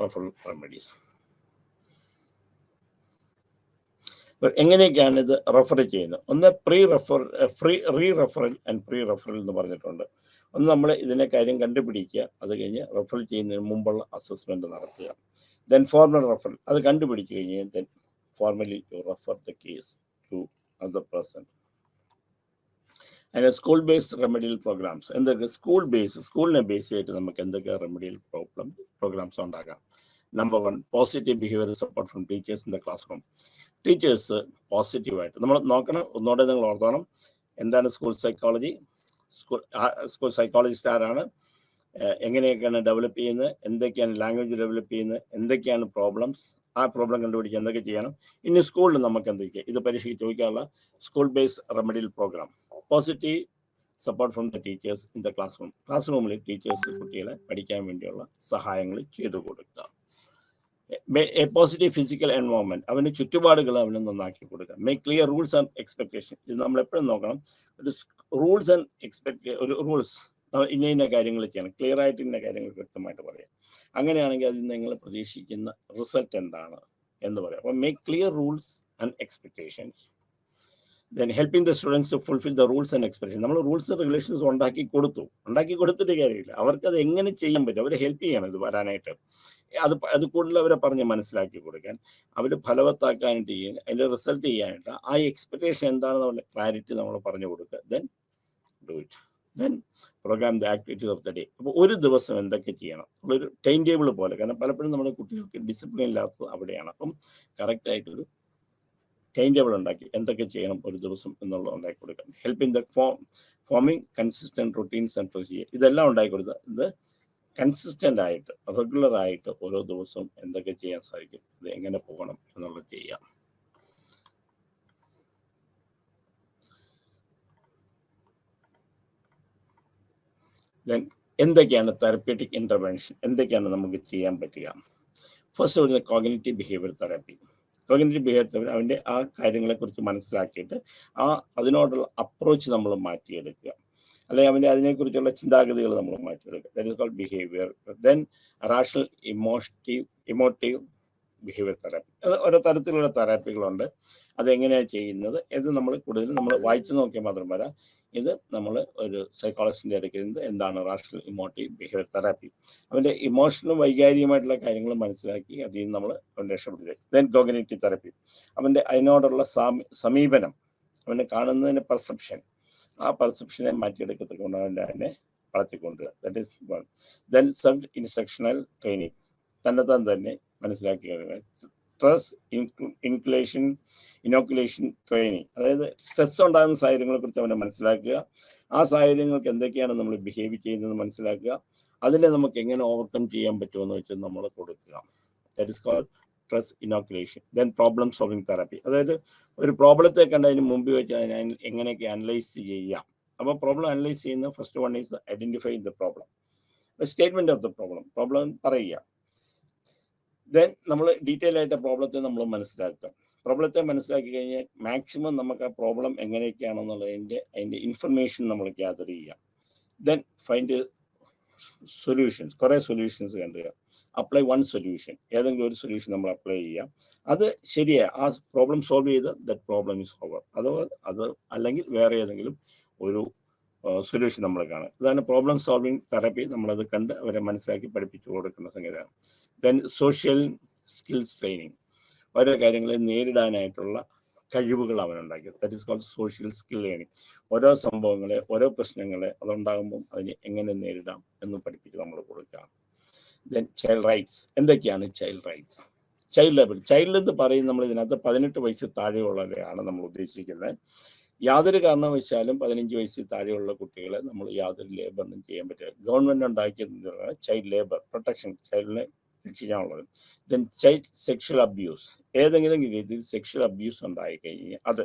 Speaker 1: referral remedies. എങ്ങനെയൊക്കെയാണ് ഇത് റെഫർ ചെയ്യുന്നത്? ഒന്ന് re referral and pre referral എന്ന് പറഞ്ഞിട്ടുണ്ട്. ഒന്ന് നമ്മൾ ഇതിനെ കാര്യം കണ്ടുപിടിക്കുക, അത് കഴിഞ്ഞ് റെഫർ ചെയ്യുന്നതിന് മുമ്പുള്ള അസസ്മെന്റ് നടത്തുക. ദെൻ ഫോർമൽ റെഫറൽ, അത് കണ്ടുപിടിച്ച് കഴിഞ്ഞ് then formally you refer the case to other person. അതിന് സ്കൂൾ ബേസ്ഡ് റെമഡിയൽ പ്രോഗ്രാംസ്, എന്തൊക്കെ സ്കൂളിനെ ബേസ് ചെയ്തിട്ട് നമുക്ക് എന്തൊക്കെ റെമഡിയൽ പ്രോഗ്രാംസ് ഉണ്ടാക്കാം. Number 1, positive behaviour support from teachers in the classroom. Teachers പോസിറ്റീവായിട്ട് നമ്മൾ നോക്കണം. ഒന്നുകൂടെ നിങ്ങൾ ഓർത്തോണം, എന്താണ് സ്കൂൾ സൈക്കോളജി, സ്കൂൾ സൈക്കോളജിസ്റ്റ് ആരാണ്, എങ്ങനെയൊക്കെയാണ് ഡെവലപ്പ് ചെയ്യുന്നത്, എന്തൊക്കെയാണ് ലാംഗ്വേജ് ഡെവലപ്പ് ചെയ്യുന്നത്, എന്തൊക്കെയാണ് പ്രോബ്ലംസ്, ആ പ്രോബ്ലം കണ്ടുപിടിക്കുക, എന്തൊക്കെ ചെയ്യണം. ഇനി സ്കൂളിൽ നമുക്ക് എന്തൊക്കെയാണ്, ഇത് പരീക്ഷയ്ക്ക് ചോദിക്കാനുള്ള school based remedial program. Positive support from the teachers in the class റൂമിൽ ടീച്ചേഴ്സ് കുട്ടികളെ പഠിക്കാൻ വേണ്ടിയുള്ള സഹായങ്ങൾ ചെയ്തു കൊടുക്കുക. എ പോസിറ്റീവ് ഫിസിക്കൽ എൻവയോൺമെന്റ്, അവന് ചുറ്റുപാടുകൾ അവന് നന്നാക്കി കൊടുക്കുക. Make clear rules and expectation, ഇത് നമ്മൾ എപ്പോഴും നോക്കണം. ഒരു റൂൾസ് ആൻഡ് ഒരു റൂൾസ്, ഇന്ന കാര്യങ്ങൾ ചെയ്യണം, ക്ലിയർ ആയിട്ട് ഇന്ന കാര്യങ്ങൾ വ്യക്തമായിട്ട് പറയാം. അങ്ങനെയാണെങ്കിൽ അതിൽ നിങ്ങൾ പ്രതീക്ഷിക്കുന്ന റിസൾട്ട് എന്താണ് എന്ന് പറയാം. അപ്പോൾ make clear rules and expectations. Then helping the students to fulfil the rules and expectation. നമ്മൾ റൂൾസ് ആൻഡ് റെഗുലേഷൻസ് ഉണ്ടാക്കി കൊടുത്തിട്ട് കാര്യമില്ല, അവർക്ക് അത് എങ്ങനെ ചെയ്യാൻ പറ്റും, അവരെ ഹെൽപ്പ് ചെയ്യണം ഇത് വരാനായിട്ട്. അത് കൂടുതൽ അവരെ പറഞ്ഞ് മനസ്സിലാക്കി കൊടുക്കാൻ, അവർ ഫലവത്താക്കാനായിട്ട് ചെയ്യാൻ, അതിൻ്റെ റിസൾട്ട് ചെയ്യാനായിട്ട് ആ എക്സ്പെക്ടേഷൻ എന്താണെന്ന് അവരുടെ ക്ലാരിറ്റി നമ്മൾ പറഞ്ഞു കൊടുക്കുക. Then do it. Then programme the activities of the day. അപ്പോൾ ഒരു ദിവസം എന്തൊക്കെ ചെയ്യണം, നമ്മളൊരു ടൈം ടേബിൾ പോലെ, കാരണം പലപ്പോഴും നമ്മുടെ കുട്ടികൾക്ക് ഡിസിപ്ലിൻ ഇല്ലാത്തത് അവിടെയാണ്. അപ്പം കറക്റ്റായിട്ടൊരു ടൈം ടേബിൾ ഉണ്ടാക്കി എന്തൊക്കെ ചെയ്യണം ഒരു ദിവസം എന്നുള്ളത് ഉണ്ടാക്കി കൊടുക്കാം. Help in the forming consistent routines and procedure, ഇതെല്ലാം ഉണ്ടാക്കി കൊടുക്കുക. ഇത് കൺസിസ്റ്റന്റ് ആയിട്ട് റെഗുലർ ആയിട്ട് ഓരോ ദിവസവും എന്തൊക്കെ ചെയ്യാൻ സാധിക്കും, ഇത് എങ്ങനെ പോകണം എന്നുള്ളത് ചെയ്യാം. ദെൻ എന്തൊക്കെയാണ് തെറപ്യൂട്ടിക് ഇന്റർവെൻഷൻ, എന്തൊക്കെയാണ് നമുക്ക് ചെയ്യാൻ പറ്റുക. ഫസ്റ്റ് വരുന്നത് cognitive behaviour therapy. Cognitive behaviour therapy അവൻ്റെ ആ കാര്യങ്ങളെക്കുറിച്ച് മനസ്സിലാക്കിയിട്ട് അതിനോടുള്ള അപ്രോച്ച് നമ്മൾ മാറ്റിയെടുക്കുക, അല്ലെങ്കിൽ അവൻ്റെ അതിനെക്കുറിച്ചുള്ള ചിന്താഗതികൾ നമ്മൾ മാറ്റിയെടുക്കുക. That is called behaviour. Then rational emotive behaviour therapy, അത് ഓരോ തരത്തിലുള്ള തെറാപ്പികളുണ്ട്. അതെങ്ങനെയാണ് ചെയ്യുന്നത് എന്ന് നമ്മൾ കൂടുതലും നമ്മൾ വായിച്ചു നോക്കിയാൽ മാത്രം വരാം. ഇത് നമ്മൾ ഒരു സൈക്കോളജിസ്റ്റിൻ്റെ എടുക്കുന്നത് എന്താണ് റാഷണൽ ഇമോട്ടീവ് ബിഹേവിയർ തെറാപ്പി. അവൻ്റെ ഇമോഷണലും വൈകാരികമായിട്ടുള്ള കാര്യങ്ങൾ മനസ്സിലാക്കി അതിൽ നിന്ന് നമ്മൾ അവൻ്റെ രക്ഷപ്പെടുത്തുക. ദെൻ കോഗ്നിറ്റീവ് തെറാപ്പി, അവൻ്റെ അതിനോടുള്ള സമീപനം, അവനെ കാണുന്നതിന് പെർസെപ്ഷൻ, ആ പെർസെപ്ഷനെ മാറ്റിയെടുക്കത്തക്കൊണ്ട് അതിനെ വളർത്തിക്കൊണ്ടുവരിക. That is one. Then self instructional training, തന്നെത്താൻ തന്നെ മനസ്സിലാക്കി. സ്ട്രെസ് ഇനോക്കുലേഷൻ ട്രെയിനിങ്, അതായത് സ്ട്രെസ് ഉണ്ടാകുന്ന സാഹചര്യങ്ങളെ കുറിച്ച് അവനെ മനസ്സിലാക്കുക, ആ സാഹചര്യങ്ങൾക്ക് എന്തൊക്കെയാണ് നമ്മൾ ബിഹേവ് ചെയ്യുന്നത് മനസ്സിലാക്കുക, അതിനെ നമുക്ക് എങ്ങനെ ഓവർകം ചെയ്യാൻ പറ്റുമെന്ന് വെച്ചാൽ നമ്മൾ കൊടുക്കുക. That is called stress inoculation. Then problem solving therapy, അതായത് ഒരു പ്രോബ്ലത്തെ കണ്ടതിന് മുമ്പ് വെച്ച് അതിനെ എങ്ങനെയൊക്കെ അനലൈസ് ചെയ്യാം. അപ്പോൾ പ്രോബ്ലം അനലൈസ് ചെയ്യുന്ന first one is identify the problem, statement of the problem പറയുക. ദെൻ നമ്മൾ ഡീറ്റെയിൽ ആയിട്ട് പ്രോബ്ലത്തെ നമ്മൾ മനസ്സിലാക്കുക. പ്രോബ്ലത്തെ മനസ്സിലാക്കി കഴിഞ്ഞാൽ മാക്സിമം നമുക്ക് ആ പ്രോബ്ലം അതിൻ്റെ ഇൻഫർമേഷൻ നമ്മൾ ഗ്യാദർ ചെയ്യുക. ദെൻ ഫൈൻഡ് സൊല്യൂഷൻസ്, കുറേ സൊല്യൂഷൻസ് കണ്ടുക. അപ്ലൈ വൺ സൊല്യൂഷൻ, ഏതെങ്കിലും ഒരു സൊല്യൂഷൻ നമ്മൾ അപ്ലൈ ചെയ്യുക. അത് ശരിയായ ആ പ്രോബ്ലം സോൾവ് ചെയ്ത് ദറ്റ് പ്രോബ്ലം ഈസ് ഓവർ. അത് അല്ലെങ്കിൽ വേറെ ഏതെങ്കിലും ഒരു സൊല്യൂഷൻ നമ്മൾ കാണും. ഇതാണ് പ്രോബ്ലം സോൾവിങ് തെറപ്പി. നമ്മളത് കണ്ട് അവരെ മനസ്സിലാക്കി പഠിപ്പിച്ചു കൊടുക്കുന്ന സംഗതിയാണ്. ദെൻ സോഷ്യൽ സ്കിൽസ് ട്രെയിനിങ്, ഓരോ കാര്യങ്ങളെ നേരിടാനായിട്ടുള്ള കഴിവുകൾ അവനുണ്ടാക്കി. That is called social skill learning. ഓരോ സംഭവങ്ങളെ, ഓരോ പ്രശ്നങ്ങളെ അതുണ്ടാകുമ്പം അതിനെ എങ്ങനെ നേരിടാം എന്ന് പഠിപ്പിച്ച് നമ്മൾ കൊടുക്കുക. Then child rights. എന്തൊക്കെയാണ് child rights? Child labour. Child എന്ന് പറയും നമ്മൾ ഇതിനകത്ത് 18 വയസ്സിൽ താഴെയുള്ളവരെയാണ് നമ്മൾ ഉദ്ദേശിക്കുന്നത്. യാതൊരു കാരണവശാലും 15 വയസ്സിൽ താഴെയുള്ള കുട്ടികളെ നമ്മൾ യാതൊരു ലേബറിനും ചെയ്യാൻ പറ്റില്ല. ഗവൺമെന്റ് ഉണ്ടാക്കിയതാണ് ചൈൽഡ് ലേബർ പ്രൊട്ടക്ഷൻ, ചൈൽഡിനെ രക്ഷിക്കാനുള്ളത്. Then child sexual abuse. ഏതെങ്കിലും രീതിയിൽ സെക്ഷൽ അബ്യൂസ് ഉണ്ടായി കഴിഞ്ഞാൽ അത്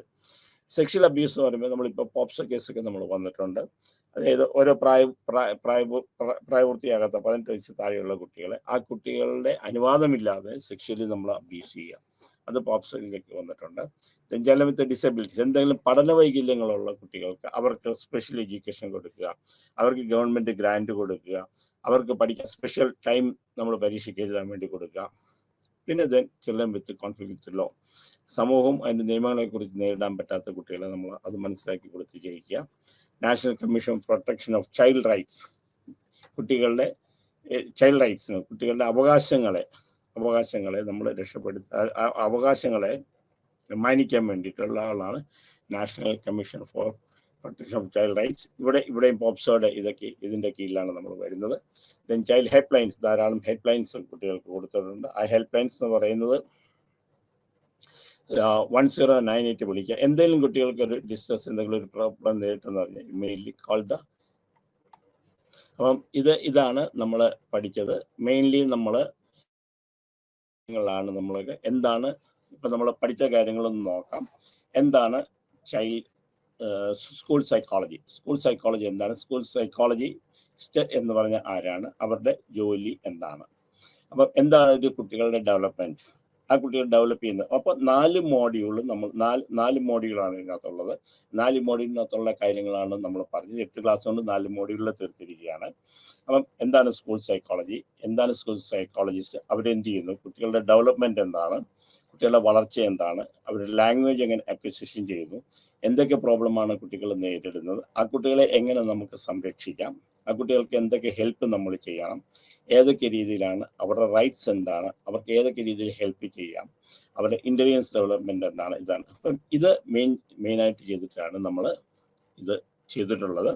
Speaker 1: സെക്ഷൽ അബ്യൂസ് എന്ന് പറയുമ്പോൾ നമ്മളിപ്പോൾ പോപ്സോ കേസൊക്കെ നമ്മൾ വന്നിട്ടുണ്ട്. അതായത് ഓരോ പ്രായപൂർത്തിയാകാത്ത 18 വയസ്സിൽ താഴെയുള്ള കുട്ടികളെ, ആ കുട്ടികളുടെ അനുവാദമില്ലാതെ സെക്ഷലി നമ്മൾ അബ്യൂസ് ചെയ്യുക. അത് പോപ്സോയിലേക്ക് വന്നിട്ടുണ്ട്. ചില വിത്ത് ഡിസബിലിറ്റീസ്, എന്തെങ്കിലും പഠന വൈകല്യങ്ങളുള്ള കുട്ടികൾക്ക് അവർക്ക് സ്പെഷ്യൽ എഡ്യൂക്കേഷൻ കൊടുക്കുക, അവർക്ക് ഗവൺമെന്റ് ഗ്രാൻഡ് കൊടുക്കുക, അവർക്ക് പഠിക്കാൻ സ്പെഷ്യൽ ടൈം നമ്മൾ പരീക്ഷയ്ക്ക് എഴുതാൻ വേണ്ടി കൊടുക്കുക. പിന്നെ then children with conflict law, സമൂഹം അതിൻ്റെ നിയമങ്ങളെ കുറിച്ച് നേരിടാൻ പറ്റാത്ത കുട്ടികളെ നമ്മൾ അത് മനസ്സിലാക്കി കൊടുത്ത് ജയിക്കുക. National commission protection of child rights, കുട്ടികളുടെ ചൈൽഡ് റൈറ്റ്സിന്, കുട്ടികളുടെ അവകാശങ്ങളെ നമ്മൾ അവകാശങ്ങളെ മാനിക്കാൻ വേണ്ടിയിട്ടുള്ള ആളാണ് national commission for protection of child rights. ഇവിടെയും പോപ്സോയുടെ ഇതിൻ്റെ കീഴിലാണ് നമ്മൾ വരുന്നത്. ദെൻ ചൈൽഡ് ഹെൽപ്പ് ലൈൻസ്, ധാരാളം ഹെൽപ്പ് ലൈൻസ് കുട്ടികൾക്ക് കൊടുത്തിട്ടുണ്ട്. ആ ഹെൽപ്പ് ലൈൻസ് എന്ന് പറയുന്നത് 1098 വിളിക്കുക. എന്തെങ്കിലും കുട്ടികൾക്ക് ഒരു ഡിസ്ട്രസ്, എന്തെങ്കിലും ഒരു പ്രോബ്ലം നേരിട്ടെന്ന് പറഞ്ഞാൽ ഇമ്മീഡിയറ്റ്ലി കോൾ ദ. അപ്പം ഇതാണ് നമ്മൾ പഠിച്ചത്. മെയിൻലി നമ്മളൊക്കെ എന്താണ് ഇപ്പം നമ്മൾ പഠിച്ച കാര്യങ്ങളൊന്ന് നോക്കാം. എന്താണ് child school psychology? School psychology എന്താണ്? സ്കൂൾ സൈക്കോളജിസ്റ്റ് എന്ന് പറഞ്ഞ ആരാണ്? അവരുടെ ജോലി എന്താണ്? അപ്പം എന്താണ് ഒരു കുട്ടികളുടെ ഡെവലപ്മെന്റ്, ആ കുട്ടികൾ ഡെവലപ്പ് ചെയ്യുന്നത്? അപ്പോൾ 4 മോഡ്യൂള് നമ്മൾ 4 മോഡ്യൂളാണ് ഇതിനകത്തുള്ളത്. 4 മോഡ്യൂളിനകത്തുള്ള കാര്യങ്ങളാണ് നമ്മൾ പറഞ്ഞത്. 8 ക്ലാസ് കൊണ്ട് 4 മോഡ്യൂളിൽ തീർത്തിരിക്കുകയാണ്. അപ്പം എന്താണ് സ്കൂൾ സൈക്കോളജി, എന്താണ് സ്കൂൾ സൈക്കോളജിസ്റ്റ്, അവരെന്ത് ചെയ്യുന്നു, കുട്ടികളുടെ ഡെവലപ്മെന്റ് എന്താണ്, കുട്ടികളുടെ വളർച്ച എന്താണ്, അവരുടെ ലാംഗ്വേജ് എങ്ങനെ അക്വിസിഷൻ ചെയ്യുന്നു, എന്തൊക്കെ പ്രോബ്ലമാണ് കുട്ടികൾ നേരിടുന്നത്, ആ കുട്ടികളെ എങ്ങനെ നമുക്ക് സംരക്ഷിക്കാം, ആ കുട്ടികൾക്ക് എന്തൊക്കെ ഹെൽപ്പ് നമ്മൾ ചെയ്യണം, ഏതൊക്കെ രീതിയിലാണ് അവരുടെ റൈറ്റ്സ് എന്താണ്, അവർക്ക് ഏതൊക്കെ രീതിയിൽ ഹെൽപ്പ് ചെയ്യാം, അവരുടെ ഇന്റലിജൻസ് ഡെവലപ്മെന്റ് എന്താണ്. ഇതാണ്. അപ്പം ഇത് മെയിനായിട്ട് ചെയ്തിട്ടാണ് നമ്മൾ ഇത് ചെയ്തിട്ടുള്ളത്.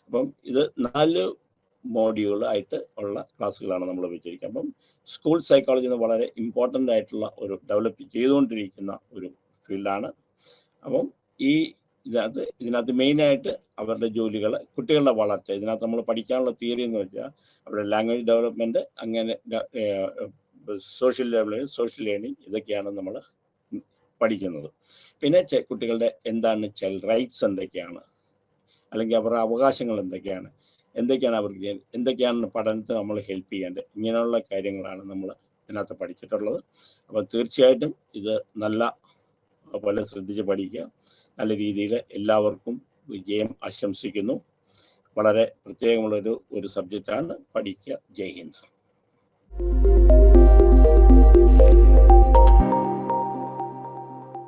Speaker 1: അപ്പം ഇത് 4 മോഡ്യൂൾ ആയിട്ട് ഉള്ള ക്ലാസ്സുകളാണ് നമ്മൾ വെച്ചിരിക്കുന്നത്. അപ്പം സ്കൂൾ സൈക്കോളജി എന്ന് വളരെ ഇമ്പോർട്ടൻ്റ് ആയിട്ടുള്ള ഒരു ഡെവലപ്പ് ചെയ്തുകൊണ്ടിരിക്കുന്ന ഒരു ഫീൽഡാണ്. അപ്പം ഇതിനകത്ത് മെയിനായിട്ട് അവരുടെ ജോലികൾ, കുട്ടികളുടെ വളർച്ച, ഇതിനകത്ത് നമ്മൾ പഠിക്കാനുള്ള തിയറി എന്ന് വെച്ചാൽ അവരുടെ ലാംഗ്വേജ് ഡെവലപ്മെന്റ്, അങ്ങനെ സോഷ്യൽ ഡെവലപ്മെന്റ്, സോഷ്യൽ ലേണിംഗ്, ഇതൊക്കെയാണ് നമ്മൾ പഠിക്കുന്നത്. പിന്നെ കുട്ടികളുടെ എന്താണ് ചൈൽഡ് റൈറ്റ്സ് എന്തൊക്കെയാണ്, അല്ലെങ്കിൽ അവരുടെ അവകാശങ്ങൾ എന്തൊക്കെയാണ് അവർക്ക്, എന്തൊക്കെയാണ് പഠനത്തിന് നമ്മൾ ഹെൽപ്പ് ചെയ്യേണ്ടത്, ഇങ്ങനെയുള്ള കാര്യങ്ങളാണ് നമ്മൾ ഇതിനകത്ത് പഠിച്ചിട്ടുള്ളത്. അപ്പോൾ തീർച്ചയായിട്ടും ഇത് നല്ല പോലെ ശ്രദ്ധിച്ച് പഠിക്കുക. നല്ല രീതിയിൽ എല്ലാവർക്കും വിജയം ആശംസിക്കുന്നു. വളരെ പ്രത്യേകമുള്ളൊരു സബ്ജക്റ്റാണ്. പഠിക്കുക. ജയ് ഹിന്ദ്.